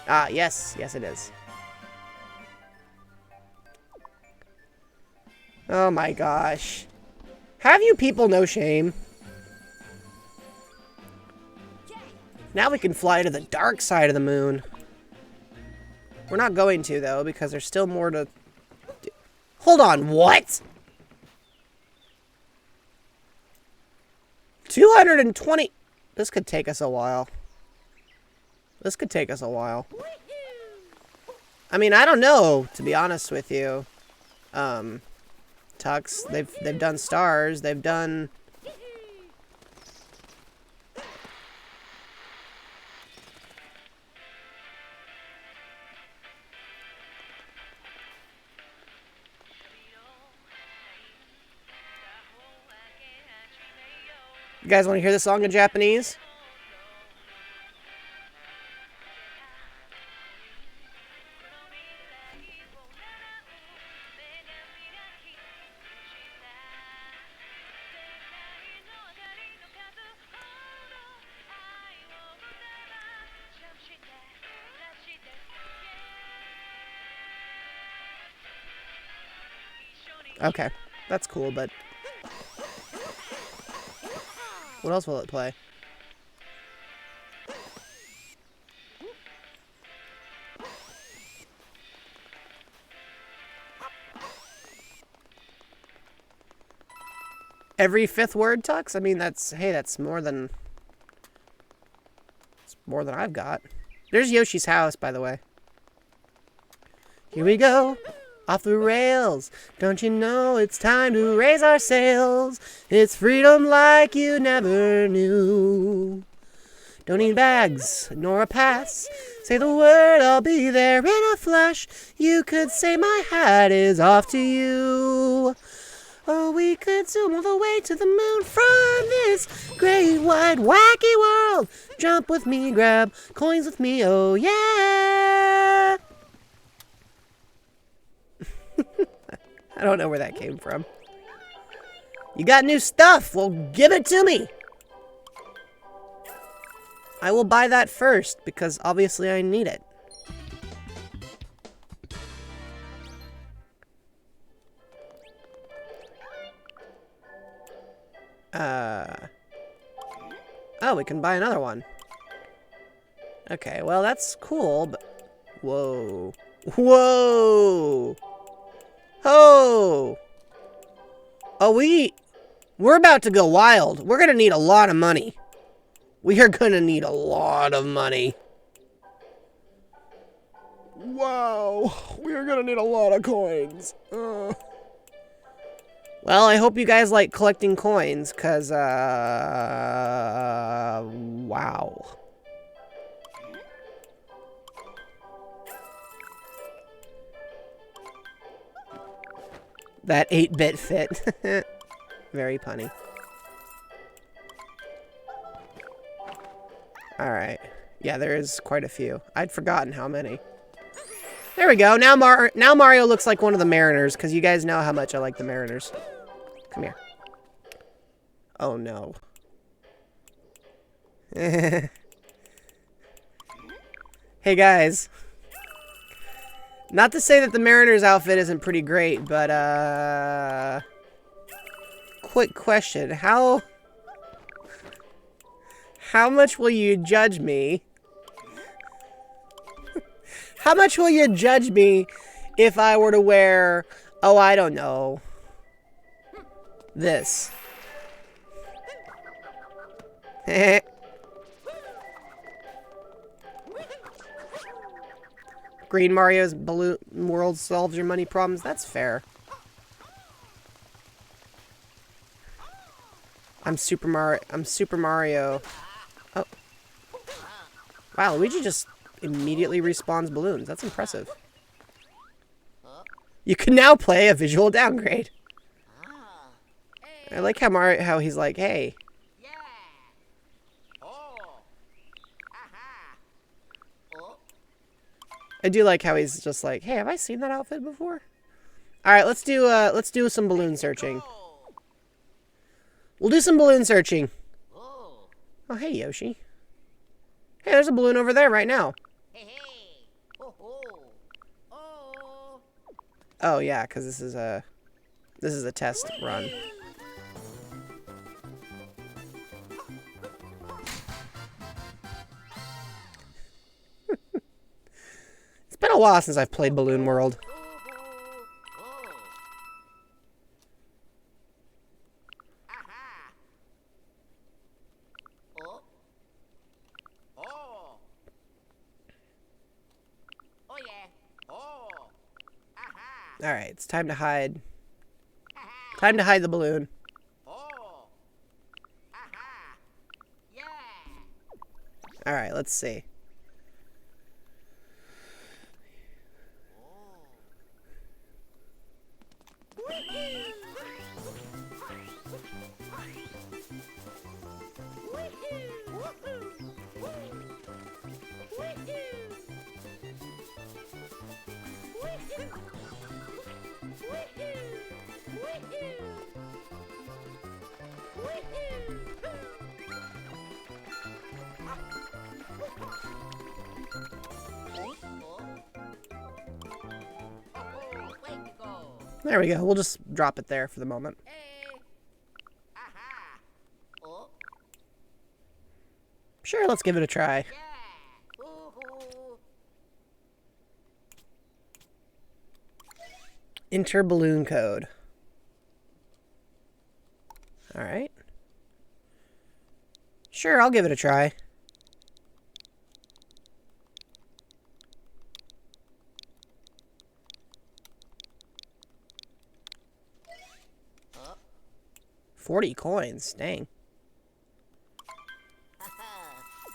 S1: Ah, yes. Yes, it is. Oh my gosh. Have you people no shame? Now we can fly to the dark side of the moon. We're not going to, though, because there's still more to... Hold on, what? 220... This could take us a while. This could take us a while. I mean, I don't know, to be honest with you. Tux, they've done stars, they've done... You guys want to hear the song in Japanese? Okay, that's cool, but... What else will it play? Every 5th word, Tux? I mean, that's... Hey, that's more than... It's more than I've got. There's Yoshi's house, by the way. Here we go. Off the rails. Don't you know it's time to raise our sails? It's freedom like you never knew. Don't need bags, nor a pass. Say the word, I'll be there in a flash. You could say my hat is off to you. Oh, we could zoom all the way to the moon from this great wide wacky world. Jump with me, grab coins with me, oh yeah. I don't know where that came from. You got new stuff? Well, give it to me. I will buy that first because obviously I need it. Oh, we can buy another one. Okay, well, that's cool, but... Whoa. Whoa! Oh! Oh, we're about to go wild. We're gonna need a lot of money. We are gonna need a lot of money. Wow. We are gonna need a lot of coins. Well, I hope you guys like collecting coins, because, wow. That 8-bit fit. Very punny. Alright. Yeah, there is quite a few. I'd forgotten how many. There we go. Now Mario looks like one of the Mariners, because you guys know how much I like the Mariners. Come here. Oh, no. Hey, guys. Not to say that the Mariners outfit isn't pretty great, but, quick question. How much will you judge me? How much will you judge me if I were to wear, oh, I don't know, this? Green Mario's Balloon World solves your money problems. That's fair. I'm Super Mario. Oh. Wow, Luigi just immediately respawns balloons. That's impressive. You can now play a visual downgrade. I like how he's like, hey. I do like how he's just like, hey, have I seen that outfit before? All right, let's do some balloon searching. We'll do some balloon searching. Oh, hey, Yoshi. Hey, there's a balloon over there right now. Oh yeah, because this is a test run. It's been a while since I've played Balloon World. Alright, it's time to hide. Time to hide the balloon. Alright, let's see. There we go. We'll just drop it there for the moment. Sure, let's give it a try. Enter balloon code. Alright. Sure, I'll give it a try. $40 coins, dang.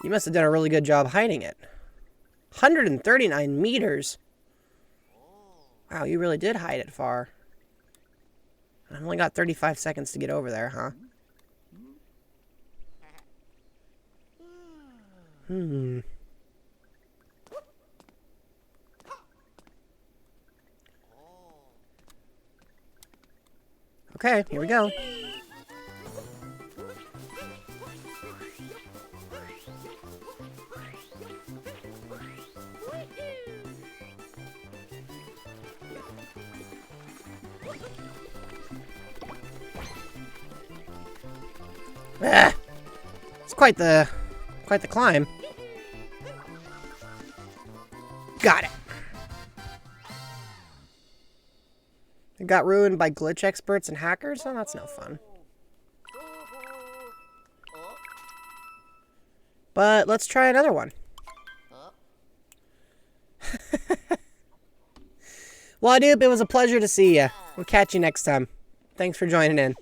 S1: You must have done a really good job hiding it. 139 meters. Wow, you really did hide it far. I've only got 35 seconds to get over there, huh? Okay, here we go. Ah, it's quite the climb. Got it. It got ruined by glitch experts and hackers? Oh, that's no fun. But let's try another one. Well, dude, it was a pleasure to see you. We'll catch you next time. Thanks for joining in.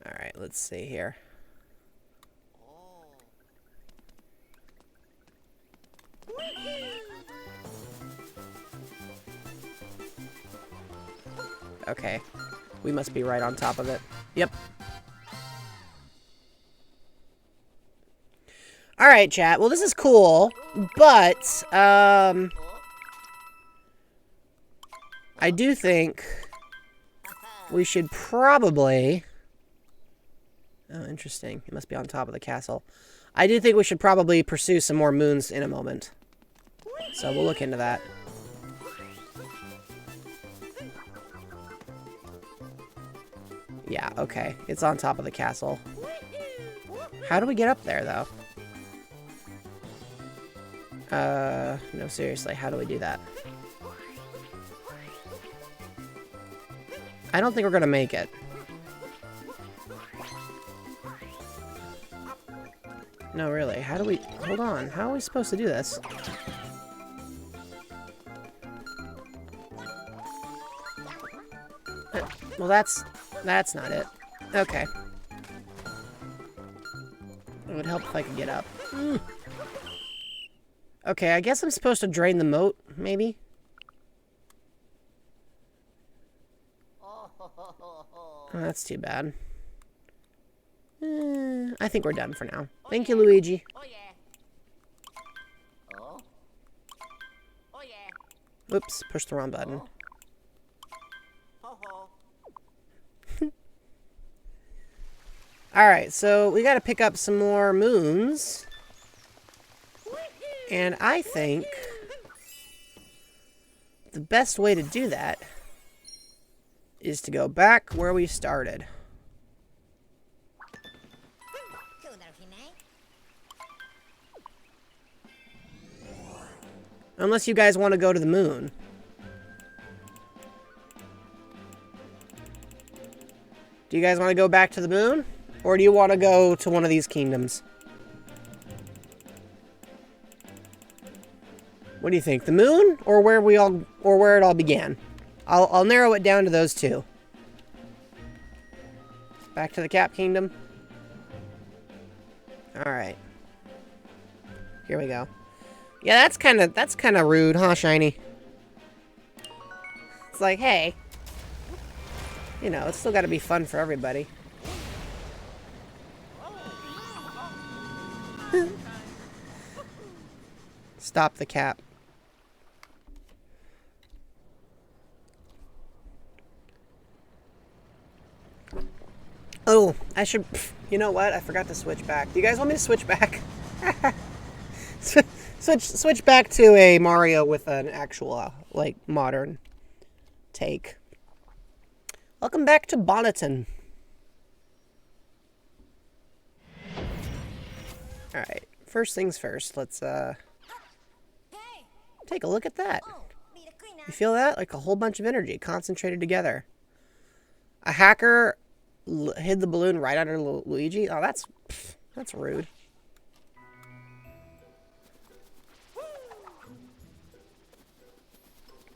S1: Alright, let's see here. Okay. We must be right on top of it. Yep. Alright, chat. Well, this is cool, but, I do think we should probably... Oh, interesting. It must be on top of the castle. I do think we should probably pursue some more moons in a moment. So we'll look into that. Yeah, okay. It's on top of the castle. How do we get up there, though? No, seriously, how do we do that? I don't think we're gonna make it. No, really, how do we... Hold on, how are we supposed to do this? Well, that's not it. Okay. It would help if I could get up. Okay, I guess I'm supposed to drain the moat, maybe? Oh, that's too bad. I think we're done for now. Thank you, Luigi. Oops, pushed the wrong button. Alright, so we gotta pick up some more moons. And I think the best way to do that is to go back where we started. Unless you guys want to go to the moon. Do you guys want to go back to the moon? Or do you want to go to one of these kingdoms? What do you think? The moon or where it all began? I'll narrow it down to those two. Back to the Cap Kingdom. All right. Here we go. Yeah, that's kind of rude, huh, Shiny? It's like, hey, you know, it's still got to be fun for everybody. Stop the cap. Oh, I should... You know what? I forgot to switch back. Do you guys want me to switch back? Switch back to a Mario with an actual, like, modern take. Welcome back to Bonneton. Alright, first things first. Let's, take a look at that. You feel that? Like a whole bunch of energy concentrated together. A hacker hid the balloon right under Luigi? Oh, that's rude.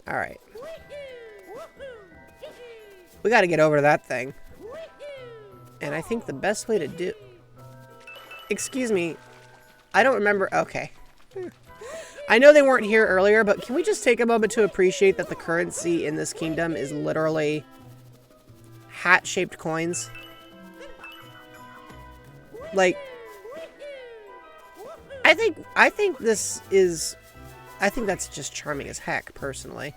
S1: Alright. We gotta get over to that thing. And I think the best way to do... Excuse me. I don't remember... Okay. I know they weren't here earlier, but can we just take a moment to appreciate that the currency in this kingdom is literally hat-shaped coins? Like, I think this is, I think that's just charming as heck, personally.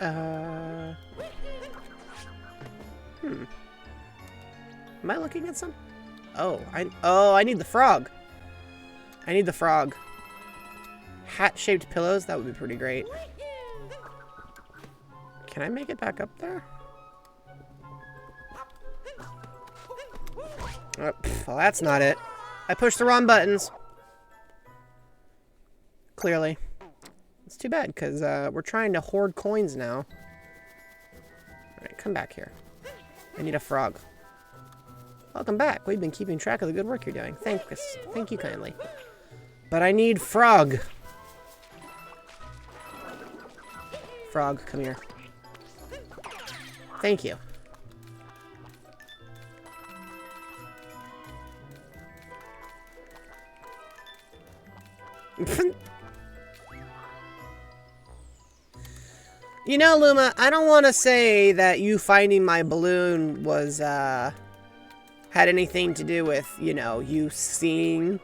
S1: Am I looking at some? Oh, I need the frog. I need the frog. Hat-shaped pillows, that would be pretty great. Can I make it back up there? Oh, well, that's not it. I pushed the wrong buttons. Clearly. It's too bad, because we're trying to hoard coins now. Alright, come back here. I need a frog. Welcome back. We've been keeping track of the good work you're doing. Thank you kindly. But I need frog. Frog, come here. Thank you. You know, Luma, I don't want to say that you finding my balloon was, had anything to do with, you know, you seeing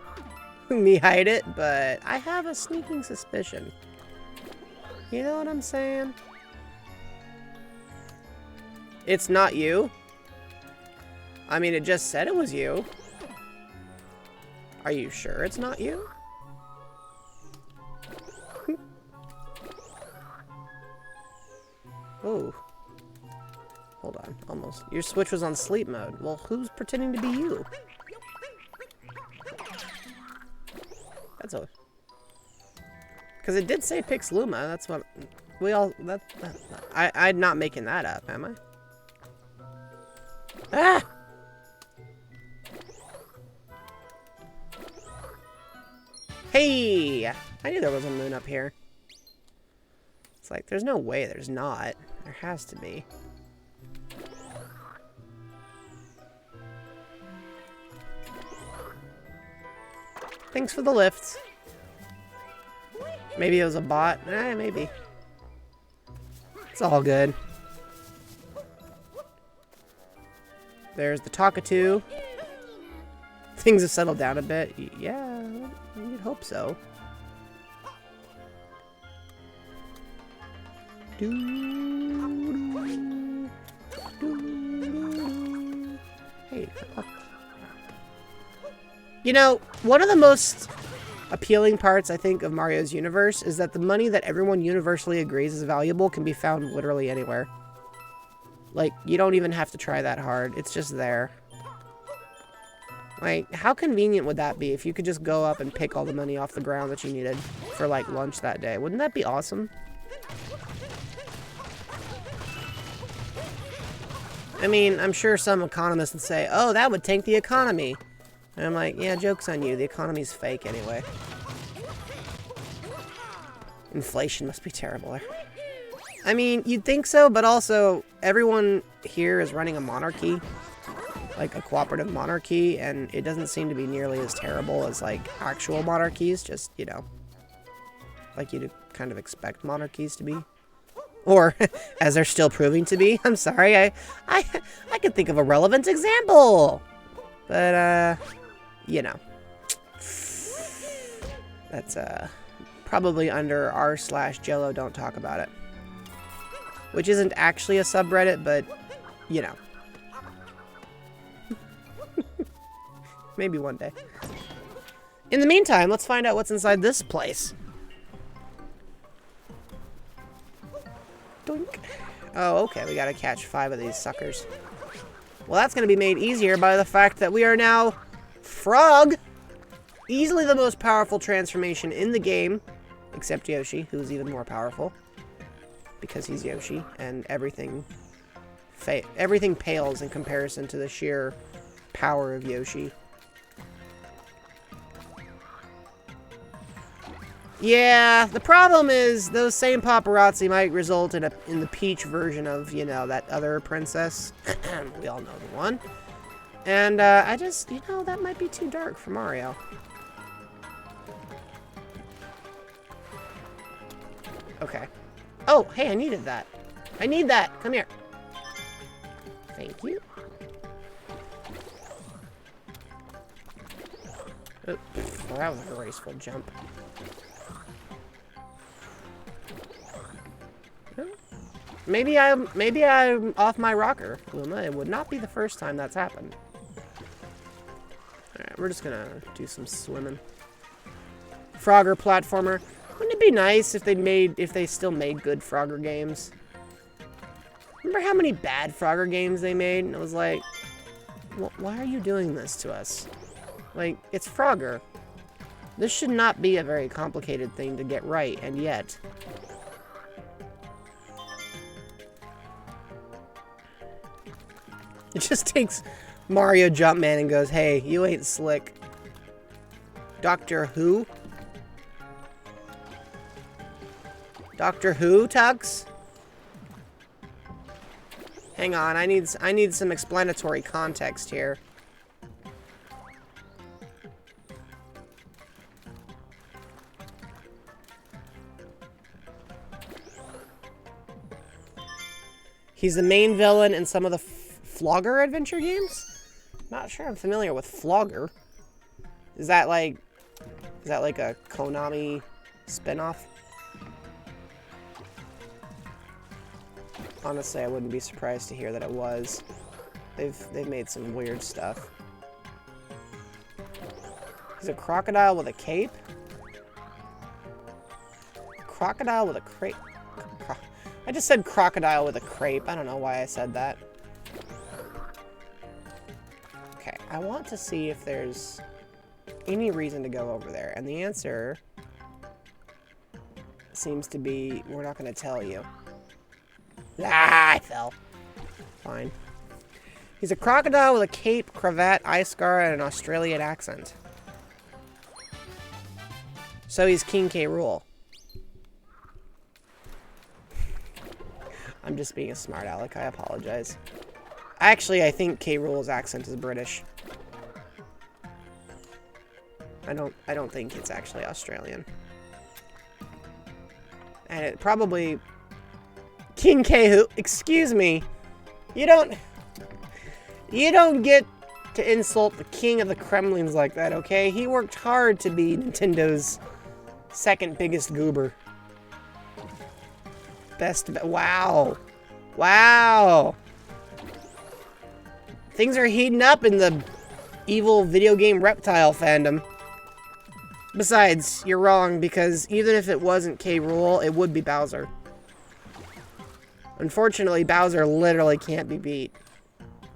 S1: me hide it, but I have a sneaking suspicion. You know what I'm saying? It's not you. I mean, it just said it was you. Are you sure it's not you? Oh. Hold on, almost. Your Switch was on sleep mode. Well, who's pretending to be you? That's a... Because it did say Pix Luma, that's what... We all... I'm not making that up, am I? Ah! Hey! I knew there was a moon up here. It's like, there's no way there's not. There has to be. Thanks for the lifts. Maybe it was a bot. Maybe. It's all good. There's the Talkatoo. Things have settled down a bit. Yeah, you'd hope so. Hey. You know, one of the most appealing parts, I think, of Mario's universe is that the money that everyone universally agrees is valuable can be found literally anywhere. Like, you don't even have to try that hard. It's just there. Like, how convenient would that be if you could just go up and pick all the money off the ground that you needed for, like, lunch that day? Wouldn't that be awesome? I mean, I'm sure some economists would say, oh, that would tank the economy. And I'm like, yeah, joke's on you. The economy's fake anyway. Inflation must be terrible. I mean, you'd think so, but also, everyone here is running a monarchy. Like, a cooperative monarchy, and it doesn't seem to be nearly as terrible as, like, actual monarchies. Just, you know, like you'd kind of expect monarchies to be. Or, as they're still proving to be. I'm sorry, I could think of a relevant example. But, you know. That's, probably under r/Jello don't talk about it. Which isn't actually a subreddit, but, you know. Maybe one day. In the meantime, let's find out what's inside this place. Doink. Oh, okay, we gotta catch 5 of these suckers. Well, that's gonna be made easier by the fact that we are now Frog! Easily the most powerful transformation in the game, except Yoshi, who's even more powerful. Because he's Yoshi, and everything pales in comparison to the sheer power of Yoshi. Yeah, the problem is those same paparazzi might result in the Peach version of, you know, that other princess. We all know the one. And I just, you know, that might be too dark for Mario. Okay. Oh, hey, I needed that. I need that. Come here. Thank you. Oh, well, that was a graceful jump. Maybe I'm off my rocker, Luma. It would not be the first time that's happened. Alright, we're just gonna do some swimming. Frogger platformer. Wouldn't it be nice if they still made good Frogger games? Remember how many bad Frogger games they made? And it was like, well, why are you doing this to us? Like, it's Frogger. This should not be a very complicated thing to get right, and yet... It just takes Mario Jumpman and goes, hey, you ain't slick. Doctor Who? Doctor Who, Tux? Hang on, I need some explanatory context here. He's the main villain in some of the Flogger adventure games? Not sure I'm familiar with Flogger. Is that like a Konami spinoff? Honestly, I wouldn't be surprised to hear that it was. They've made some weird stuff. He's a crocodile with a cape? Crocodile with a crepe. I just said crocodile with a crepe. I don't know why I said that. Okay, I want to see if there's any reason to go over there. And the answer seems to be, we're not going to tell you. Ah, I fell. Fine. He's a crocodile with a cape, cravat, eye scar, and an Australian accent. So he's King K. Rool. I'm just being a smart aleck. I apologize. Actually, I think K. Rool's accent is British. I don't think it's actually Australian. And it probably... King K. Who? Excuse me. You don't get to insult the king of the Kremlins like that, okay? He worked hard to be Nintendo's second biggest goober. Wow. Wow. Things are heating up in the evil video game reptile fandom. Besides, you're wrong, because even if it wasn't K. Rool, it would be Bowser. Unfortunately, Bowser literally can't be beat.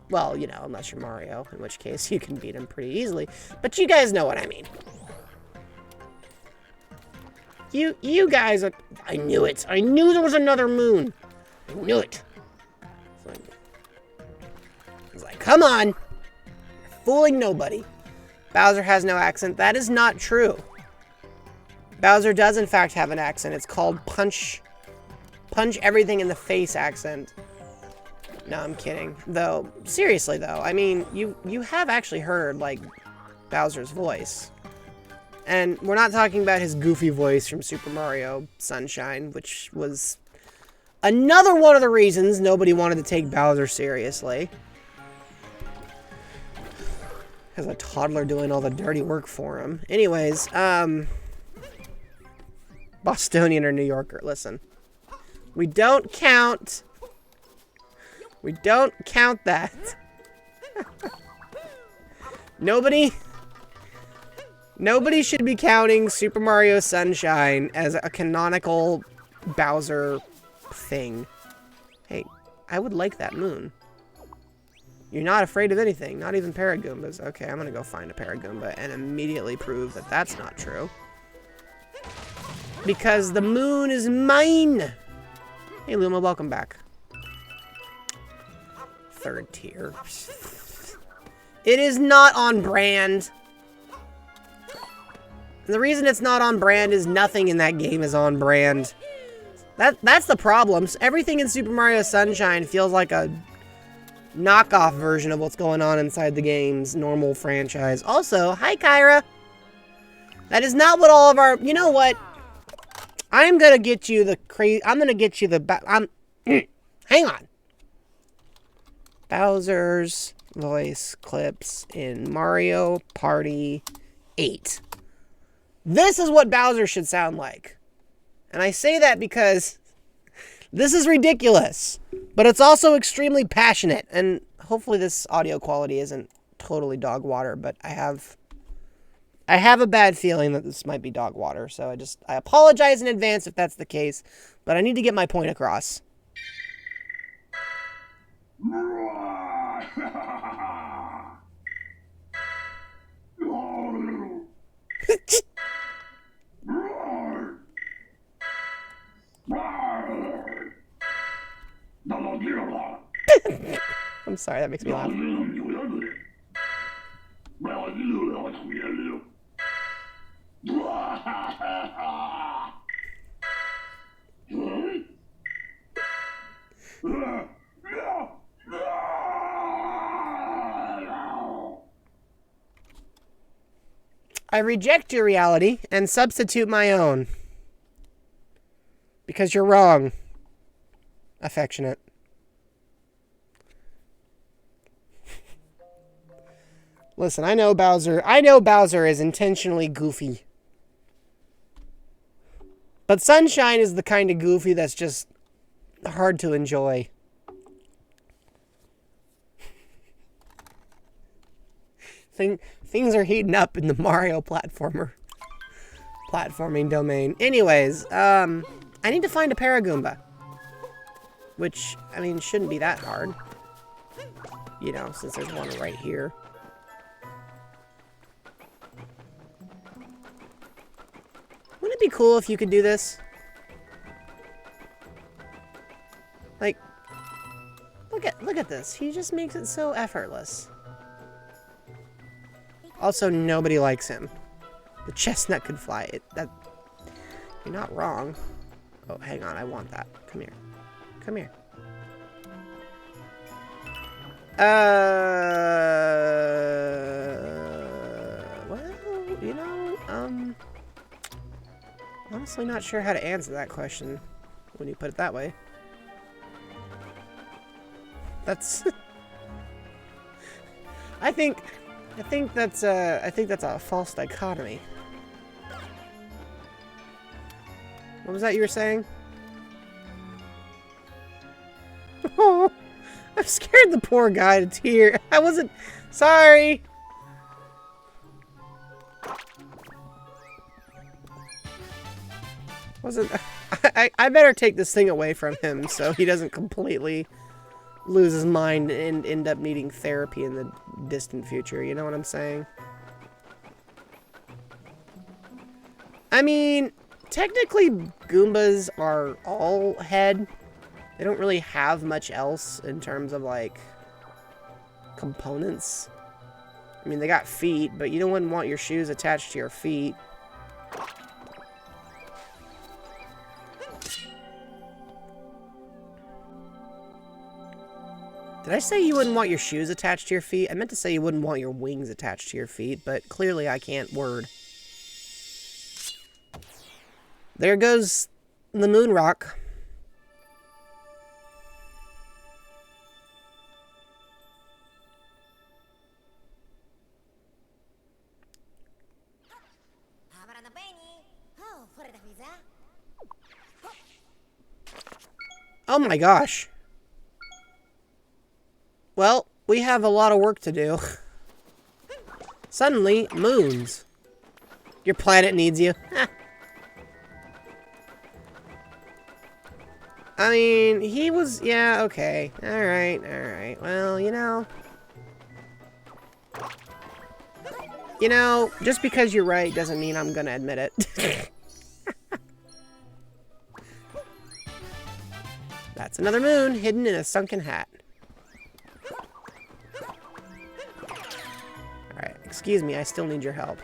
S1: Well, you know, unless you're Mario, in which case you can beat him pretty easily. But you guys know what I mean. You guys are... I knew it. I knew there was another moon. I knew it. It's like, come on. You're fooling nobody. Bowser has no accent. That is not true. Bowser does, in fact, have an accent. It's called punch everything in the face accent. No, I'm kidding. Though, seriously, though, I mean, you have actually heard, like, Bowser's voice. And we're not talking about his goofy voice from Super Mario Sunshine, which was another one of the reasons nobody wanted to take Bowser seriously. Has a toddler doing all the dirty work for him. Anyways, Bostonian or New Yorker, listen. We don't count that. Nobody should be counting Super Mario Sunshine as a canonical Bowser thing. Hey, I would like that moon. You're not afraid of anything, not even Paragoombas. Okay, I'm gonna go find a Paragoomba and immediately prove that that's not true. Because the moon is mine! Hey Luma, welcome back. Third tier. It is not on brand. The reason it's not on brand is nothing in that game is on brand. That's the problem. Everything in Super Mario Sunshine feels like a knockoff version of what's going on inside the game's normal franchise. Also, hi Kyra. That is not what all of our... You know what? I'm gonna get you the I'm gonna get you the... hang on. Bowser's voice clips in Mario Party 8. This is what Bowser should sound like. And I say that because this is ridiculous, but it's also extremely passionate. And hopefully this audio quality isn't totally dog water, but I have a bad feeling that this might be dog water. So I apologize in advance if that's the case, but I need to get my point across. I'm sorry, that makes me laugh. I reject your reality and substitute my own. Because you're wrong. Affectionate. Listen, I know Bowser is intentionally goofy. But Sunshine is the kind of goofy that's just hard to enjoy. Things are heating up in the Mario platforming domain. Anyways, I need to find a Paragoomba. Which, I mean, shouldn't be that hard. You know, since there's one right here. Wouldn't it be cool if you could do this? Like, look at this. He just makes it so effortless. Also, nobody likes him. The chestnut could fly. You're not wrong. Oh, hang on. I want that. Come here. Come here. Well, you know, honestly not sure how to answer that question when you put it that way. That's I think that's a false dichotomy. What was that you were saying? Oh, I've scared the poor guy to tears. I wasn't sorry. I better take this thing away from him so he doesn't completely lose his mind and end up needing therapy in the distant future. You know what I'm saying? I mean, technically Goombas are all head. They don't really have much else in terms of, like, components. I mean, they got feet, but you wouldn't want your shoes attached to your feet. Did I say you wouldn't want your shoes attached to your feet? I meant to say you wouldn't want your wings attached to your feet, but clearly I can't word. There goes the moon rock. Oh my gosh. Well, we have a lot of work to do. Suddenly, moons. Your planet needs you. I mean, he was... Yeah, okay. Alright, alright. Well, you know... You know, just because you're right doesn't mean I'm gonna admit it. That's another moon hidden in a sunken hat. Alright, excuse me, I still need your help.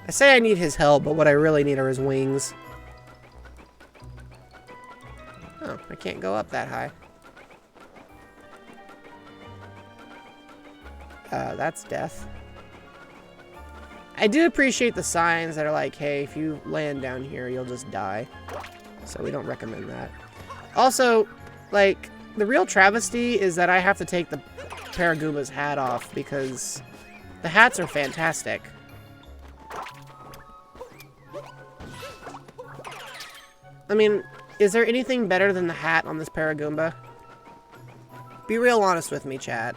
S1: I say I need his help, but what I really need are his wings. Oh, I can't go up that high. That's death. I do appreciate the signs that are like, hey, if you land down here, you'll just die. So we don't recommend that. Also, like, the real travesty is that I have to take the Paragoomba's hat off because the hats are fantastic. I mean, is there anything better than the hat on this Paragoomba? Be real honest with me, chat.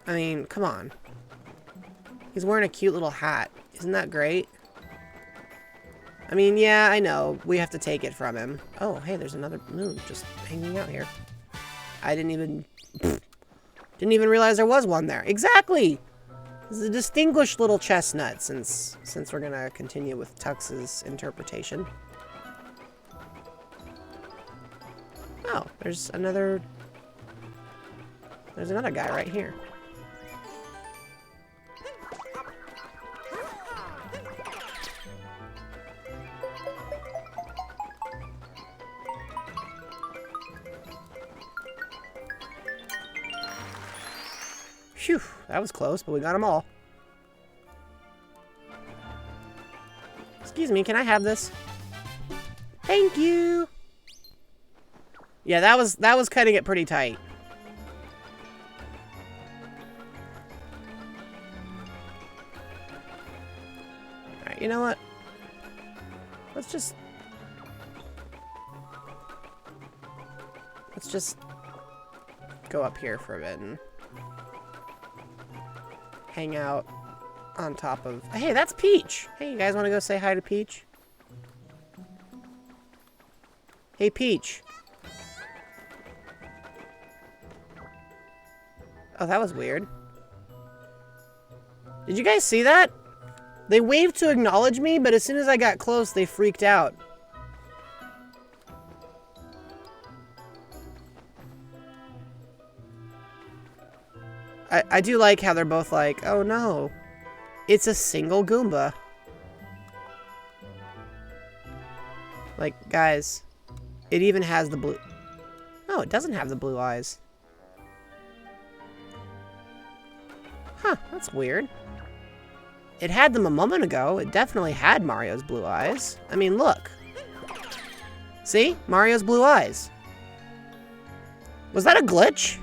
S1: I mean, come on. He's wearing a cute little hat. Isn't that great? I mean, yeah, I know. We have to take it from him. Oh, hey, there's another moon just hanging out here. I didn't even realize there was one there. Exactly! This is a distinguished little chestnut, since we're gonna continue with Tux's interpretation. Oh, there's another guy right here. Phew, that was close, but we got them all. Excuse me, can I have this? Thank you! Yeah, that was cutting it pretty tight. Alright, you know what? Let's just go up here for a bit and hang out on top of... Hey, that's Peach! Hey, you guys want to go say hi to Peach? Hey, Peach. Oh, that was weird. Did you guys see that? They waved to acknowledge me, but as soon as I got close, they freaked out. I do like how they're both like, oh no, it's a single Goomba. Like, guys, it even has the blue... No, it doesn't have the blue eyes. Huh, that's weird. It had them a moment ago. It definitely had Mario's blue eyes. I mean, look. See? Mario's blue eyes. Was that a glitch?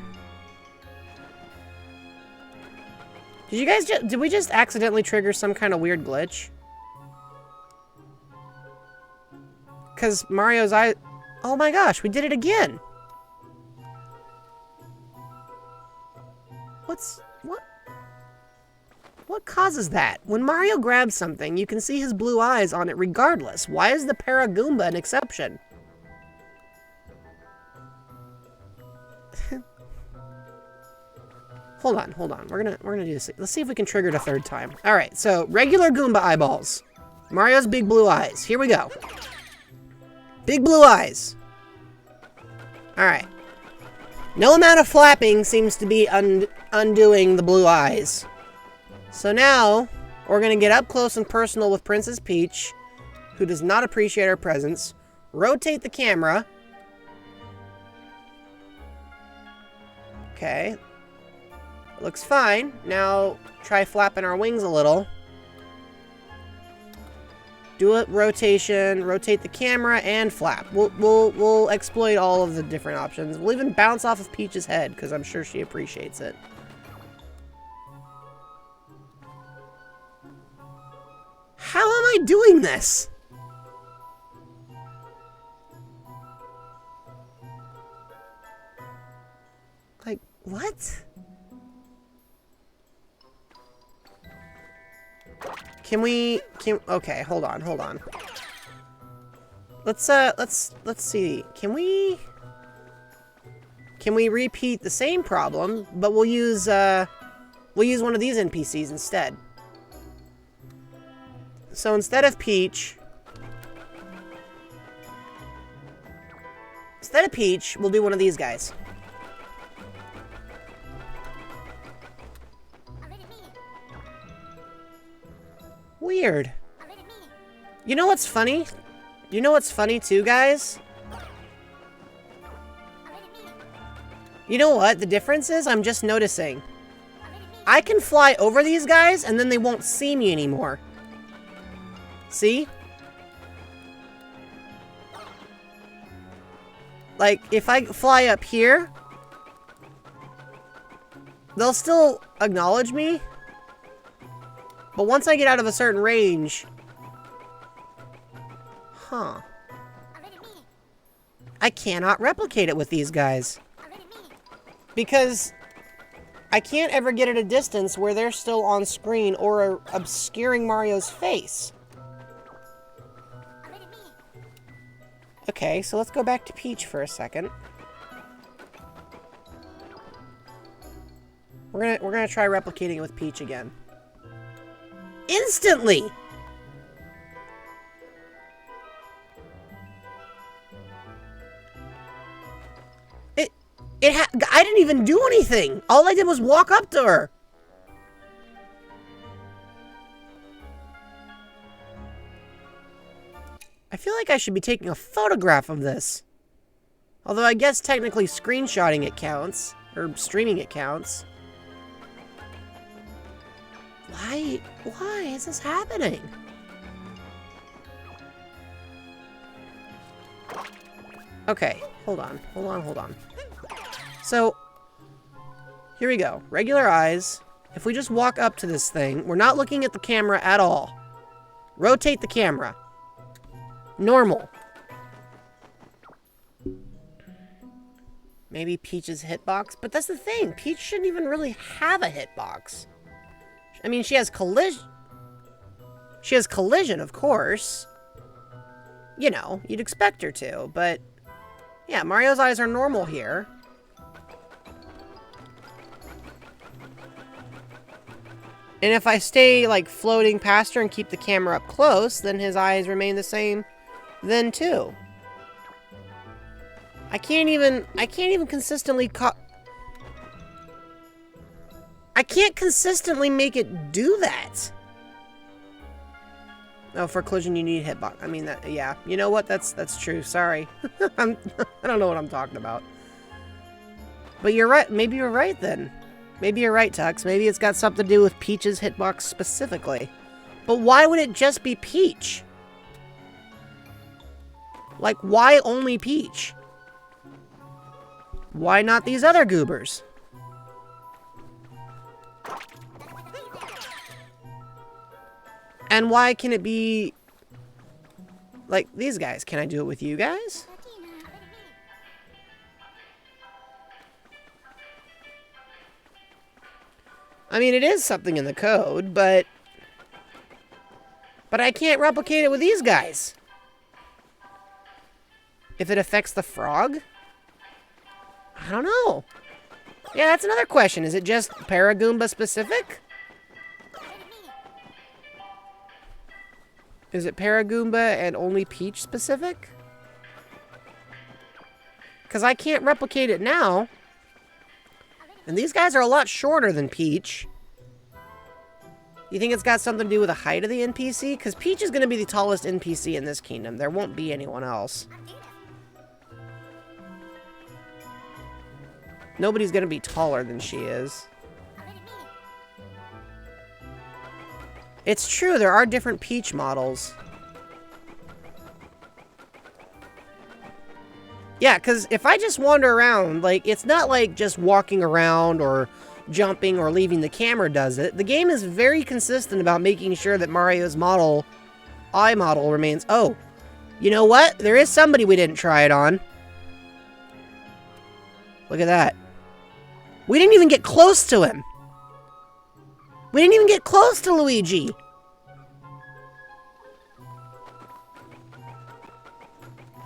S1: Did you guys did we just accidentally trigger some kind of weird glitch? Because Mario's eye... Oh my gosh, we did it again! What causes that? When Mario grabs something, you can see his blue eyes on it regardless. Why is the Paragoomba an exception? Hold on. We're gonna do this. Let's see if we can trigger it a third time. Alright, so regular Goomba eyeballs. Mario's big blue eyes. Here we go. Big blue eyes. Alright. No amount of flapping seems to be undoing the blue eyes. So now, we're gonna get up close and personal with Princess Peach, who does not appreciate our presence. Rotate the camera. Okay. Looks fine. Now, try flapping our wings a little. Do a rotation, rotate the camera, and flap. We'll exploit all of the different options. We'll even bounce off of Peach's head, because I'm sure she appreciates it. How am I doing this? Like, what? Okay, hold on. Let's see. Can we repeat the same problem, but we'll use one of these NPCs instead. So instead of Peach, we'll do one of these guys. Weird. You know what's funny? You know what's funny too, guys? You know what the difference is? I'm just noticing. I can fly over these guys and then they won't see me anymore. See? Like, if I fly up here, they'll still acknowledge me. But once I get out of a certain range... Huh. I cannot replicate it with these guys. Because I can't ever get at a distance where they're still on screen or obscuring Mario's face. Okay, so let's go back to Peach for a second. We're gonna try replicating it with Peach again. Instantly! I didn't even do anything. All I did was walk up to her. I feel like I should be taking a photograph of this. Although I guess technically screenshotting it counts. Or streaming it counts. Why is this happening? Okay, hold on. So, here we go. Regular eyes. If we just walk up to this thing, we're not looking at the camera at all. Rotate the camera. Normal. Maybe Peach's hitbox? But that's the thing. Peach shouldn't even really have a hitbox. I mean, she has collision. She has collision, of course. You know, you'd expect her to, but... Yeah, Mario's eyes are normal here. And if I stay, like, floating past her and keep the camera up close, then his eyes remain the same then, too. I can't even consistently I can't consistently make it do that. Oh, for collision you need hitbox. I mean, that, yeah. You know what? That's true. Sorry. I don't know what I'm talking about. But you're right. Maybe you're right, then. Maybe you're right, Tux. Maybe it's got something to do with Peach's hitbox specifically. But why would it just be Peach? Like, why only Peach? Why not these other goobers? And why can it be... like, these guys? Can I do it with you guys? I mean, it is something in the code, but I can't replicate it with these guys. If it affects the frog? I don't know. Yeah, that's another question. Is it just Paragoomba specific? Is it Paragoomba and only Peach specific? Because I can't replicate it now. And these guys are a lot shorter than Peach. You think it's got something to do with the height of the NPC? Because Peach is going to be the tallest NPC in this kingdom. There won't be anyone else. Nobody's going to be taller than she is. It's true, there are different Peach models. Yeah, because if I just wander around, like, it's not like just walking around or jumping or leaving the camera does it. The game is very consistent about making sure that Mario's eye model remains... Oh, you know what? There is somebody we didn't try it on. Look at that. We didn't even get close to him. We didn't even get close to Luigi.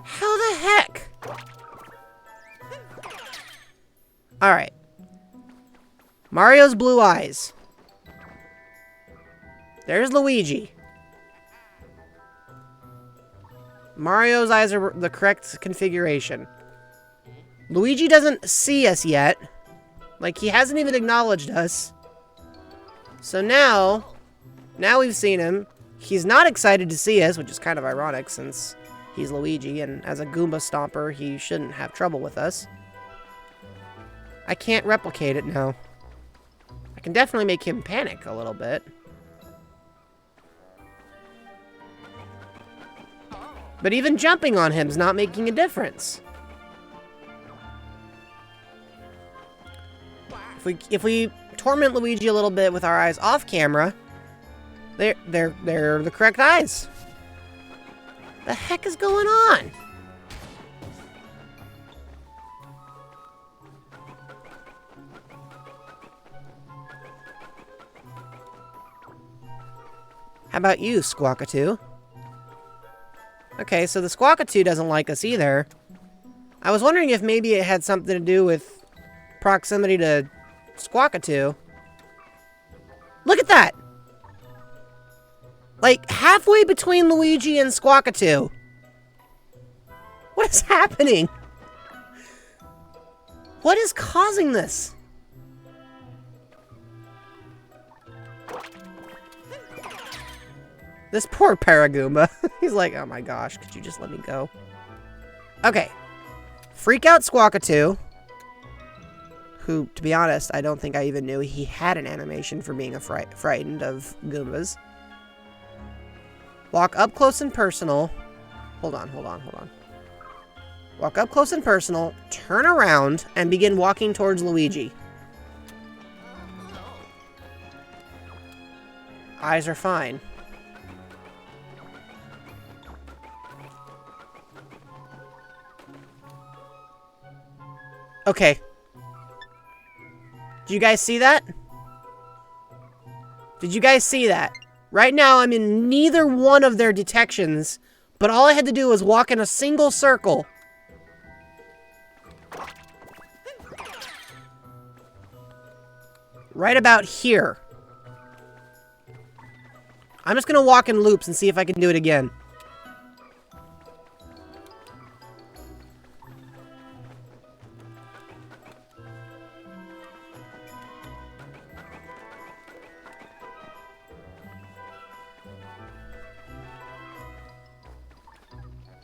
S1: How the heck? Alright. Mario's blue eyes. There's Luigi. Mario's eyes are the correct configuration. Luigi doesn't see us yet. Like, he hasn't even acknowledged us. So now we've seen him. He's not excited to see us, which is kind of ironic since he's Luigi, and as a Goomba Stomper, he shouldn't have trouble with us. I can't replicate it now. I can definitely make him panic a little bit. But even jumping on him's not making a difference. If we torment Luigi a little bit with our eyes off camera, they're the correct eyes. The heck is going on? How about you, Squawkatoo? Okay, so the Squawkatoo doesn't like us either. I was wondering if maybe it had something to do with proximity to Squawkatoo. Look at that! Like, halfway between Luigi and Squawkatoo. What is happening? What is causing this? This poor Paragoomba. He's like, oh my gosh, could you just let me go? Okay. Freak out Squawkatoo. Who, to be honest, I don't think I even knew he had an animation for being frightened of Goombas. Walk up close and personal. Hold on. Walk up close and personal, turn around, and begin walking towards Luigi. Eyes are fine. Okay. Did you guys see that? Did you guys see that? Right now, I'm in neither one of their detections, but all I had to do was walk in a single circle. Right about here. I'm just gonna walk in loops and see if I can do it again.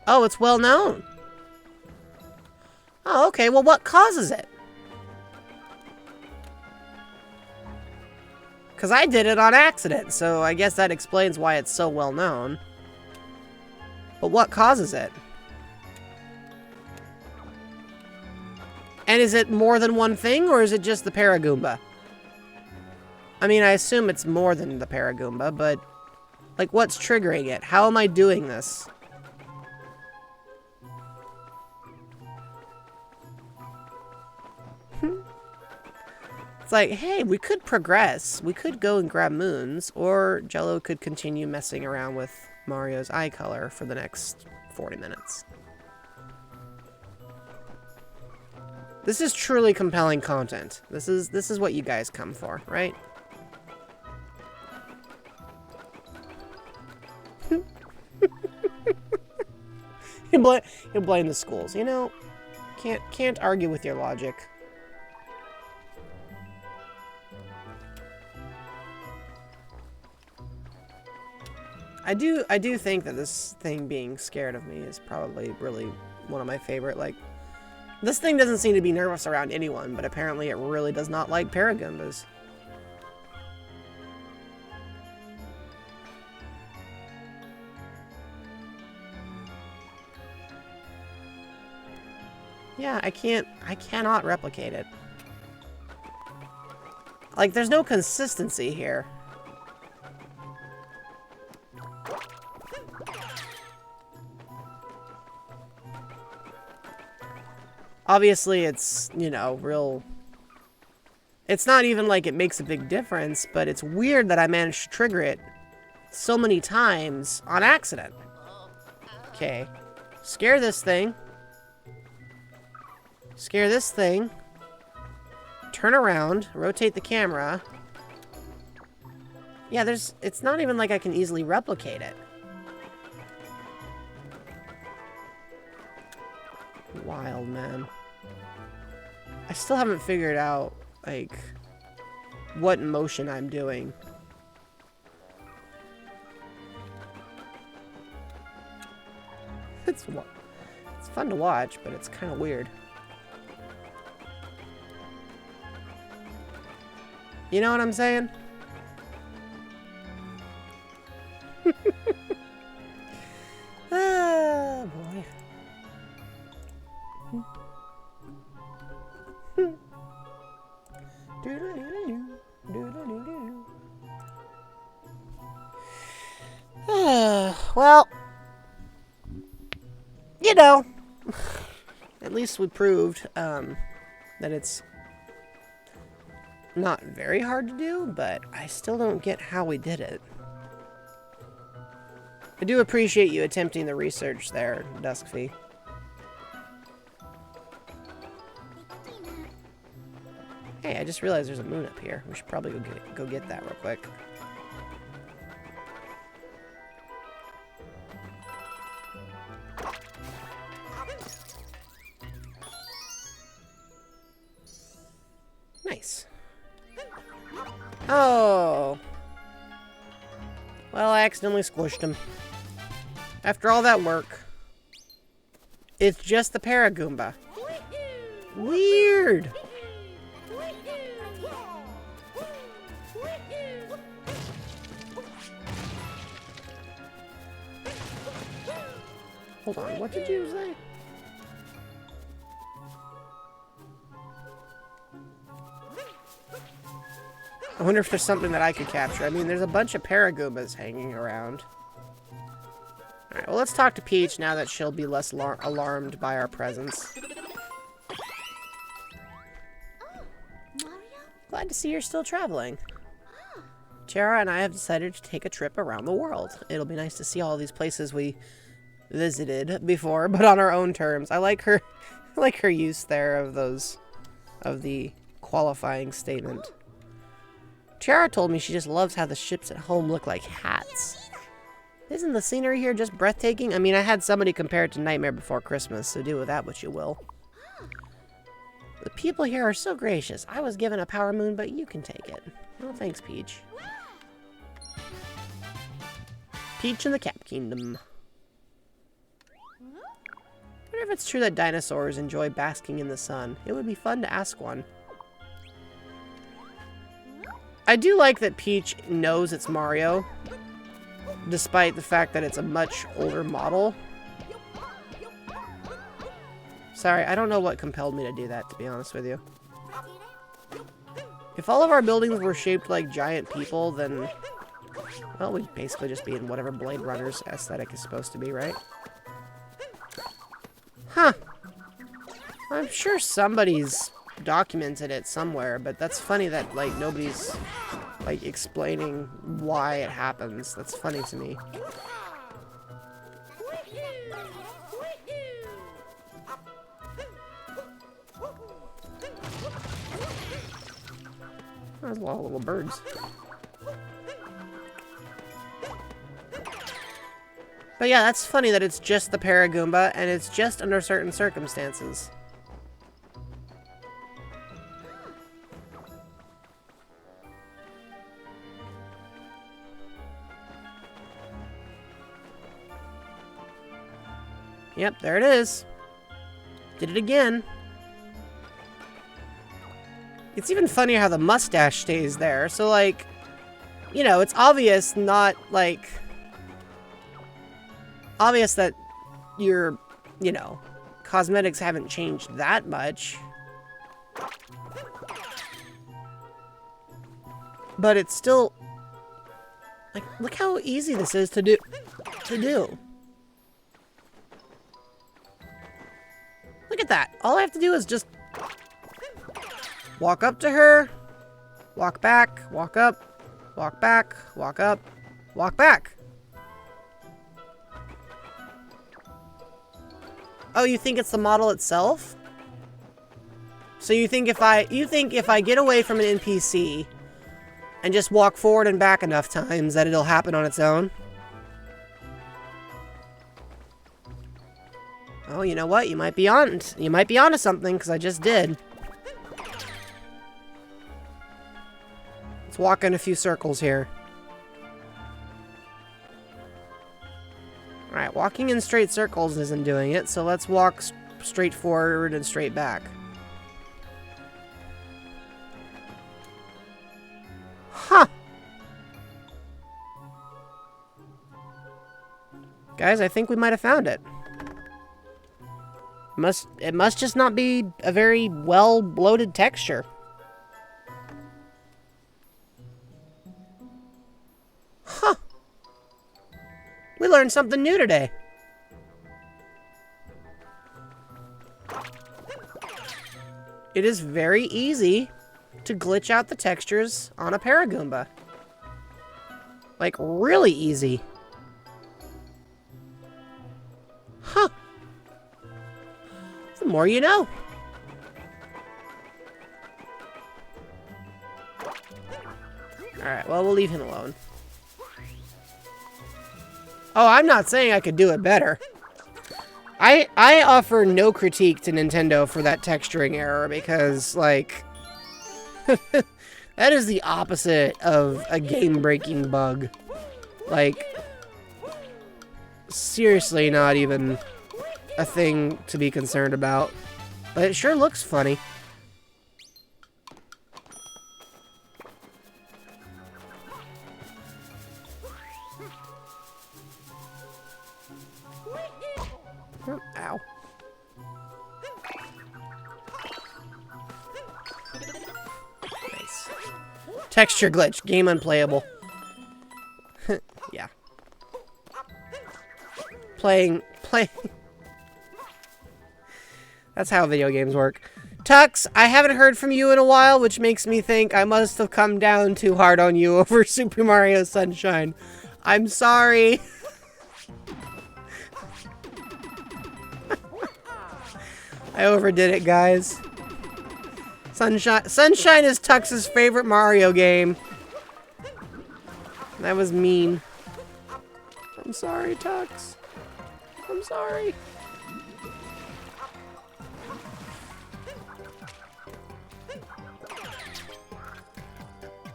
S1: Oh, it's well known. Oh, okay. Well, what causes it? Because I did it on accident, so I guess that explains why it's so well known. But what causes it? And is it more than one thing, or is it just the Paragoomba? I mean, I assume it's more than the Paragoomba, but... like, what's triggering it? How am I doing this? It's like, hey, we could progress. We could go and grab moons, or Jello could continue messing around with Mario's eye color for the next 40 minutes. This is truly compelling content. This is what you guys come for, right? He'll blame the schools. You know, can't argue with your logic. I do think that this thing being scared of me is probably really one of my favorite, like... This thing doesn't seem to be nervous around anyone, but apparently it really does not like Paragoombas. Yeah, I cannot replicate it. Like, there's no consistency here. Obviously, it's, you know, real... It's not even like it makes a big difference, but it's weird that I managed to trigger it so many times on accident. Okay. Scare this thing. Scare this thing. Turn around. Rotate the camera. Yeah, it's not even like I can easily replicate it. Wild, man. I still haven't figured out, like, what motion I'm doing. It's fun to watch, but it's kind of weird. You know what I'm saying? Ah, boy. Well, you know, at least we proved that it's not very hard to do, but I still don't get how we did it. I do appreciate you attempting the research there, Duskfee. Hey, I just realized there's a moon up here. We should probably go get that real quick. Nice. Oh. Well, I accidentally squished him. After all that work. It's just the Paragoomba. Weird. Hold on, what did you say? I wonder if there's something that I could capture. I mean, there's a bunch of Paragoombas hanging around. Alright, well, let's talk to Peach now that she'll be less alarmed by our presence. Glad to see you're still traveling. Tiara and I have decided to take a trip around the world. It'll be nice to see all these places we visited before, but on our own terms. I like her use there of the qualifying statement. Tiara told me she just loves how the ships at home look like hats. Isn't the scenery here just breathtaking? I mean, I had somebody compare it to Nightmare Before Christmas, so do with that what you will. The people here are so gracious. I was given a power moon, but you can take it. Well, thanks, Peach. Peach in the Cap Kingdom. I wonder if it's true that dinosaurs enjoy basking in the sun. It would be fun to ask one. I do like that Peach knows it's Mario, despite the fact that it's a much older model. Sorry, I don't know what compelled me to do that, to be honest with you. If all of our buildings were shaped like giant people, then, well, we'd basically just be in whatever Blade Runner's aesthetic is supposed to be, right? Huh. I'm sure somebody's documented it somewhere, but that's funny that, like, nobody's, like, explaining why it happens. That's funny to me. There's a lot of little birds. But yeah, that's funny that it's just the Paragoomba, and it's just under certain circumstances. Yep, there it is. Did it again. It's even funnier how the mustache stays there. So, like, you know, it's obvious not, like, obvious that your, you know, cosmetics haven't changed that much. But it's still, like, look how easy this is to do. Look at that. All I have to do is just walk up to her, walk back, walk up, walk back, walk up, walk back. Oh, you think it's the model itself? So you think if I get away from an NPC and just walk forward and back enough times that it'll happen on its own? Oh, you know what? You might be onto something, because I just did. Let's walk in a few circles here. Alright, walking in straight circles isn't doing it, so let's walk straight forward and straight back. Huh! Guys, I think we might have found it. It must just not be a very well-bloated texture. Huh. We learned something new today. It is very easy to glitch out the textures on a Paragoomba. Like, really easy. Huh. The more you know. Alright, well, we'll leave him alone. Oh, I'm not saying I could do it better. I offer no critique to Nintendo for that texturing error because, like, that is the opposite of a game-breaking bug. Like, seriously not even a thing to be concerned about. But it sure looks funny. Oh, ow. Nice. Texture glitch. Game unplayable. Yeah. Playing. That's how video games work. Tux, I haven't heard from you in a while, which makes me think I must have come down too hard on you over Super Mario Sunshine. I'm sorry. I overdid it, guys. Sunshine is Tux's favorite Mario game. That was mean. I'm sorry, Tux. I'm sorry.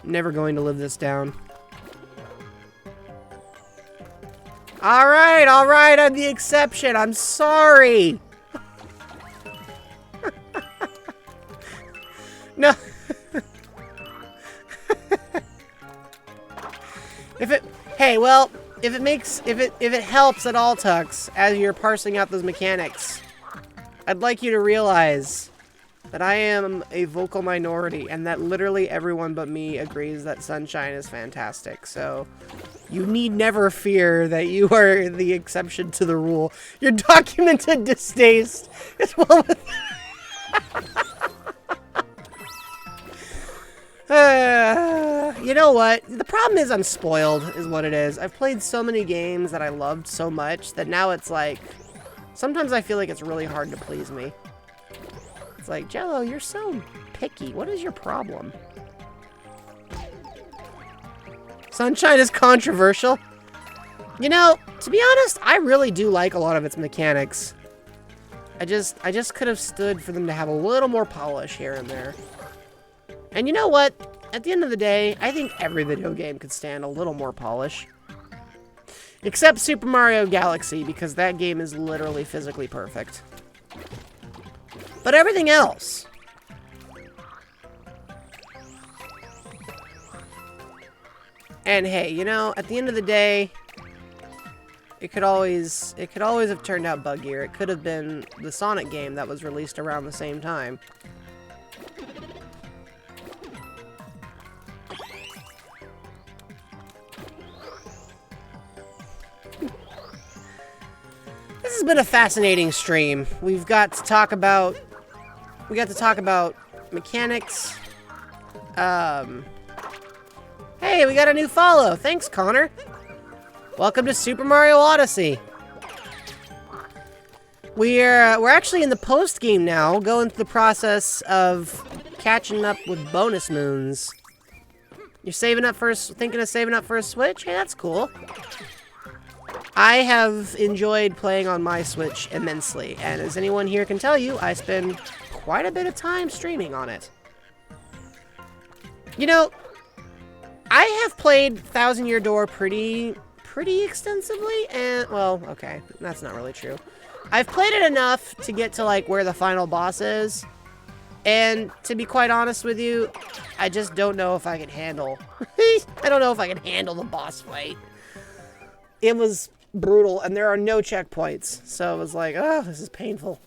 S1: Never going to live this down. Alright, I'm the exception. I'm sorry. No. Hey, well, if it helps at all, Tux, as you're parsing out those mechanics, I'd like you to realize that I am a vocal minority and that literally everyone but me agrees that Sunshine is fantastic. So you need never fear that you are the exception to the rule. Your documented distaste is well with you know what? The problem is I'm spoiled, is what it is. I've played so many games that I loved so much that now it's like, sometimes I feel like it's really hard to please me. It's like, Jello, you're so picky. What is your problem? Sunshine is controversial. You know, to be honest, I really do like a lot of its mechanics. I just could have stood for them to have a little more polish here and there. And you know what? At the end of the day, I think every video game could stand a little more polish. Except Super Mario Galaxy, because that game is literally physically perfect. But everything else. And hey, you know, at the end of the day, it could always have turned out buggier. It could have been the Sonic game that was released around the same time. This has been a fascinating stream. We got to talk about mechanics. Hey, we got a new follow. Thanks, Connor. Welcome to Super Mario Odyssey. We're actually in the post game now, going through the process of catching up with bonus moons. You're thinking of saving up for a Switch? Hey, that's cool. I have enjoyed playing on my Switch immensely, and as anyone here can tell you, I spend quite a bit of time streaming on it. You know, I have played Thousand Year Door pretty pretty extensively, and, well, okay, that's not really true. I've played it enough to get to, like, where the final boss is, and to be quite honest with you, I just don't know if I can handle, I don't know if I can handle the boss fight. It was brutal, and there are no checkpoints, so it was like, oh, this is painful.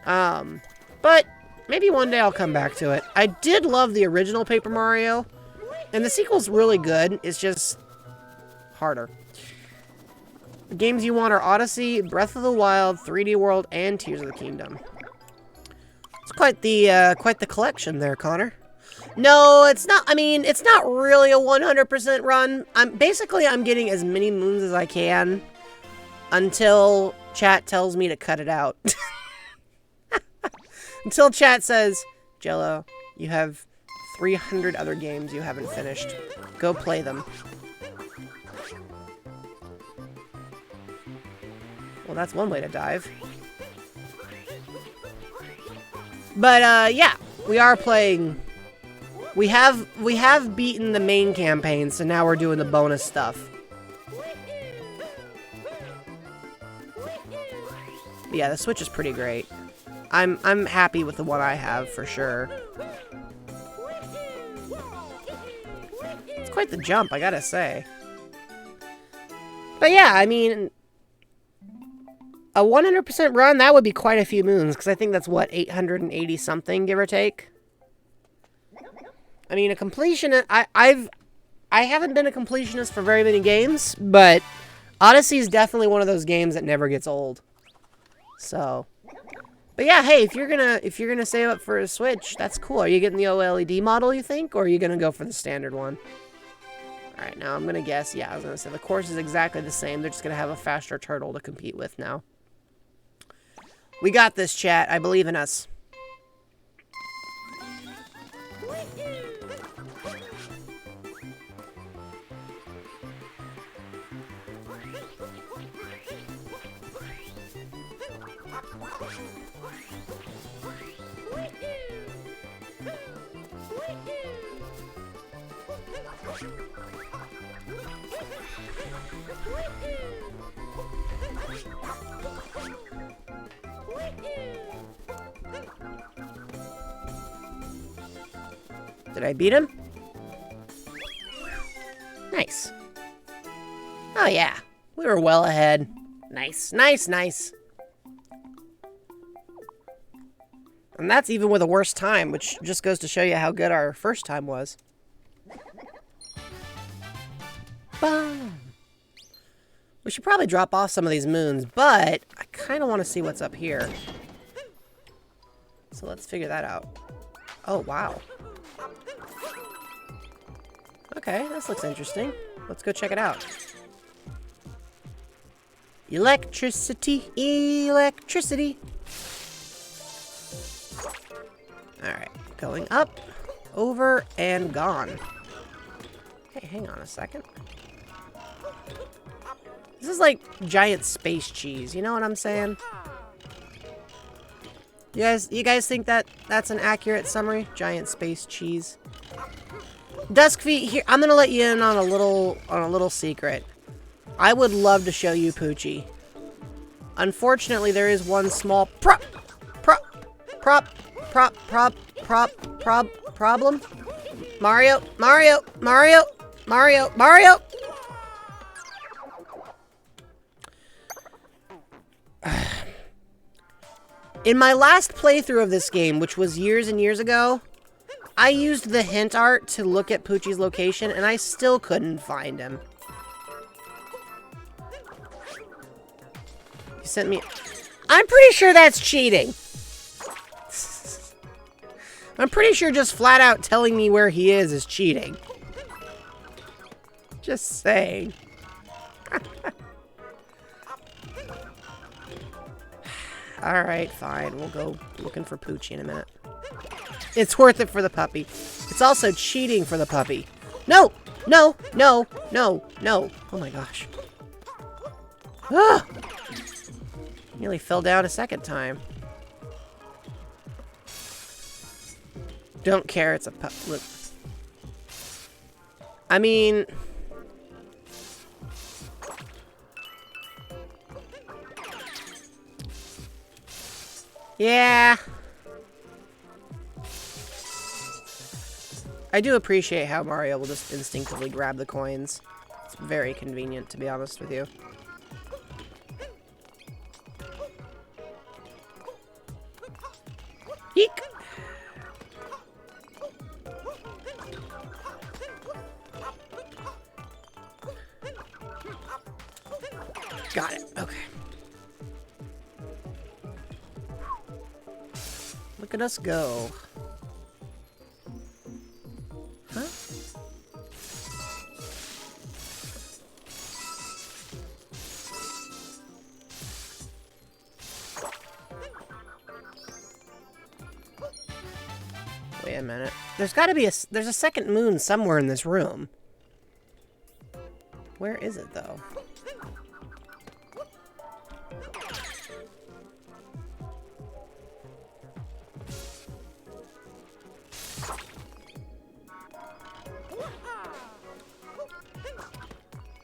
S1: But maybe one day I'll come back to it. I did love the original Paper Mario, and the sequel's really good. It's just harder. The games you want are Odyssey, Breath of the Wild, 3D World, and Tears of the Kingdom. It's quite the collection there, Connor. No, it's not. I mean, it's not really a 100% run. I'm getting as many moons as I can until chat tells me to cut it out. Until chat says, Jello, you have 300 other games you haven't finished. Go play them. Well, that's one way to dive. But, yeah, we are playing. We have beaten the main campaign, so now we're doing the bonus stuff. But yeah, the Switch is pretty great. I'm happy with the one I have for sure. It's quite the jump, I gotta say. But yeah, I mean, a 100% run, that would be quite a few moons, because I think that's, what, 880 something, give or take? I mean, a completionist, I haven't been a completionist for very many games, but Odyssey is definitely one of those games that never gets old. So, but yeah, hey, if you're gonna save up for a Switch, that's cool. Are you getting the OLED model, you think, or are you gonna go for the standard one? All right, now I'm gonna guess. Yeah, I was gonna say the course is exactly the same. They're just gonna have a faster turtle to compete with now. We got this, chat. I believe in us. Did I beat him? Nice. Oh yeah, we were well ahead. Nice, nice, nice. And that's even with a worse time, which just goes to show you how good our first time was. Boom. We should probably drop off some of these moons, but I kind of want to see what's up here. So let's figure that out. Oh, wow. Okay, this looks interesting. Let's go check it out. Electricity, electricity. Alright, going up, over, and gone. Hey, hang on a second. This is like giant space cheese, you know what I'm saying? You guys think that that's an accurate summary? Giant space cheese. Duskfeet, here, I'm gonna let you in on a little secret. I would love to show you Poochie. Unfortunately, there is one small problem. Mario. In my last playthrough of this game, which was years and years ago, I used the hint art to look at Poochie's location, and I still couldn't find him. You sent me... I'm pretty sure that's cheating. I'm pretty sure just flat out telling me where he is cheating. Just saying. Alright, fine. We'll go looking for Poochie in a minute. It's worth it for the puppy. It's also cheating for the puppy. No! No! No! No! No! Oh my gosh. Ah! Nearly fell down a second time. Don't care, it's a pup. Look. I mean... Yeah. I do appreciate how Mario will just instinctively grab the coins. It's very convenient, to be honest with you. Eek! Got it. Okay. Look at us go. Huh? Wait a minute. There's got to be there's a second moon somewhere in this room. Where is it, though?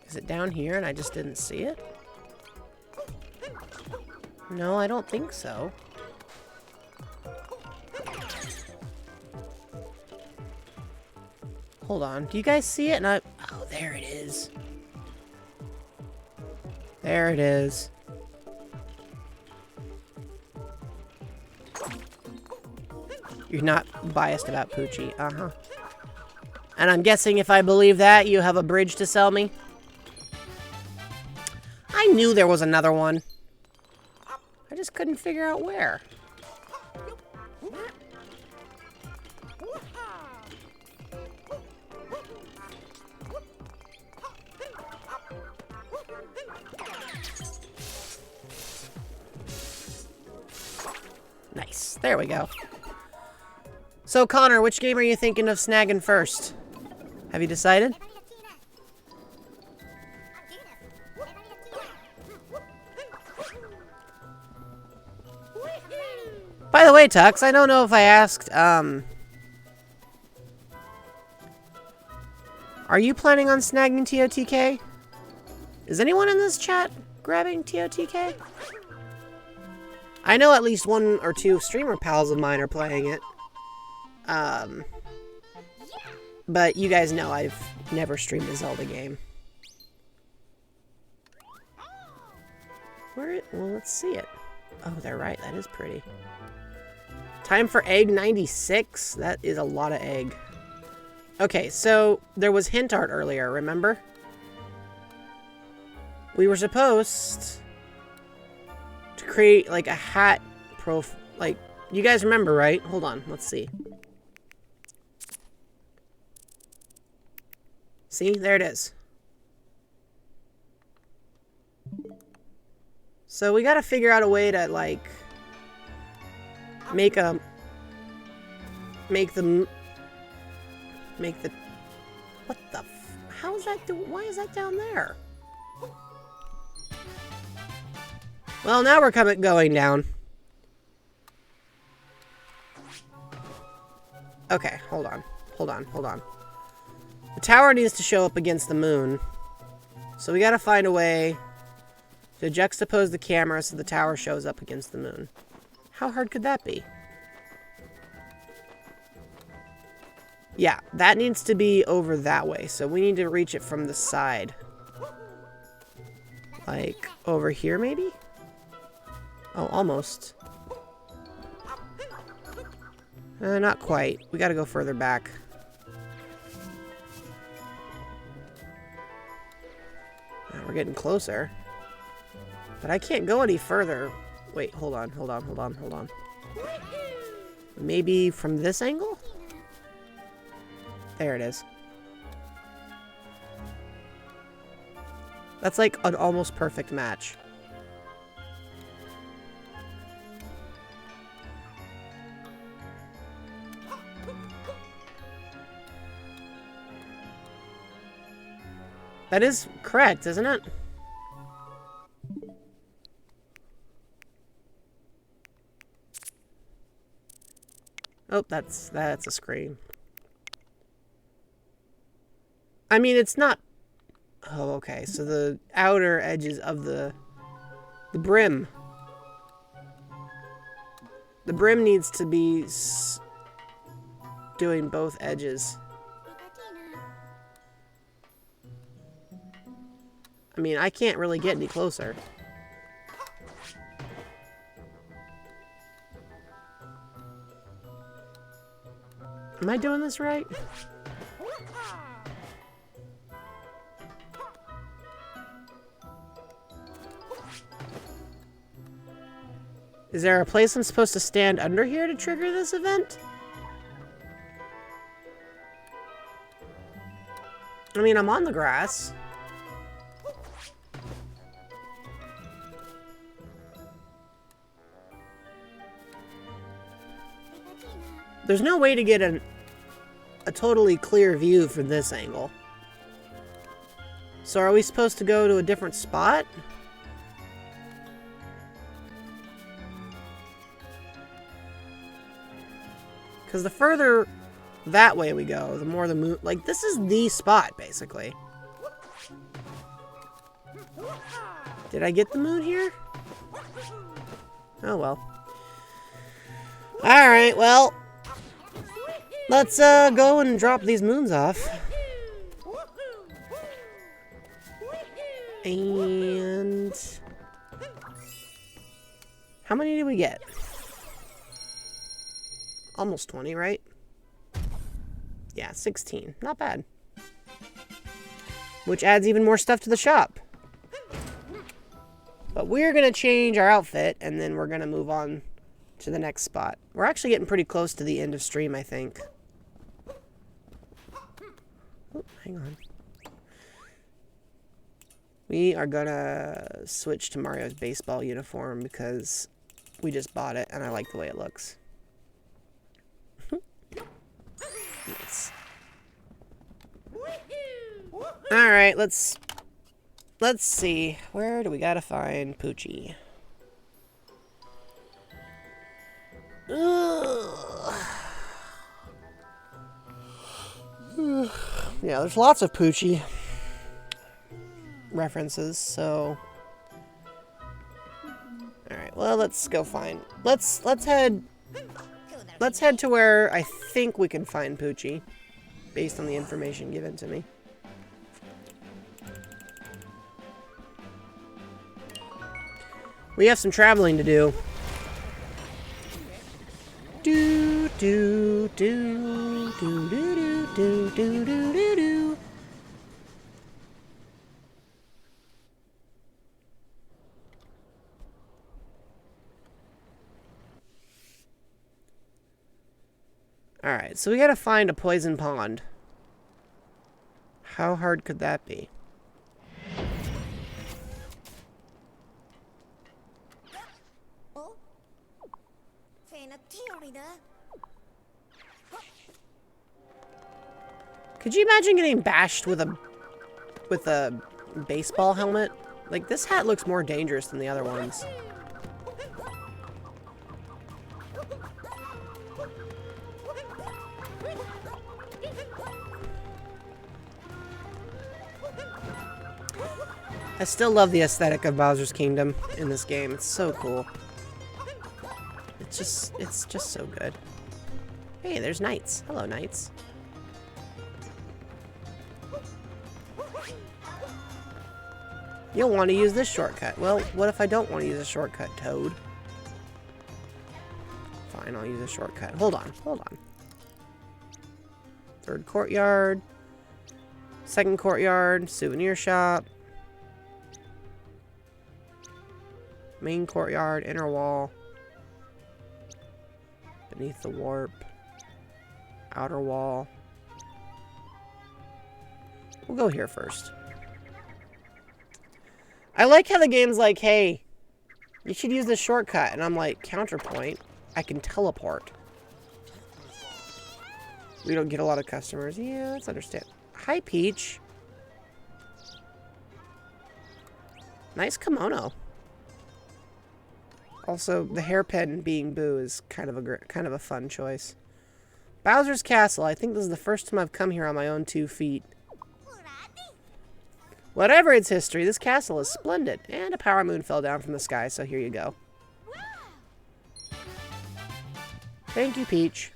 S1: Is it down here and I just didn't see it? No, I don't think so. Hold on. Do you guys see it? Oh, there it is. There it is. You're not biased about Poochie. Uh-huh. And I'm guessing if I believe that, you have a bridge to sell me? I knew there was another one. I just couldn't figure out where. Nice. There we go. So, Connor, which game are you thinking of snagging first? Have you decided? By the way, Tux, I don't know if I asked, are you planning on snagging TOTK? Is anyone in this chat grabbing TOTK? I know at least one or two streamer pals of mine are playing it. But you guys know I've never streamed a Zelda game. Well, let's see it. Oh, they're right. That is pretty. Time for egg 96. That is a lot of egg. Okay, so there was hint art earlier, remember? We were supposed to create like a hat like, you guys remember, right? Hold on, let's see. See, there it is. So we gotta figure out a way to like make the what the how is that why is that down there? Well, now we're going down. Okay, hold on. The tower needs to show up against the moon. So we gotta find a way to juxtapose the camera so the tower shows up against the moon. How hard could that be? Yeah, that needs to be over that way. So we need to reach it from the side. Like, over here maybe? Oh, almost. Not quite. We gotta go further back. We're getting closer. But I can't go any further. Wait, hold on. Maybe from this angle? There it is. That's like an almost perfect match. That is correct, isn't it? Oh, that's a screen. I mean, it's not... Oh, okay. So the outer edges of the brim. The brim needs to be doing both edges. I mean, I can't really get any closer. Am I doing this right? Is there a place I'm supposed to stand under here to trigger this event? I mean, I'm on the grass. There's no way to get a totally clear view from this angle. So are we supposed to go to a different spot? Because the further that way we go, the more the moon... Like, this is the spot, basically. Did I get the moon here? Oh, well. Alright, well... Let's go and drop these moons off. And... How many did we get? Almost 20, right? Yeah, 16. Not bad. Which adds even more stuff to the shop. But we're going to change our outfit, and then we're going to move on to the next spot. We're actually getting pretty close to the end of stream, I think. Oh, hang on. We are going to switch to Mario's baseball uniform because we just bought it, and I like the way it looks. Nice. Alright, let's see. Where do we gotta find Poochie? Yeah, there's lots of Poochie references, so... Alright, well, let's go find... Let's head to where I think we can find Poochie, based on the information given to me. We have some traveling to do. Do do do do do do do do do do. Alright, so we gotta find a poison pond. How hard could that be? Could you imagine getting bashed with a baseball helmet? Like, this hat looks more dangerous than the other ones. I still love the aesthetic of Bowser's Kingdom in this game. It's so cool. It's just so good. Hey, there's knights. Hello, knights. You'll want to use this shortcut. Well, what if I don't want to use a shortcut, Toad? Fine, I'll use a shortcut. Hold on, hold on. Third courtyard. Second courtyard. Souvenir shop. Main courtyard. Inner wall. Beneath the warp. Outer wall. We'll go here first. I like how the game's like, hey, you should use this shortcut. And I'm like, counterpoint, I can teleport. We don't get a lot of customers. Yeah, that's understandable. Hi, Peach. Nice kimono. Also, the hairpin being Boo is kind of a fun choice. Bowser's Castle. I think this is the first time I've come here on my own 2 feet. Whatever its history, this castle is splendid. And a power moon fell down from the sky, so here you go. Thank you, Peach.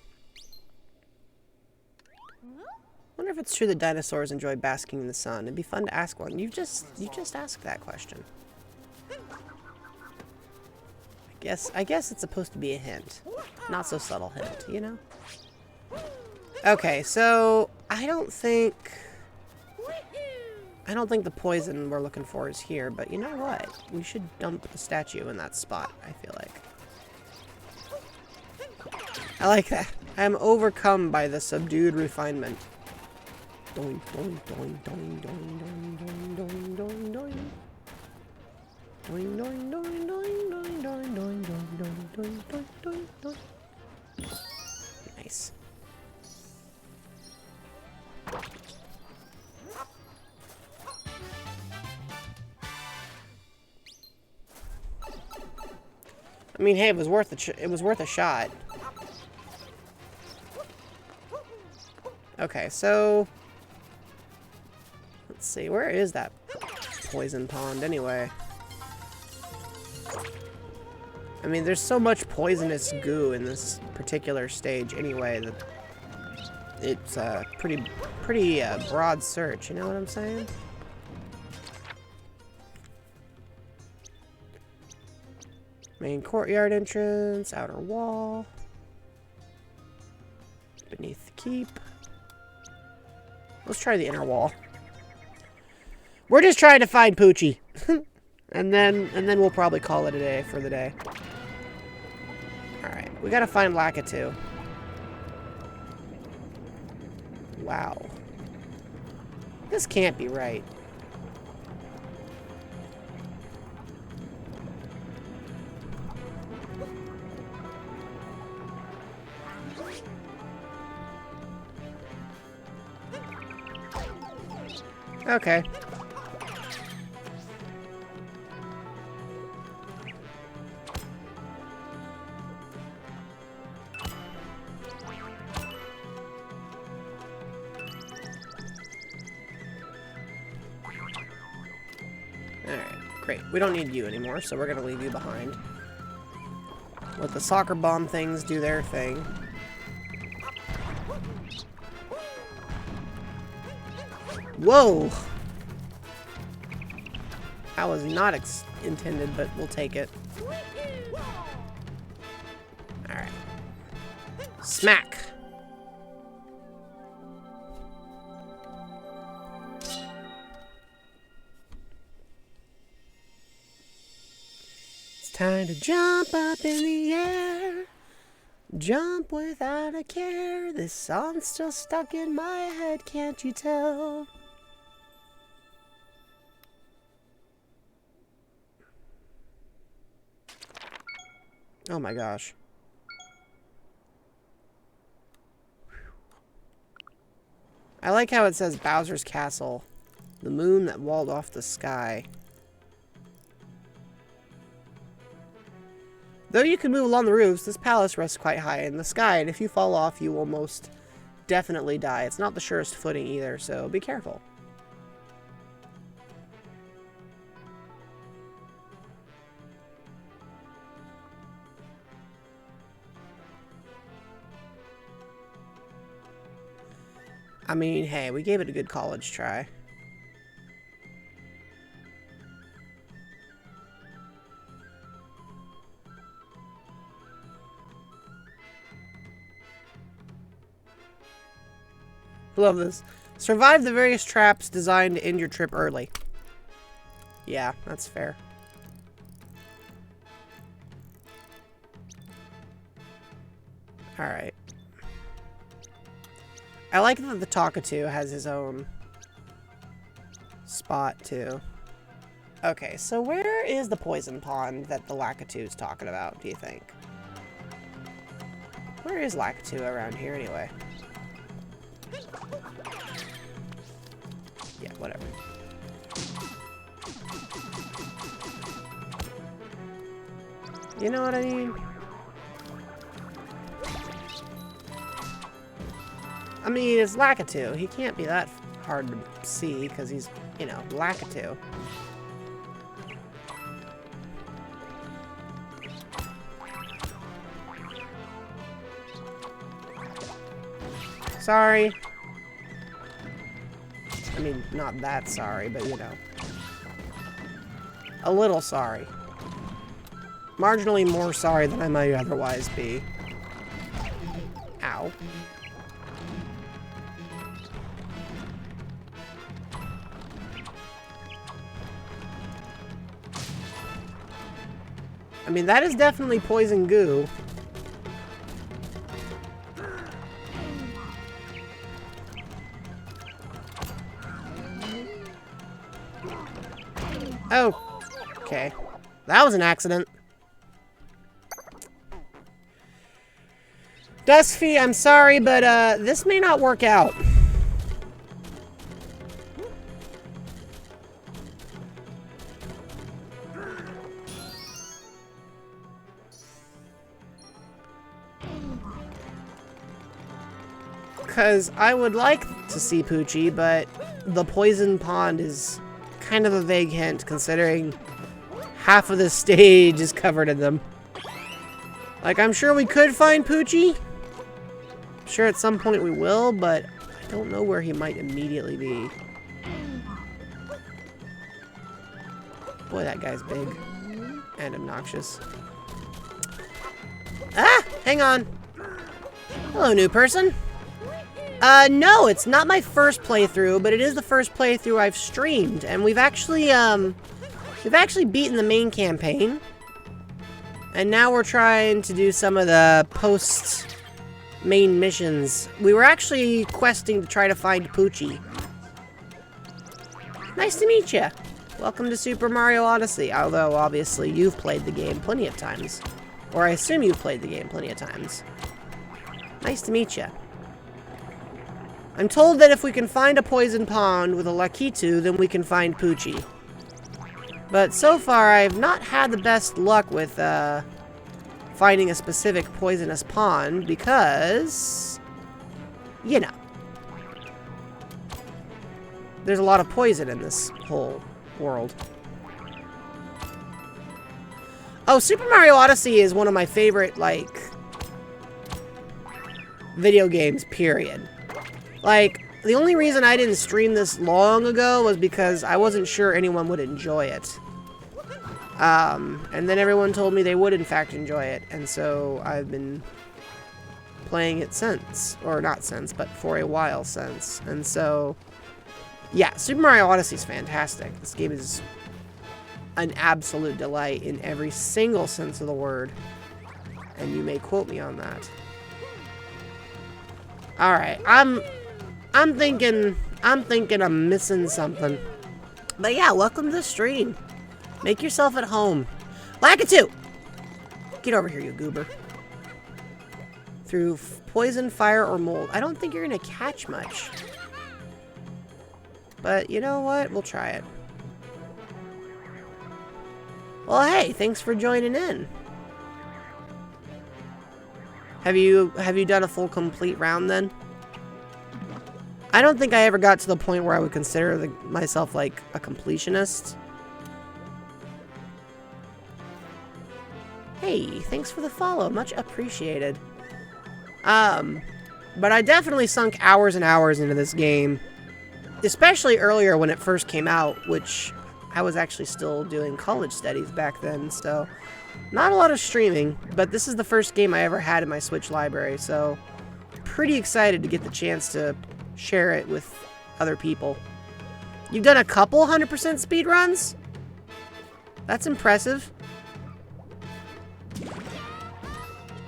S1: Wonder if it's true that dinosaurs enjoy basking in the sun. It'd be fun to ask one. You just asked that question. I guess it's supposed to be a hint. Not so subtle hint, you know? Okay, so I don't think the poison we're looking for is here, but you know what? We should dump the statue in that spot, I feel like. I like that. I am overcome by the subdued refinement. Doing, doing, doing, doing, doing, doing, doing, doing, doing, doing. Doing, doing, doing, doing, doing, doing, doing, doing, doing, doing, doing, doing. Nice. I mean, hey, it was worth a shot. Okay, so let's see, where is that poison pond anyway? I mean, there's so much poisonous goo in this particular stage anyway that it's a pretty broad search, you know what I'm saying? Main courtyard entrance, outer wall, beneath the keep. Let's try the inner wall. We're just trying to find Poochie. and then we'll probably call it a day for the day. Alright, we gotta find Lakitu. Wow. This can't be right. Okay. Alright, great. We don't need you anymore, so we're gonna leave you behind. Let the soccer bomb things do their thing. Whoa! That was not intended, but we'll take it. Alright. Smack! It's time to jump up in the air. Jump without a care. This song's still stuck in my head, can't you tell? Oh my gosh. I like how it says Bowser's Castle, the moon that walled off the sky. Though you can move along the roofs, this palace rests quite high in the sky, and if you fall off, you will most definitely die. It's not the surest footing either, so be careful. I mean, hey, we gave it a good college try. Love this. Survive the various traps designed to end your trip early. Yeah, that's fair. Alright. I like that the Talkatoo has his own spot, too. Okay, so where is the poison pond that the Lakitu's talking about, do you think? Where is Lakitu around here, anyway? Yeah, whatever. You know what I mean? I mean, it's Lakitu. He can't be that hard to see because he's, you know, Lakitu. Sorry. I mean, not that sorry, but you know. A little sorry. Marginally more sorry than I might otherwise be. Ow. I mean, that is definitely poison goo. Oh. Okay. That was an accident. Dustfy, I'm sorry, but this may not work out. Because I would like to see Poochie, but the poison pond is kind of a vague hint, considering half of the stage is covered in them. Like, I'm sure we could find Poochie. I'm sure at some point we will, but I don't know where he might immediately be. Boy, that guy's big and obnoxious. Ah! Hang on. Hello, new person. No, it's not my first playthrough, but it is the first playthrough I've streamed, and we've actually beaten the main campaign, and now we're trying to do some of the post-main missions. We were actually questing to try to find Poochie. Nice to meet you. Welcome to Super Mario Odyssey, although obviously you've played the game plenty of times. Or I assume you've played the game plenty of times. Nice to meet you. I'm told that if we can find a poison pond with a Lakitu, then we can find Poochie. But so far, I've not had the best luck with finding a specific poisonous pond because, you know, there's a lot of poison in this whole world. Oh, Super Mario Odyssey is one of my favorite, like, video games, period. Like, the only reason I didn't stream this long ago was because I wasn't sure anyone would enjoy it. And then everyone told me they would in fact enjoy it, and so I've been playing it since. Or not since, but for a while since. And so, yeah, Super Mario Odyssey is fantastic. This game is an absolute delight in every single sense of the word. And you may quote me on that. Alright, I'm thinking I'm missing something. But yeah, welcome to the stream. Make yourself at home. Lakitu! Get over here, you goober. Through poison, fire, or mold. I don't think you're gonna catch much. But you know what? We'll try it. Well, hey, thanks for joining in. Have you done a full complete round then? I don't think I ever got to the point where I would consider myself like a completionist. Hey, thanks for the follow. Much appreciated. But I definitely sunk hours and hours into this game. Especially earlier when it first came out, which I was actually still doing college studies back then, so not a lot of streaming, but this is the first game I ever had in my Switch library, so pretty excited to get the chance to share it with other people. You've done a couple 100% speedruns? That's impressive.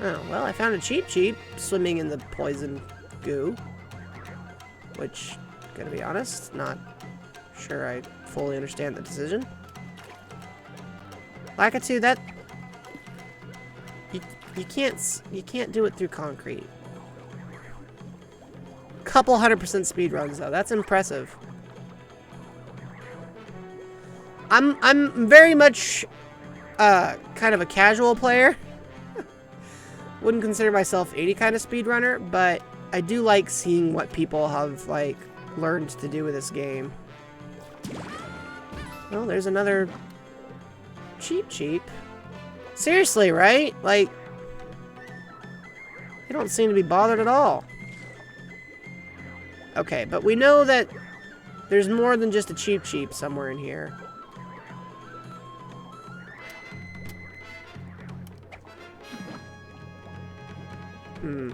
S1: Oh, well, I found a Cheep Cheep swimming in the poison goo. Which, gonna be honest, not sure I fully understand the decision. Lakitu, that... You can't do it through concrete. Couple 100% speedruns though. That's impressive. I'm very much kind of a casual player. Wouldn't consider myself any kind of speedrunner, but I do like seeing what people have like learned to do with this game. Well, there's another Cheep Cheep. Seriously, right? Like, they don't seem to be bothered at all. Okay, but we know that there's more than just a Cheep Cheep somewhere in here. The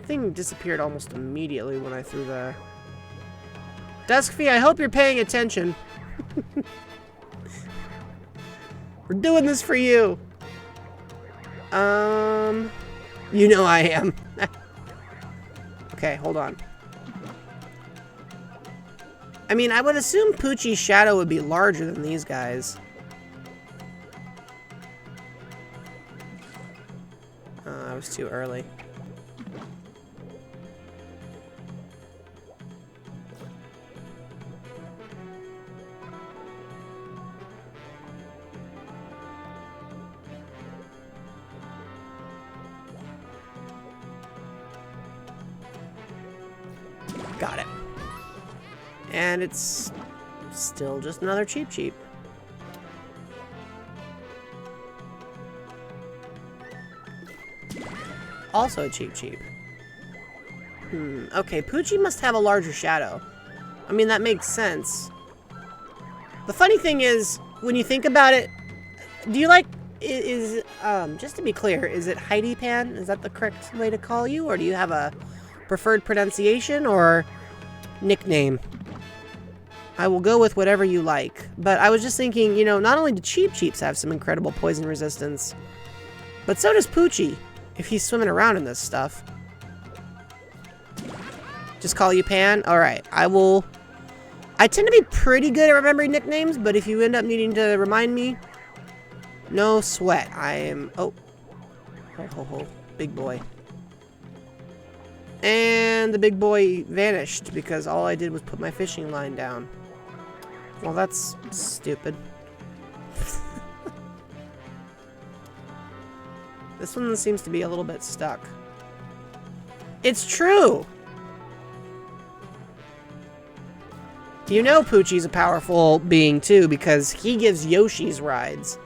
S1: thing disappeared almost immediately when I threw the... Duskfy, I hope you're paying attention. We're doing this for you. You know I am. Okay, hold on. I mean, I would assume Poochie's shadow would be larger than these guys. I was too early. Got it. And it's still just another Cheep Cheep. Also a Cheep Cheep. Okay, Poochie must have a larger shadow. I mean, that makes sense. The funny thing is, when you think about it, do you like, just to be clear, is it Heidi Pan? Is that the correct way to call you? Or do you have a preferred pronunciation or nickname? I will go with whatever you like. But I was just thinking, you know, not only do Cheep Cheeps have some incredible poison resistance, but so does Poochie, if he's swimming around in this stuff. Just call you Pan? Alright, I will... I tend to be pretty good at remembering nicknames, but if you end up needing to remind me, no sweat. I am... Oh. Oh. Big boy. And the big boy vanished because all I did was put my fishing line down. Well, that's stupid. This one seems to be a little bit stuck. It's true! You know Poochie's a powerful being too because he gives Yoshi's rides.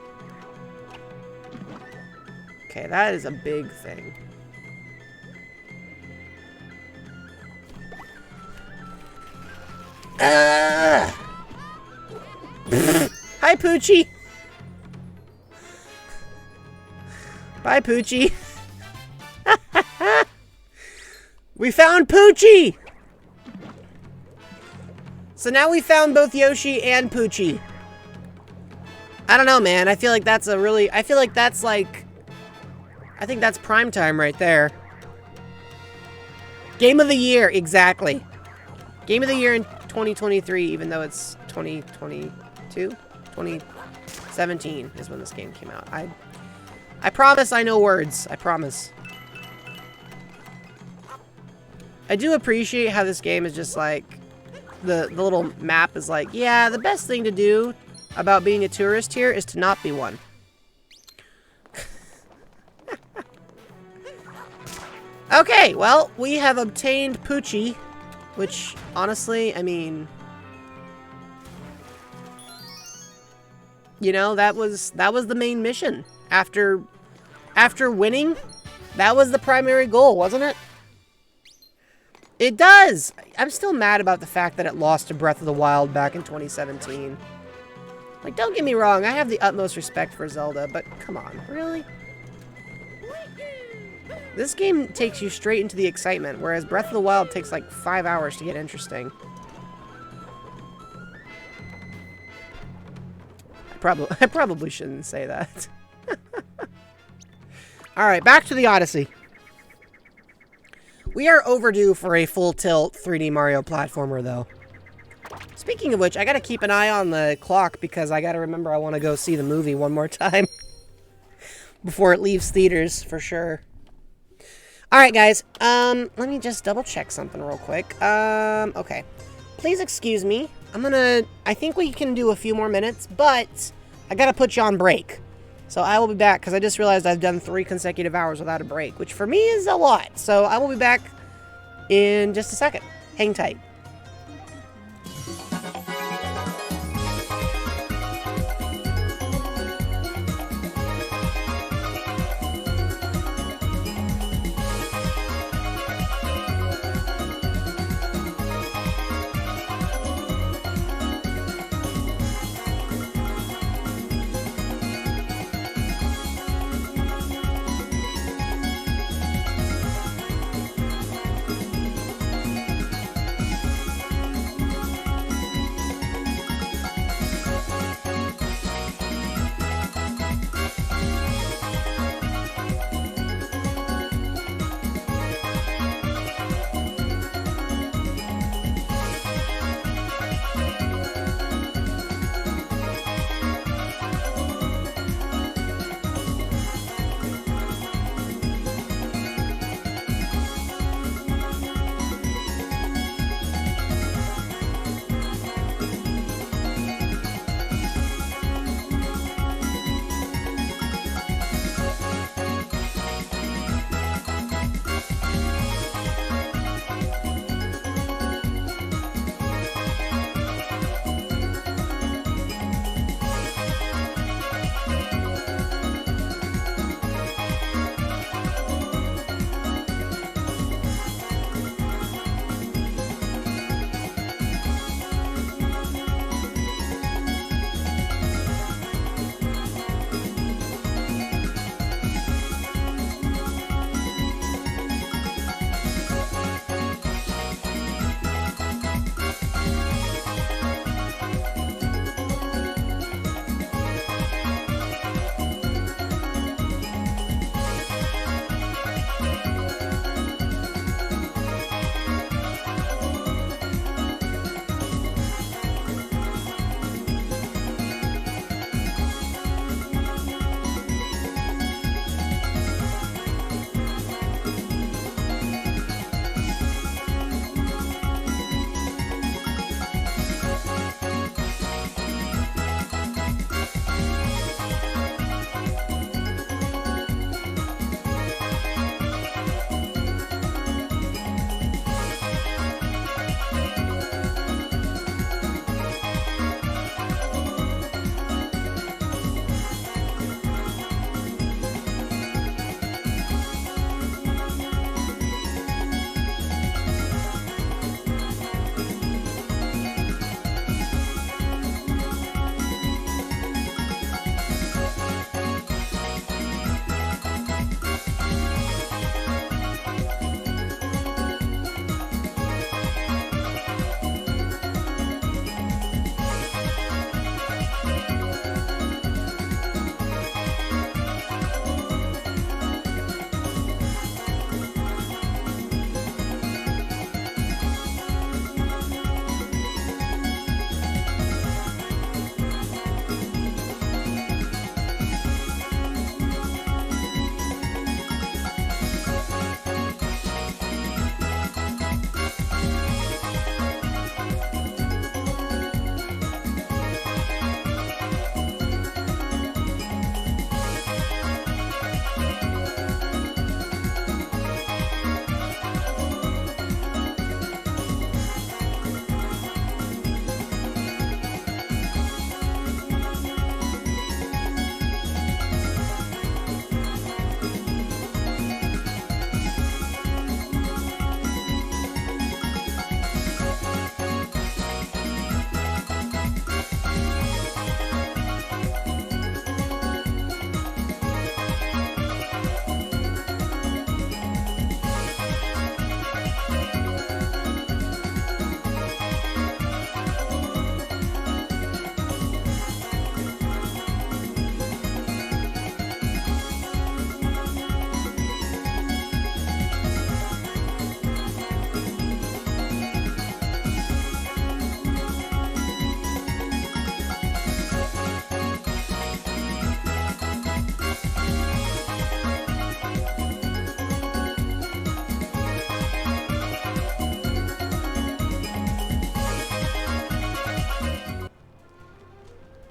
S1: Okay, that is a big thing. Hi, Poochie. Bye, Poochie. We found Poochie! So now we found both Yoshi and Poochie. I don't know, man. I feel like that's a really... I feel like that's like... I think that's prime time right there. Game of the year, exactly. Game of the year in 2023, even though it's 2022? 2017 is when this game came out. I promise I know words. I promise. I do appreciate how this game is just like... The little map is like, yeah, the best thing to do about being a tourist here is to not be one. Okay, well, we have obtained Poochie, which, honestly, I mean... You know, that was the main mission. After winning, that was the primary goal, wasn't it? It does! I'm still mad about the fact that it lost to Breath of the Wild back in 2017. Like, don't get me wrong, I have the utmost respect for Zelda, but come on, really? This game takes you straight into the excitement, whereas Breath of the Wild takes like 5 hours to get interesting. I probably shouldn't say that. Alright, back to the Odyssey. We are overdue for a full tilt 3D Mario platformer, though. Speaking of which, I gotta keep an eye on the clock because I gotta remember I want to go see the movie one more time before it leaves theaters, for sure. Alright, guys. Let me just double check something real quick. Okay. Please excuse me. I think we can do a few more minutes, but I gotta put you on break. So I will be back, because I just realized I've done 3 consecutive hours without a break, which for me is a lot. So I will be back in just a second. Hang tight.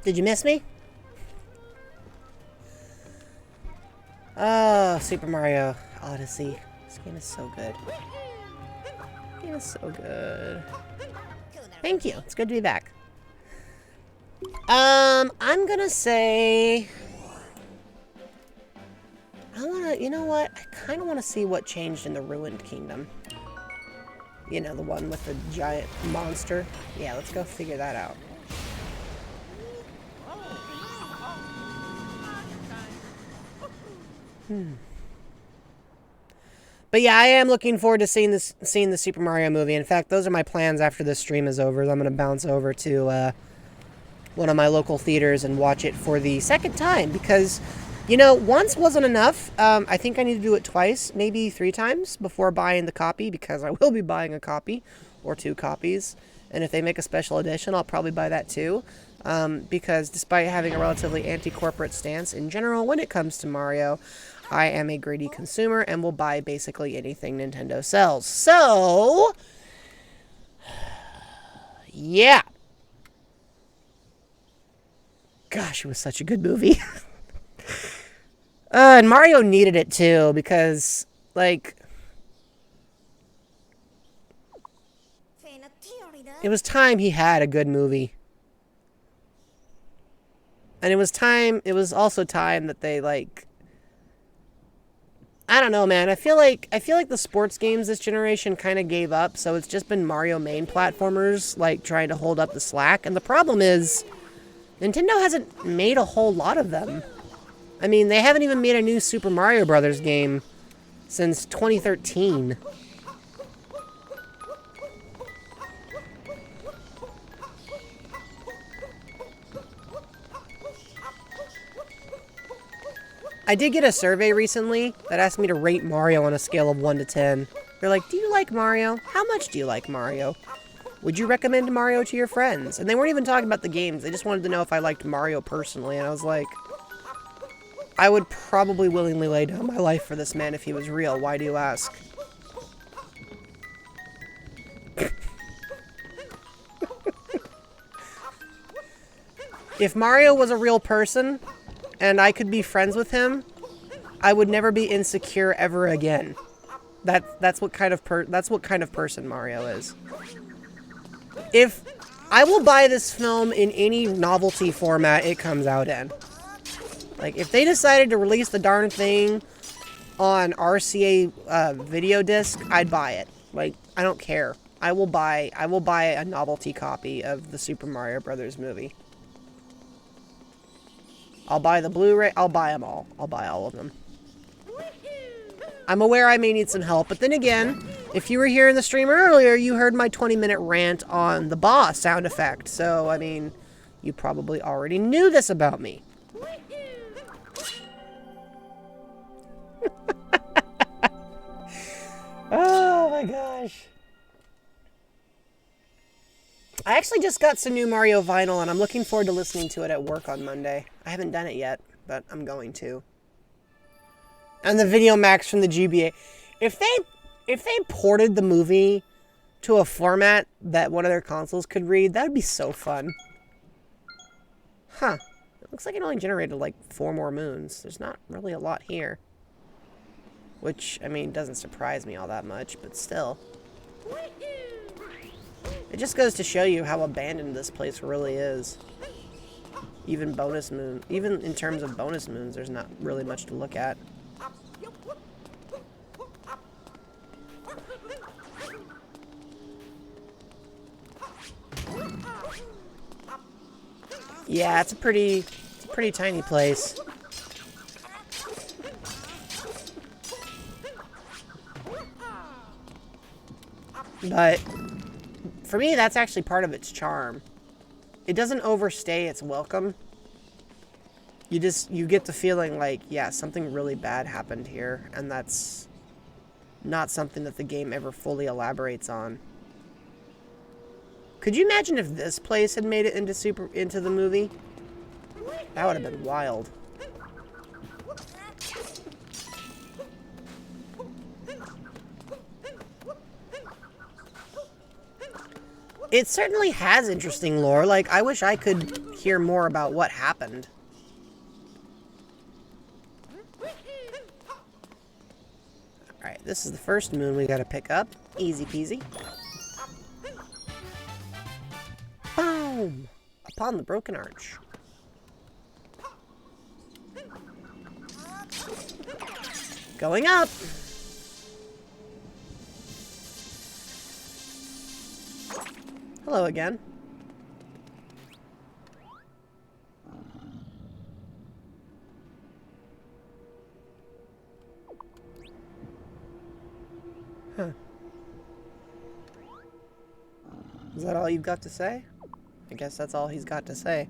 S1: Did you miss me? Oh, Super Mario Odyssey. This game is so good. This game is so good. Thank you. It's good to be back. I'm gonna say... you know what? I kind of want to see what changed in the Ruined Kingdom. You know, the one with the giant monster. Yeah, let's go figure that out. But yeah, I am looking forward to seeing the Super Mario movie. In fact, those are my plans after this stream is over. I'm going to bounce over to one of my local theaters and watch it for the second time because, you know, once wasn't enough. I think I need to do it twice, maybe 3 times before buying the copy because I will be buying a copy or 2 copies. And if they make a special edition, I'll probably buy that too. Because despite having a relatively anti-corporate stance in general when it comes to Mario, I am a greedy consumer and will buy basically anything Nintendo sells. So, yeah. Gosh, it was such a good movie. And Mario needed it too because, like, it was time he had a good movie. And it was also time that they, like, I don't know, man. I feel like the sports games this generation kind of gave up, so it's just been Mario main platformers, like, trying to hold up the slack. And the problem is, Nintendo hasn't made a whole lot of them. I mean, they haven't even made a new Super Mario Brothers game since 2013. I did get a survey recently that asked me to rate Mario on a scale of 1 to 10. They're like, do you like Mario? How much do you like Mario? Would you recommend Mario to your friends? And they weren't even talking about the games. They just wanted to know if I liked Mario personally. And I was like, I would probably willingly lay down my life for this man if he was real. Why do you ask? If Mario was a real person and I could be friends with him, I would never be insecure ever again. That's what kind of person Mario is. If I will buy this film in any novelty format it comes out in. Like, if they decided to release the darn thing on RCA video disc, I'd buy it. Like, I don't care. I will buy a novelty copy of the Super Mario Brothers movie. I'll buy the Blu-ray. I'll buy them all. I'll buy all of them. I'm aware I may need some help, but then again, if you were here in the stream earlier, you heard my 20-minute rant on the boss sound effect. So, I mean, you probably already knew this about me. Oh my gosh. I actually just got some new Mario vinyl, and I'm looking forward to listening to it at work on Monday. I haven't done it yet, but I'm going to. And the Video Max from the GBA. If they ported the movie to a format that one of their consoles could read, that would be so fun. Huh. It looks like it only generated like 4 more moons. There's not really a lot here. Which, I mean, doesn't surprise me all that much, but still. It just goes to show you how abandoned this place really is. Even in terms of bonus moons, there's not really much to look at. Yeah, it's a pretty tiny place. But for me, that's actually part of its charm. It doesn't overstay its welcome. You get the feeling like, yeah, something really bad happened here, and that's not something that the game ever fully elaborates on. Could you imagine if this place had made it into the movie? That would have been wild. It certainly has interesting lore. Like, I wish I could hear more about what happened. Alright, this is the first moon we gotta pick up. Easy peasy. Boom! Upon the broken arch. Going up! Hello again. Huh. Is that all you've got to say? I guess that's all he's got to say.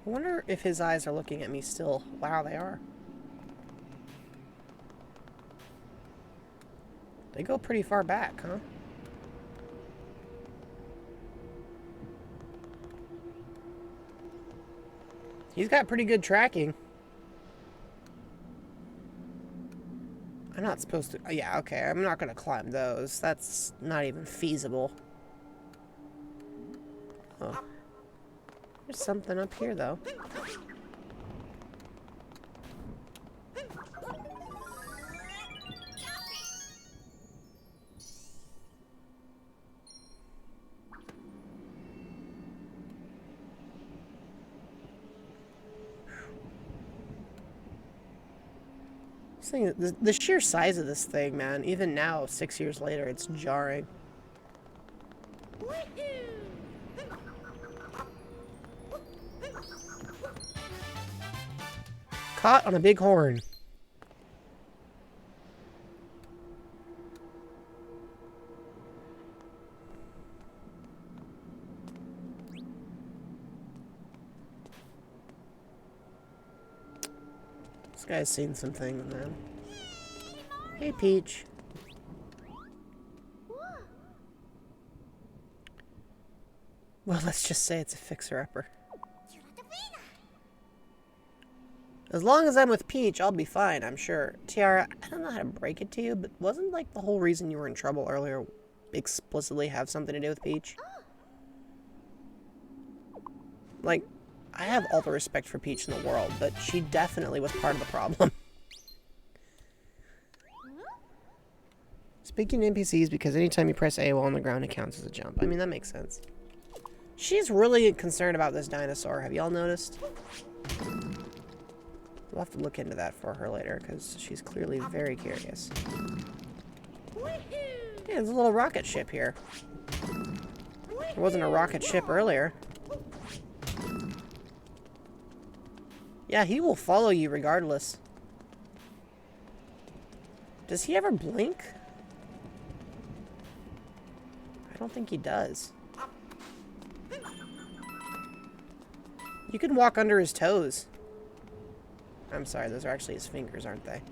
S1: I wonder if his eyes are looking at me still. Wow, they are. They go pretty far back, huh? He's got pretty good tracking. I'm not supposed to... Yeah, okay. I'm not going to climb those. That's not even feasible. Oh. There's something up here, though. The sheer size of this thing, man, even now, 6 years later, it's jarring. Caught on a big horn. This guy's seen some things, man. Hey, Peach. Well, let's just say it's a fixer-upper. As long as I'm with Peach, I'll be fine, I'm sure. Tiara, I don't know how to break it to you, but wasn't, like, the whole reason you were in trouble earlier explicitly have something to do with Peach? Like, I have all the respect for Peach in the world, but she definitely was part of the problem. Speaking to NPCs because anytime you press A while on the ground, it counts as a jump. I mean, that makes sense. She's really concerned about this dinosaur. Have y'all noticed? We'll have to look into that for her later, because she's clearly very curious. Yeah, there's a little rocket ship here. There wasn't a rocket ship earlier. Yeah, he will follow you regardless. Does he ever blink? I don't think he does. You can walk under his toes. I'm sorry, those are actually his fingers, aren't they?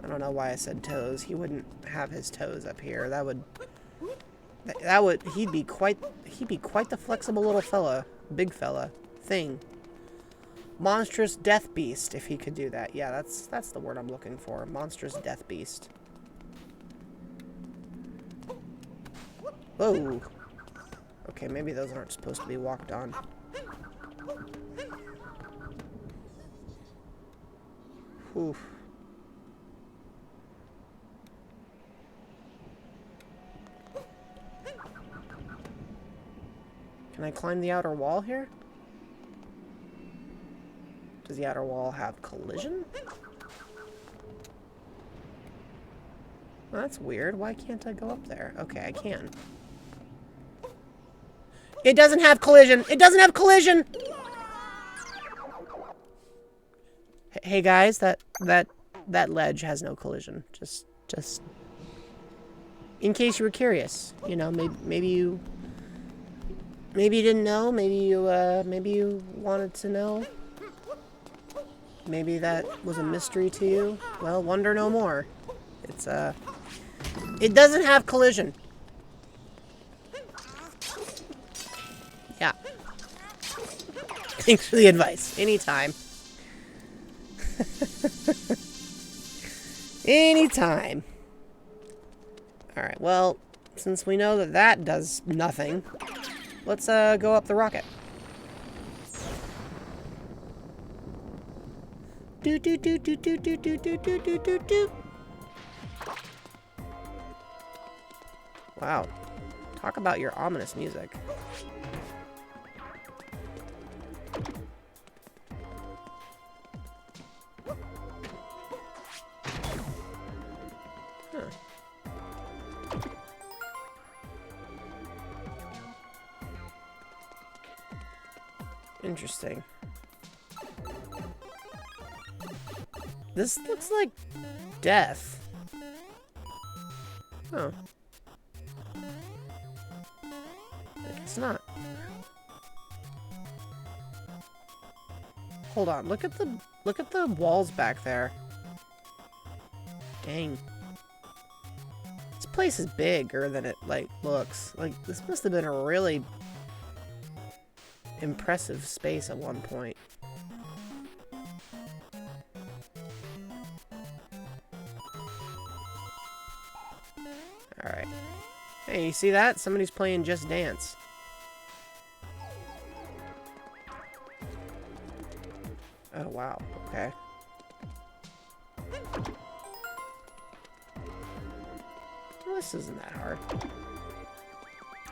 S1: I don't know why I said toes. He wouldn't have his toes up here. He'd be quite the flexible little fella, big fella, thing. Monstrous death beast, if he could do that. Yeah, that's the word I'm looking for. Monstrous death beast. Whoa. Okay, maybe those aren't supposed to be walked on. Oof. Can I climb the outer wall here? Does the outer wall have collision? Well, that's weird. Why can't I go up there? Okay, I can. It doesn't have collision! It doesn't have collision! Hey guys, that ledge has no collision. Just in case you were curious, you know, maybe you Maybe you didn't know. Maybe you wanted to know. Maybe that was a mystery to you. Well, wonder no more. It's, it doesn't have collision. Yeah. Thanks for the advice. Anytime. Anytime. Alright, well, since we know that that does nothing, let's go up the rocket. Do do do do do do do do do do do do. Wow. Talk about your ominous music. Huh. Interesting. This looks like death. Oh. It's not. Hold on. Look at the walls back there. Dang. This place is bigger than it looks. Like this must have been a really impressive space at one point. Alright. Hey, you see that? Somebody's playing Just Dance. Oh, wow. Okay. Well, this isn't that hard.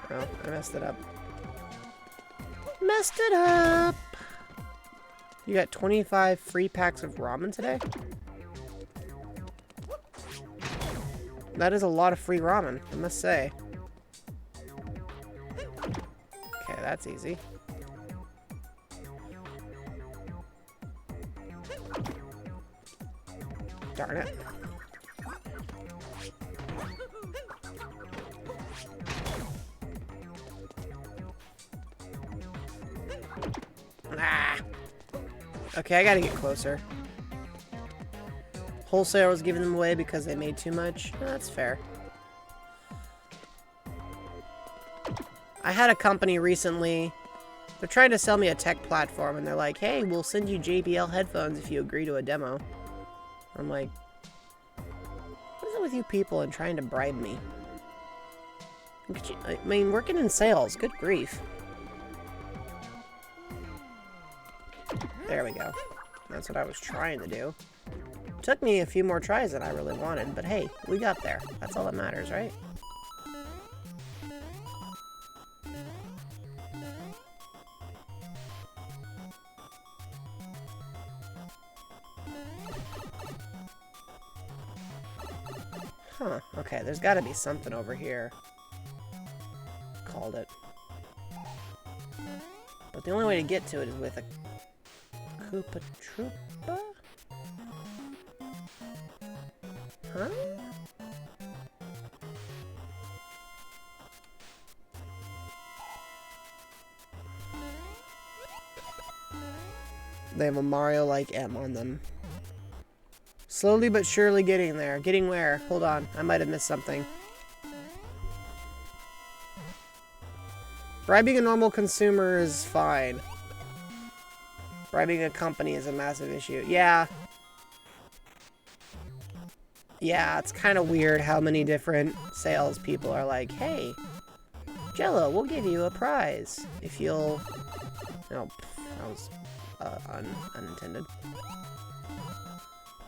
S1: Oh, I messed it up. Messed it up! You got 25 free packs of ramen today? That is a lot of free ramen, I must say. Okay, that's easy. Darn it. Ah! Okay, I gotta get closer. Wholesaler was giving them away because they made too much. Oh, that's fair. I had a company recently. They're trying to sell me a tech platform, and they're like, hey, we'll send you JBL headphones if you agree to a demo. I'm like, what is it with you people and trying to bribe me? I mean, working in sales, good grief. There we go. That's what I was trying to do. Took me a few more tries than I really wanted, but hey, we got there. That's all that matters, right? Huh, okay, there's gotta be something over here. Called it. But the only way to get to it is with a Koopa Troopa? Huh? They have a Mario-like M on them. Slowly but surely getting there. Getting where? Hold on. I might have missed something. Bribing a normal consumer is fine. Bribing a company is a massive issue. Yeah. Yeah, it's kind of weird how many different salespeople are like, hey, Jello, we'll give you a prize if you'll... No, that was unintended.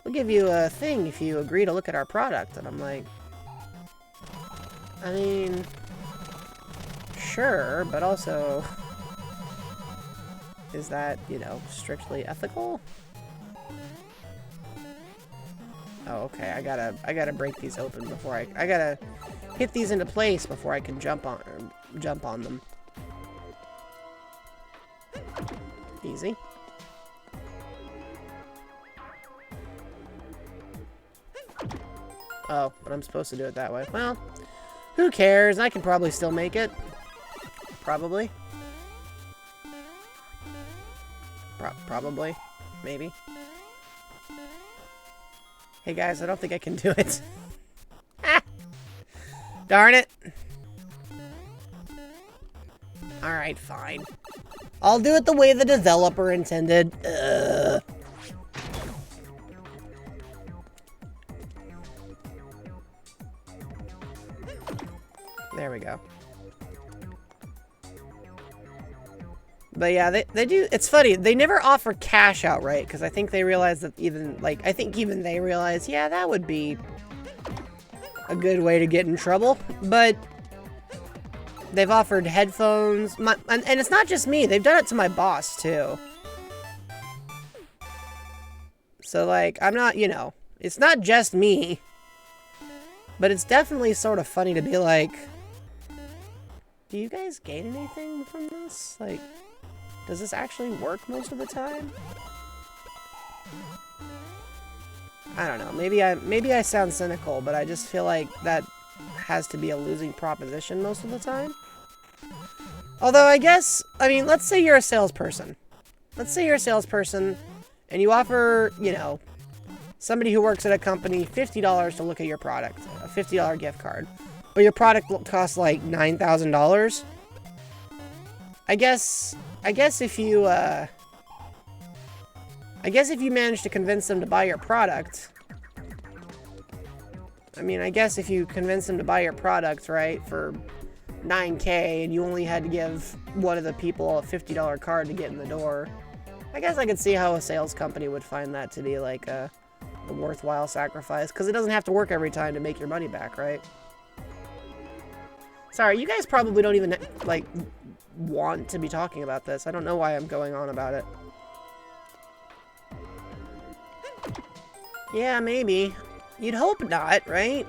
S1: We'll give you a thing if you agree to look at our product. And I'm like, I mean, sure, but also, is that, you know, strictly ethical? Oh, okay. I gotta break these open before I gotta hit these into place before I can jump on them. Easy. Oh, but I'm supposed to do it that way. Well, who cares? I can probably still make it. Probably. Probably. Maybe. Hey guys, I don't think I can do it. Ah! Darn it. Alright, fine. I'll do it the way the developer intended. Ugh. There we go. But yeah, they do. It's funny. They never offer cash outright because I think they realize that I think even they realize, yeah, that would be a good way to get in trouble. But they've offered headphones. And it's not just me. They've done it to my boss, too. So, like, I'm not, you know, it's not just me. But it's definitely sort of funny to be like, do you guys gain anything from this? Like, does this actually work most of the time? I don't know. Maybe I sound cynical, but I just feel like that has to be a losing proposition most of the time. Although I guess, I mean, let's say you're a salesperson. Let's say you're a salesperson and you offer, you know, somebody who works at a company $50 to look at your product, a $50 gift card. But your product costs like $9,000. I guess if you manage to convince them to buy your product, I mean, I guess if you convince them to buy your product, right, for $9K and you only had to give one of the people a $50 card to get in the door, I guess I could see how a sales company would find that to be like a worthwhile sacrifice, because it doesn't have to work every time to make your money back, right? Sorry, you guys probably don't even, like, want to be talking about this. I don't know why I'm going on about it. Yeah, maybe. You'd hope not, right?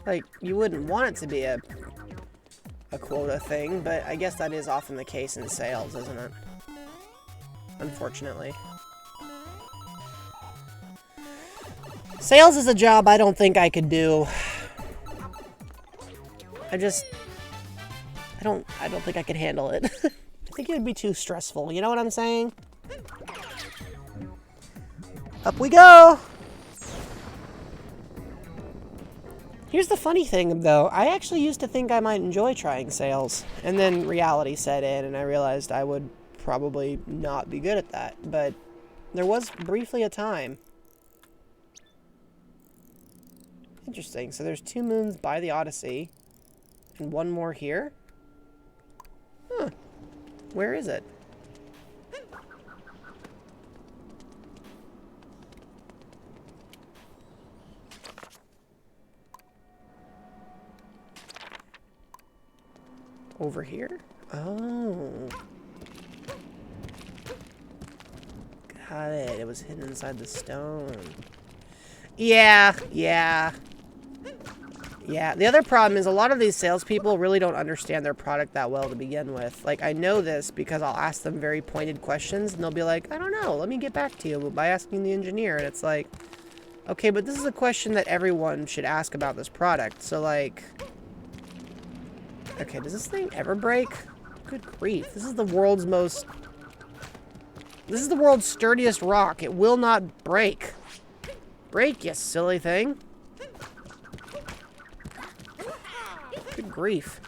S1: Like, you wouldn't want it to be a quota thing, but I guess that is often the case in sales, isn't it? Unfortunately. Sales is a job I don't think I could do. I don't think I could handle it. I think it would be too stressful, you know what I'm saying? Up we go! Here's the funny thing, though. I actually used to think I might enjoy trying sales. And then reality set in, and I realized I would probably not be good at that. But there was briefly a time. Interesting. So there's 2 moons by the Odyssey. And 1 more here? Huh. Where is it? Over here? Oh. Got it. It was hidden inside the stone. Yeah. The other problem is a lot of these salespeople really don't understand their product that well to begin with. Like, I know this because I'll ask them very pointed questions, and they'll be like, I don't know, let me get back to you by asking the engineer. And it's like, okay, but this is a question that everyone should ask about this product. So, like... Okay, does this thing ever break? Good grief. This is the world's sturdiest rock. It will not break. Break, you silly thing. Good grief.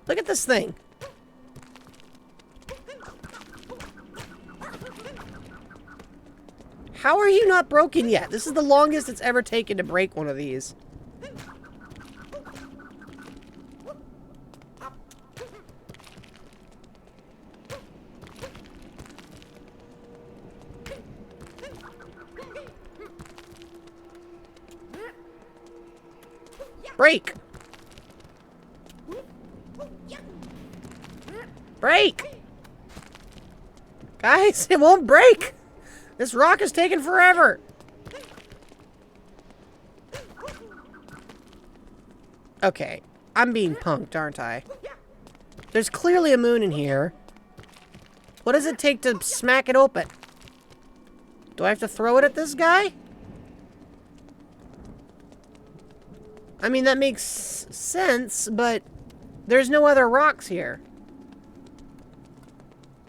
S1: Look at this thing. How are you not broken yet? This is the longest it's ever taken to break one of these. Break! Break! Guys, it won't break! This rock is taking forever! Okay, I'm being punked, aren't I? There's clearly a moon in here. What does it take to smack it open? Do I have to throw it at this guy? I mean, that makes sense, but there's no other rocks here.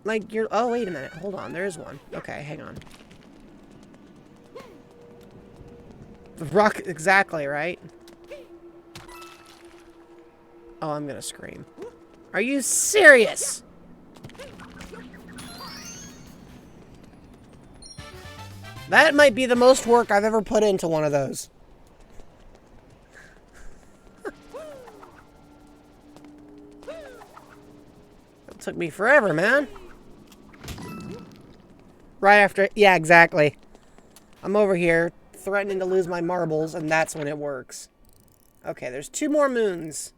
S1: Like, you're... Oh, wait a minute. Hold on. There is one. Okay, hang on. The rock... Exactly, right? Oh, I'm gonna scream. Are you serious? That might be the most work I've ever put into one of those. It took me forever, man. Right after... Yeah, exactly. I'm over here threatening to lose my marbles, and that's when it works. Okay, there's 2 more moons.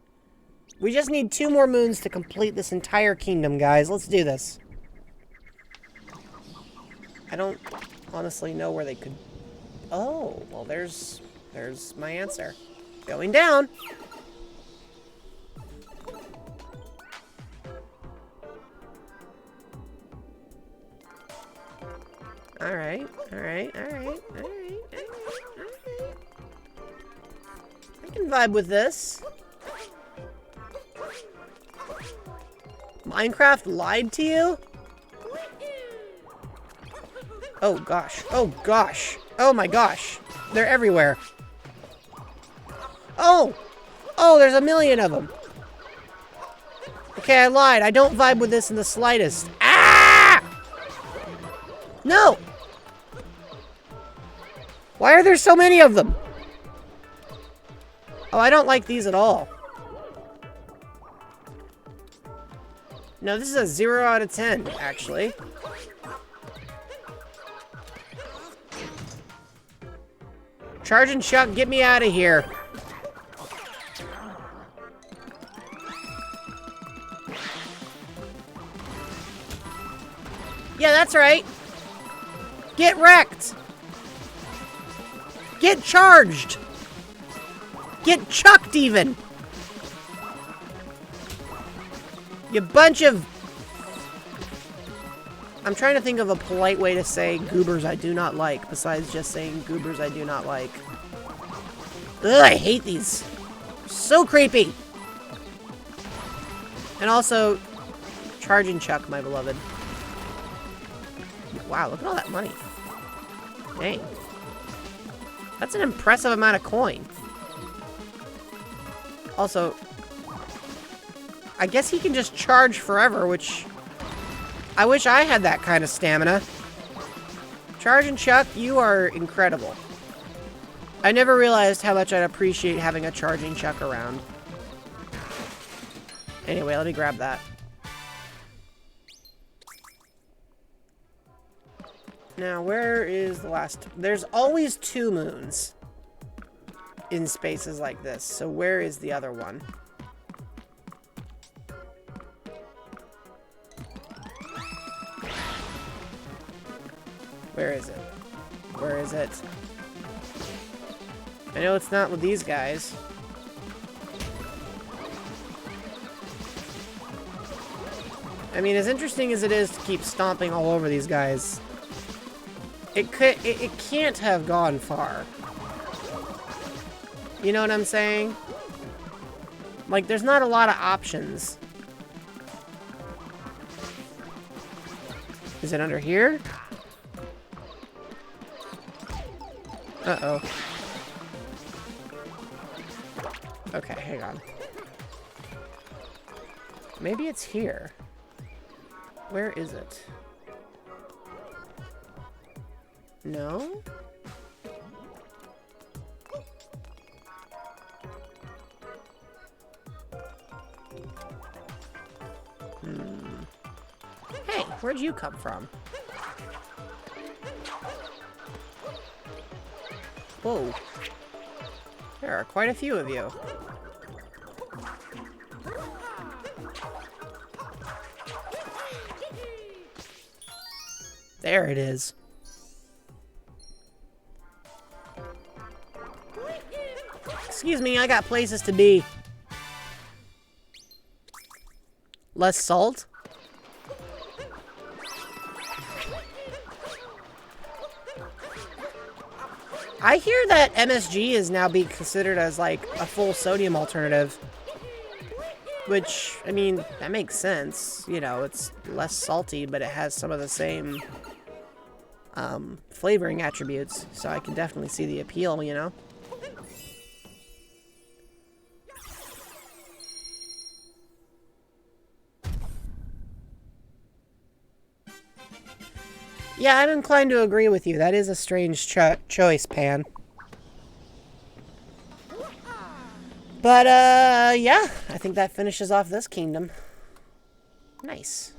S1: We just need 2 more moons to complete this entire kingdom, guys. Let's do this. I don't honestly know where they could... Oh, well, there's my answer. Going down. Alright, alright, alright, alright, alright, alright. I can vibe with this. Minecraft lied to you? Oh gosh, oh gosh, oh my gosh. They're everywhere. Oh! Oh, there's a million of them. Okay, I lied. I don't vibe with this in the slightest. Ah! No! Why are there so many of them? Oh, I don't like these at all. No, this is a 0 out of 10, actually. Charge and Chuck, get me out of here. Yeah, that's right. Get wrecked. Get charged. Get chucked, even. You bunch of... I'm trying to think of a polite way to say goobers I do not like, besides just saying goobers I do not like. Ugh, I hate these. So creepy. And also, charge and Chuck, my beloved. Wow, look at all that money. Dang. That's an impressive amount of coin. Also, I guess he can just charge forever, which... I wish I had that kind of stamina. Charge and Chuck, you are incredible. I never realized how much I'd appreciate having a charging Chuck around. Anyway, let me grab that. Now, where is the last... There's always 2 moons in spaces like this. So where is the other one? Where is it? Where is it? I know it's not with these guys. I mean, as interesting as it is to keep stomping all over these guys, it can't have gone far. You know what I'm saying? Like, there's not a lot of options. Is it under here? Uh-oh. Okay, hang on. Maybe it's here. Where is it? No? Hey, where'd you come from? Whoa. There are quite a few of you. There it is. Excuse me, I got places to be. Less salt? I hear that MSG is now being considered as like a full sodium alternative. Which, I mean, that makes sense. You know, it's less salty, but it has some of the same flavoring attributes. So I can definitely see the appeal, you know? Yeah, I'm inclined to agree with you. That is a strange choice, Pan. But, yeah, I think that finishes off this kingdom. Nice.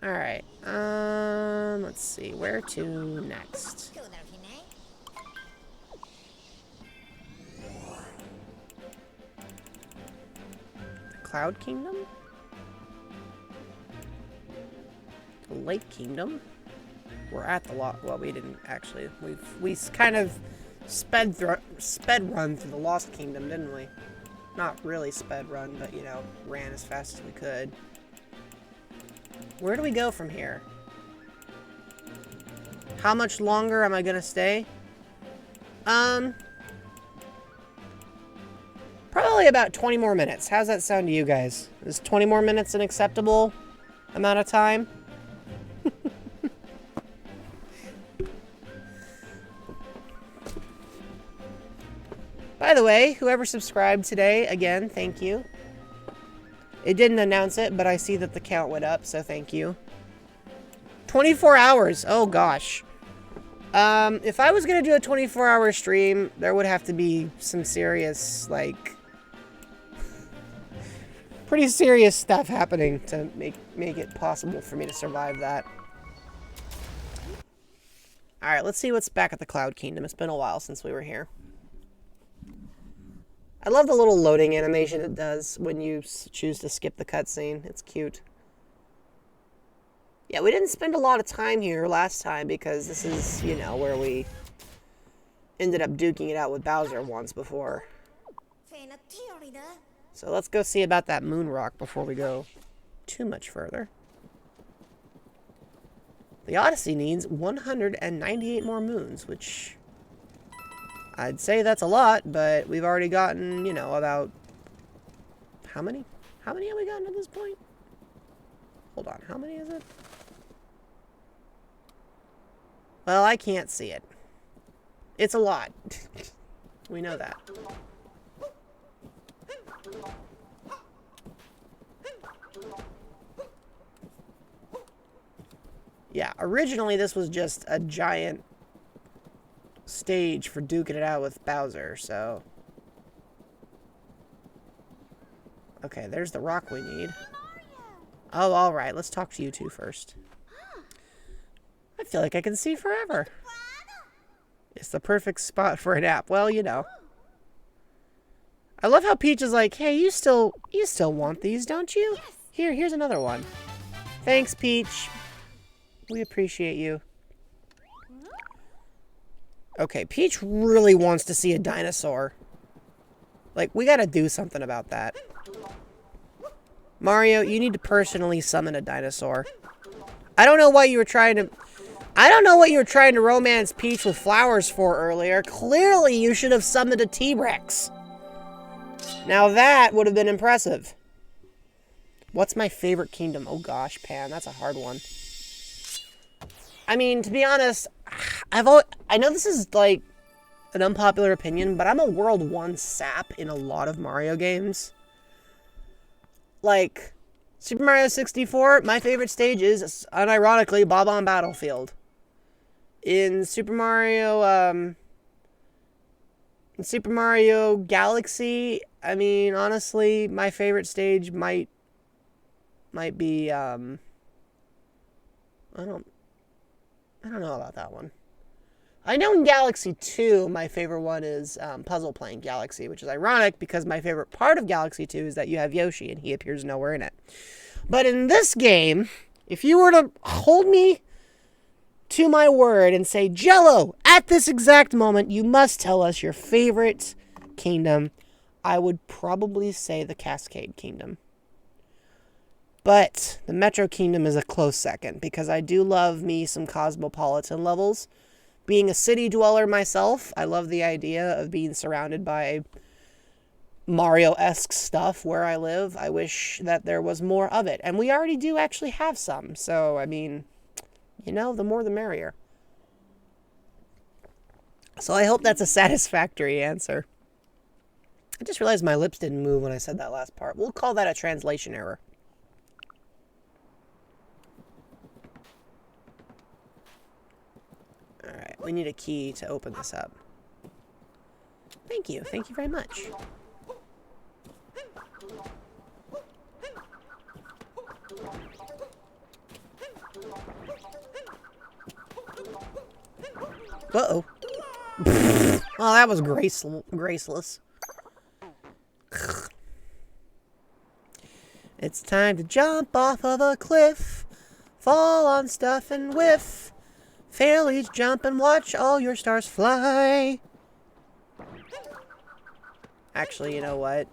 S1: Alright, let's see, where to next? The Cloud Kingdom? The Lake Kingdom? We're at the lot. Well, we didn't actually. We kind of sped run through the Lost Kingdom, didn't we? Not really sped run, but you know, ran as fast as we could. Where do we go from here? How much longer am I gonna stay? Probably about 20 more minutes. How's that sound to you guys? Is 20 more minutes an acceptable amount of time? By the way, whoever subscribed today, again, thank you. It didn't announce it, but I see that the count went up, so thank you. 24 hours. Oh, gosh. If I was going to do a 24-hour stream, there would have to be some serious, like, pretty serious stuff happening to make it possible for me to survive that. Alright, let's see what's back at the Cloud Kingdom. It's been a while since we were here. I love the little loading animation it does when you choose to skip the cutscene. It's cute. Yeah, we didn't spend a lot of time here last time because this is, you know, where we ended up duking it out with Bowser once before. So let's go see about that moon rock before we go too much further. The Odyssey needs 198 more moons, which I'd say that's a lot, but we've already gotten, you know, about... How many? How many have we gotten at this point? Hold on, how many is it? Well, I can't see it. It's a lot. We know that. Yeah, originally this was just a giant stage for duking it out with Bowser, so... Okay, there's the rock we need. Oh, alright, let's talk to you two first. I feel like I can see forever. It's the perfect spot for a nap. Well, you know. I love how Peach is like, hey, you still want these, don't you? Here's another one. Thanks, Peach. We appreciate you. Okay, Peach really wants to see a dinosaur. Like, we gotta do something about that. Mario, you need to personally summon a dinosaur. I don't know what you were trying to romance Peach with flowers for earlier. Clearly, you should have summoned a T-Rex. Now that would have been impressive. What's my favorite kingdom? Oh gosh, Pan, that's a hard one. I mean, to be honest, I know this is like an unpopular opinion, but I'm a World 1 sap in a lot of Mario games. Like, Super Mario 64, my favorite stage is, unironically, Bob-omb Battlefield. In Super Mario Galaxy, I mean, honestly, my favorite stage might be, I don't know about that one. I know in Galaxy 2, my favorite one is Puzzle Playing Galaxy, which is ironic because my favorite part of Galaxy 2 is that you have Yoshi and he appears nowhere in it. But in this game, if you were to hold me to my word and say, Jello, at this exact moment, you must tell us your favorite kingdom, I would probably say the Cascade Kingdom. But the Metro Kingdom is a close second because I do love me some Cosmopolitan levels Being a city dweller myself, I love the idea of being surrounded by Mario-esque stuff where I live. I wish that there was more of it. And we already do actually have some. So, I mean, you know, the more the merrier. So I hope that's a satisfactory answer. I just realized my lips didn't move when I said that last part. We'll call that a translation error. Alright, we need a key to open this up. Thank you. Thank you very much. Uh-oh. Oh, that was graceless. It's time to jump off of a cliff, fall on stuff and whiff. Fail each jump and watch all your stars fly. Actually, you know what?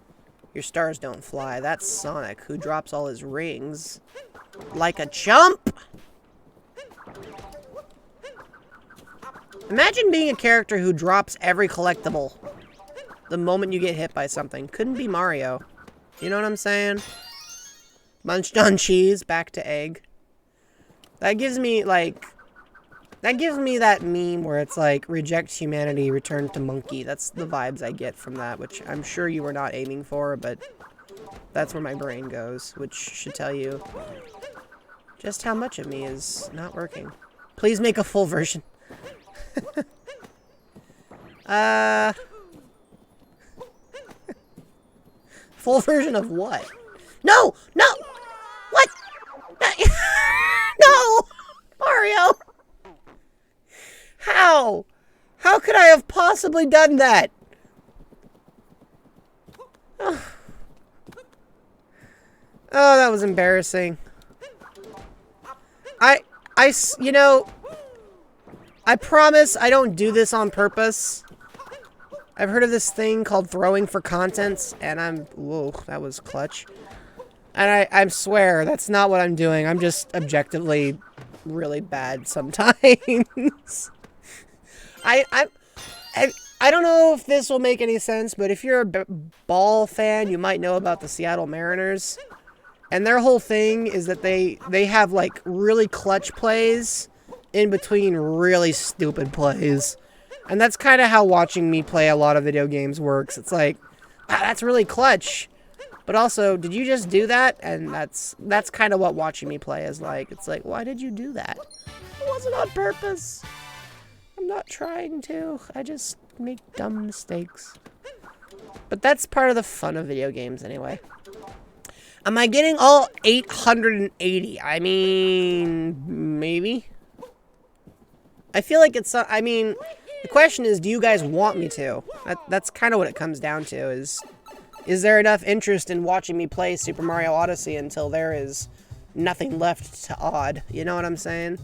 S1: Your stars don't fly. That's Sonic, who drops all his rings like a chump. Imagine being a character who drops every collectible the moment you get hit by something. Couldn't be Mario. You know what I'm saying? Munched on cheese, back to egg. That gives me, like... That gives me that meme where it's like, reject humanity, return to monkey. That's the vibes I get from that, which I'm sure you were not aiming for, but that's where my brain goes, which should tell you just how much of me is not working. Please make a full version. Full version of what? No! No! What? No! Mario! How? How could I have possibly done that? Oh, that was embarrassing. You know, I promise I don't do this on purpose. I've heard of this thing called throwing for content, and whoa, that was clutch. And I swear, that's not what I'm doing. I'm just objectively really bad sometimes. I don't know if this will make any sense, but if you're a ball fan, you might know about the Seattle Mariners. And their whole thing is that they have, like, really clutch plays in between really stupid plays. And that's kind of how watching me play a lot of video games works. It's like, wow, that's really clutch. But also, did you just do that? And that's kind of what watching me play is like. It's like, why did you do that? It wasn't on purpose. I'm not trying to. I just make dumb mistakes. But that's part of the fun of video games anyway. Am I getting all 880? I mean, maybe. I feel like it's... I mean, the question is, do you guys want me to? That's kind of what it comes down to, is there enough interest in watching me play Super Mario Odyssey until there is nothing left to odd? You know what I'm saying?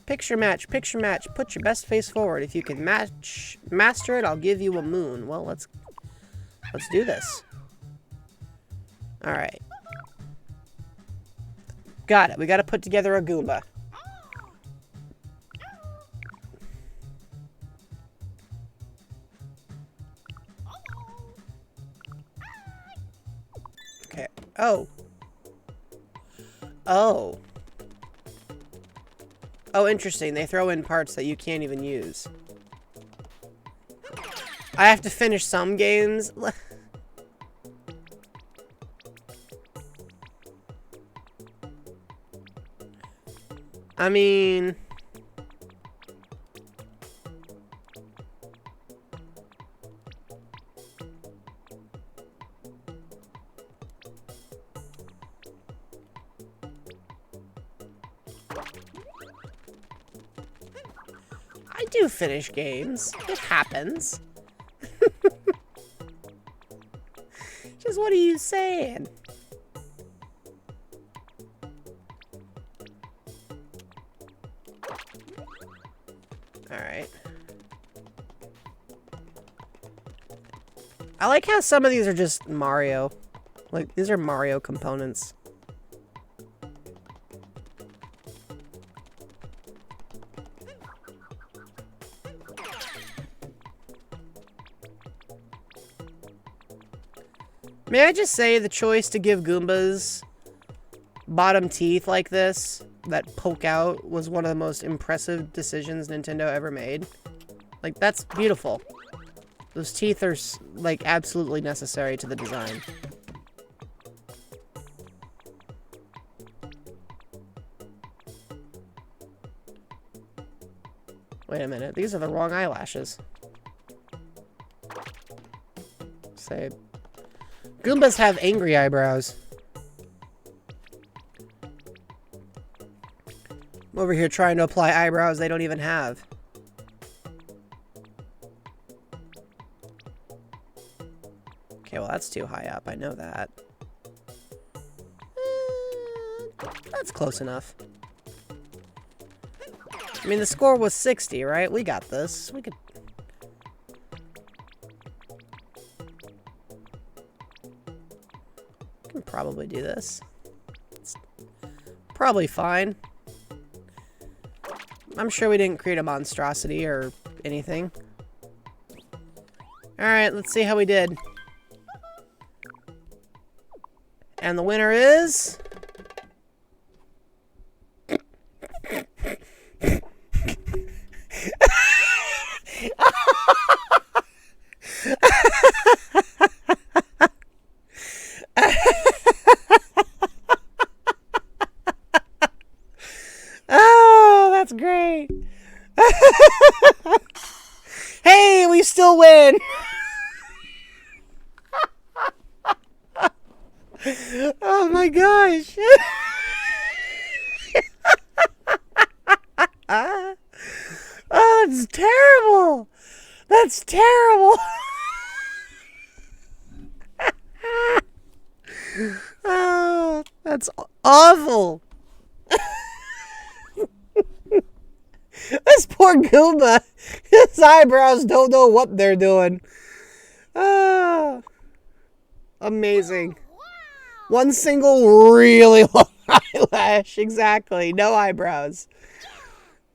S1: Picture match, picture match. Put your best face forward. If you can master it, I'll give you a moon. Well, let's do this. All right. Got it. We got to put together a Goomba. Okay. Oh. Oh. Oh, interesting. They throw in parts that you can't even use. I have to finish some games. I mean... I do finish games. It happens. Just what are you saying? Alright. I like how some of these are just Mario. Like, these are Mario components. May I just say the choice to give Goombas bottom teeth like this that poke out was one of the most impressive decisions Nintendo ever made. Like, that's beautiful. Those teeth are, like, absolutely necessary to the design. Wait a minute, these are the wrong eyelashes. Say, Goombas have angry eyebrows. I'm over here trying to apply eyebrows they don't even have. Okay, well that's too high up, I know that. That's close enough. I mean, the score was 60, right? We got this. We can probably do this. It's probably fine. I'm sure we didn't create a monstrosity or anything. Alright, let's see how we did. And the winner is... Oh, that's great. Hey, we still win. Oh my gosh. Oh, it's terrible. That's terrible. Oh, that's awful. This poor Goomba. His eyebrows don't know what they're doing. Oh, amazing. One single really long eyelash. Exactly. No eyebrows.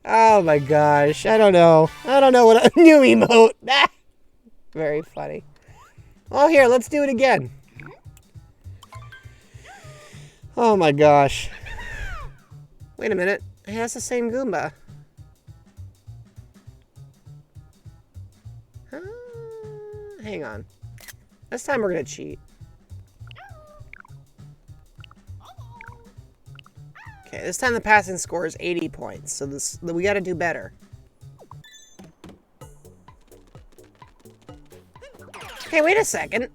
S1: Oh my gosh. I don't know. I don't know what a new emote. Very funny. Oh, here. Let's do it again. Oh my gosh. Wait a minute. It has the same Goomba. Hang on. This time we're gonna cheat. Okay, this time the passing score is 80 points, so we gotta do better. Okay, wait a second.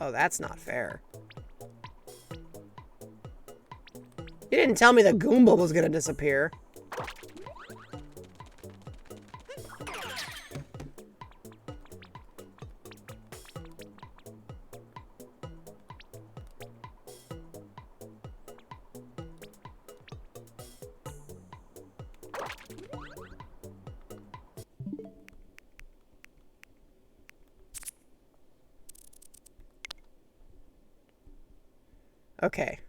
S1: Oh, that's not fair. You didn't tell me the Goomba was gonna disappear. Okay.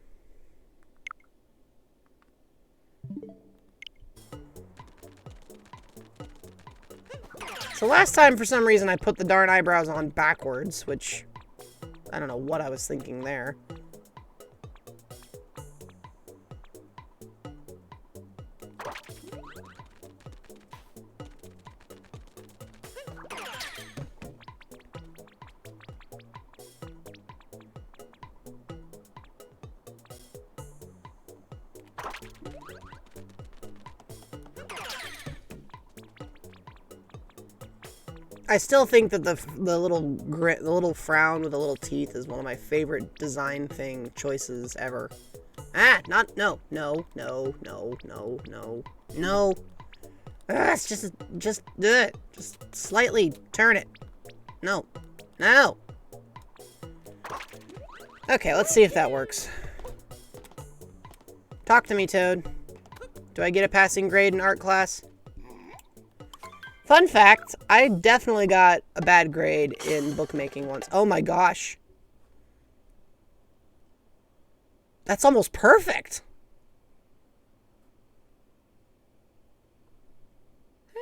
S1: So last time, for some reason, I put the darn eyebrows on backwards, which I don't know what I was thinking there. I still think that the little frown with the little teeth is one of my favorite design choices ever. No. It's just do it. Just slightly turn it. No. Okay, let's see if that works. Talk to me, Toad. Do I get a passing grade in art class? Fun fact, I definitely got a bad grade in bookmaking once. Oh my gosh. That's almost perfect.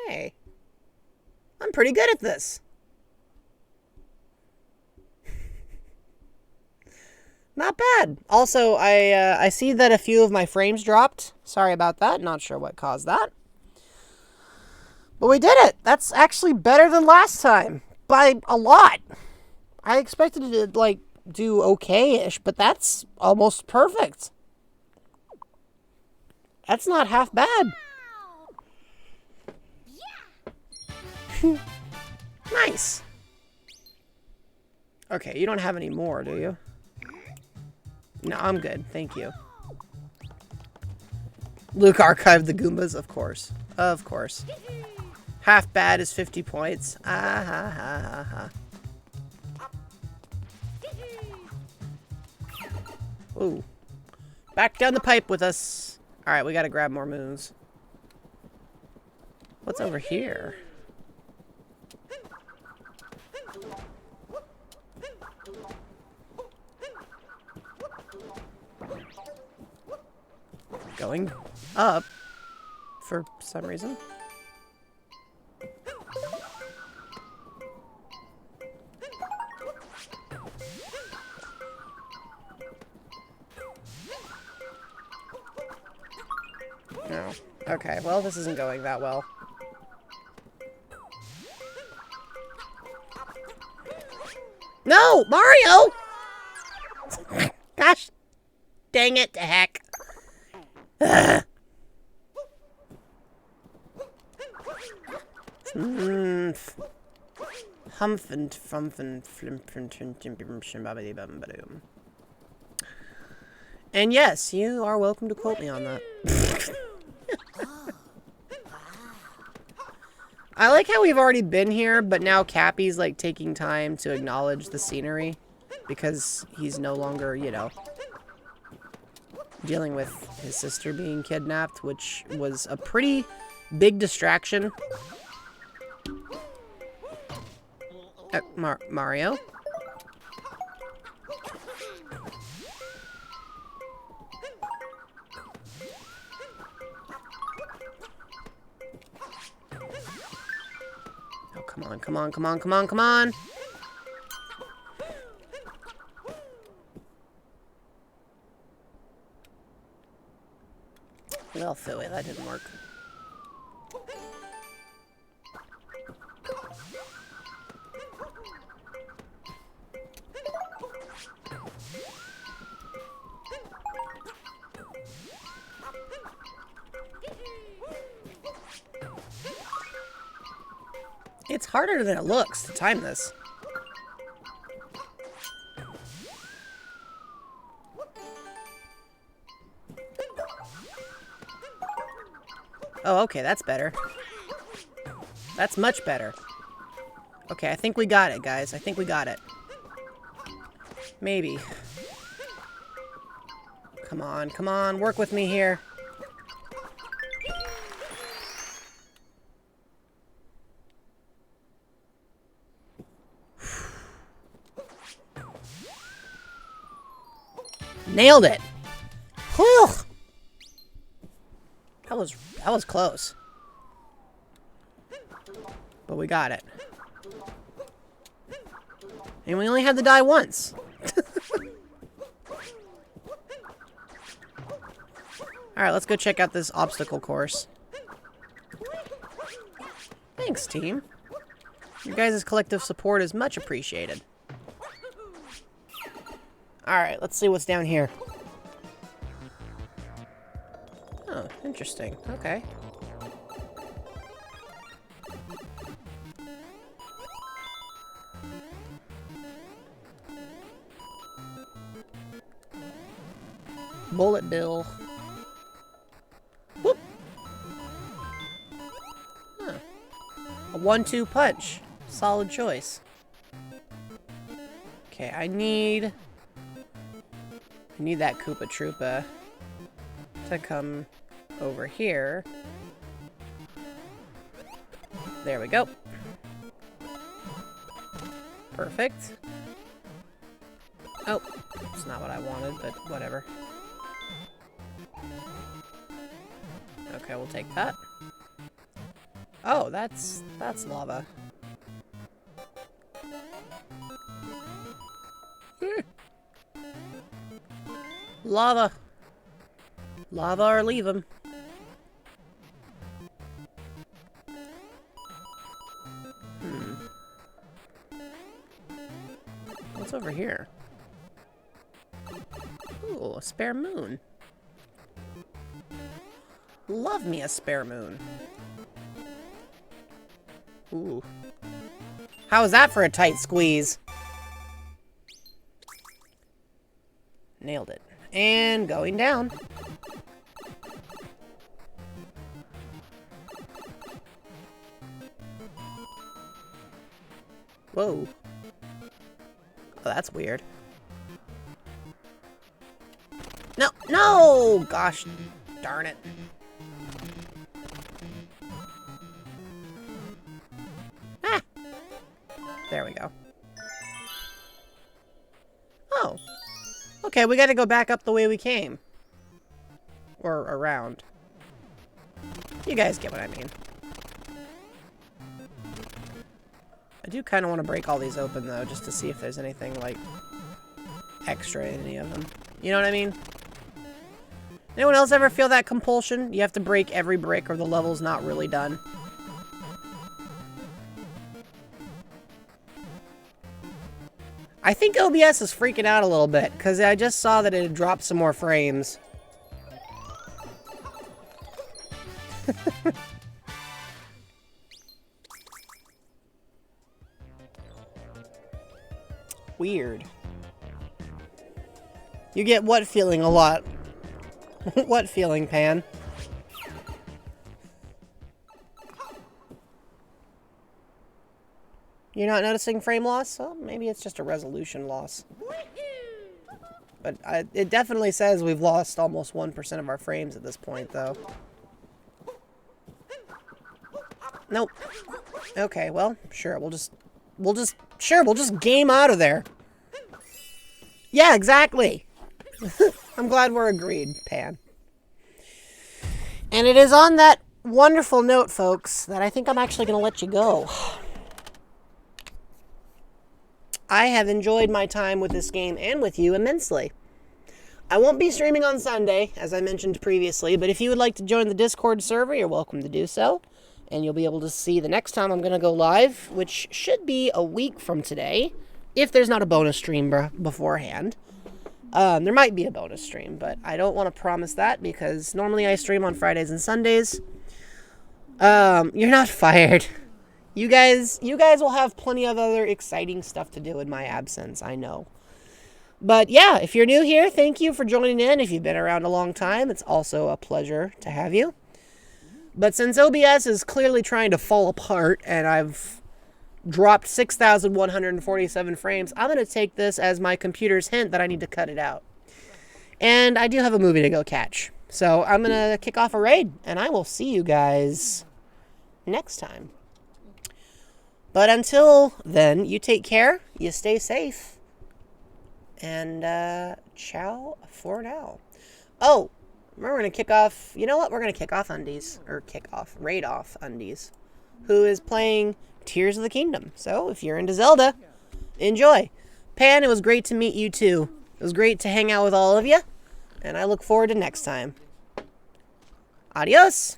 S1: Hey. I'm I'm pretty good at this. Not bad. Also, I see that a few of my frames dropped. Sorry about that. Not sure what caused that. But we did it. That's actually better than last time. By a lot. I expected it to, like, do okay-ish, but that's almost perfect. That's not half bad. Nice. Okay, you don't have any more, do you? No, I'm good. Thank you. Luke archived the Goombas, of course. Of course. Half bad is 50 points. Ah ha ha ha ha. Ooh. Back down the pipe with us. Alright, we gotta grab more moons. What's over here? Going up for some reason. No. Okay, well, this isn't going that well. No! Mario! Gosh dang it to heck. Ugh. Humph and fump and flimp and bum. And yes, you are welcome to quote me on that. I like how we've already been here, but now Cappy's like taking time to acknowledge the scenery because he's no longer, you know, dealing with his sister being kidnapped, which was a pretty big distraction. Mario? Oh, come on, come on, come on, come on, come on! Well, Philly, that didn't work. It's harder than it looks to time this. Oh, okay, that's better. That's much better. Okay, I think we got it, guys. I think we got it. Maybe. Come on, work with me here. Nailed it. Whew. That was close. But we got it. And we only had to die once. Alright, let's go check out this obstacle course. Thanks, team. Your guys' collective support is much appreciated. Alright, let's see what's down here. Oh, interesting. Okay. Bullet bill. Whoop. Huh. A 1-2 punch. Solid choice. Okay, I need that Koopa Troopa to come over here. There we go. Perfect. Oh, it's not what I wanted, but whatever. Okay, we'll take that. Oh, that's lava. Lava. Lava or leave them. What's over here? Ooh, a spare moon. Love me a spare moon. Ooh. How was that for a tight squeeze? Nailed it. And going down. Whoa. Oh, that's weird. No, no! Gosh darn it. Ah! There we go. Oh. Okay, we gotta go back up the way we came. Or around. You guys get what I mean. I do kind of want to break all these open, though, just to see if there's anything, like, extra in any of them. You know what I mean? Anyone else ever feel that compulsion? You have to break every brick or the level's not really done. I think OBS is freaking out a little bit, because I just saw that it had dropped some more frames. Weird. You get what feeling a lot? What feeling, Pan? You're not noticing frame loss? Well, maybe it's just a resolution loss. But it definitely says we've lost almost 1% of our frames at this point, though. Nope. Okay, well, sure, we'll just game out of there. Yeah, exactly. I'm glad we're agreed, Pan. And it is on that wonderful note, folks, that I think I'm actually going to let you go. I have enjoyed my time with this game and with you immensely. I won't be streaming on Sunday, as I mentioned previously, but if you would like to join the Discord server, you're welcome to do so. And you'll be able to see the next time I'm going to go live, which should be a week from today, if there's not a bonus stream beforehand. There might be a bonus stream, but I don't want to promise that because normally I stream on Fridays and Sundays. You're not fired. You guys will have plenty of other exciting stuff to do in my absence, I know. But yeah, if you're new here, thank you for joining in. If you've been around a long time, it's also a pleasure to have you. But since OBS is clearly trying to fall apart and I've dropped 6,147 frames, I'm going to take this as my computer's hint that I need to cut it out. And I do have a movie to go catch. So I'm going to kick off a raid, and I will see you guys next time. But until then, you take care, you stay safe, and ciao for now. Oh, we're going to kick off, you know what? We're going to kick off Undies, or raid off Undies, who is playing Tears of the Kingdom. So if you're into Zelda, enjoy. Pan, it was great to meet you too. It was great to hang out with all of you, and I look forward to next time. Adios!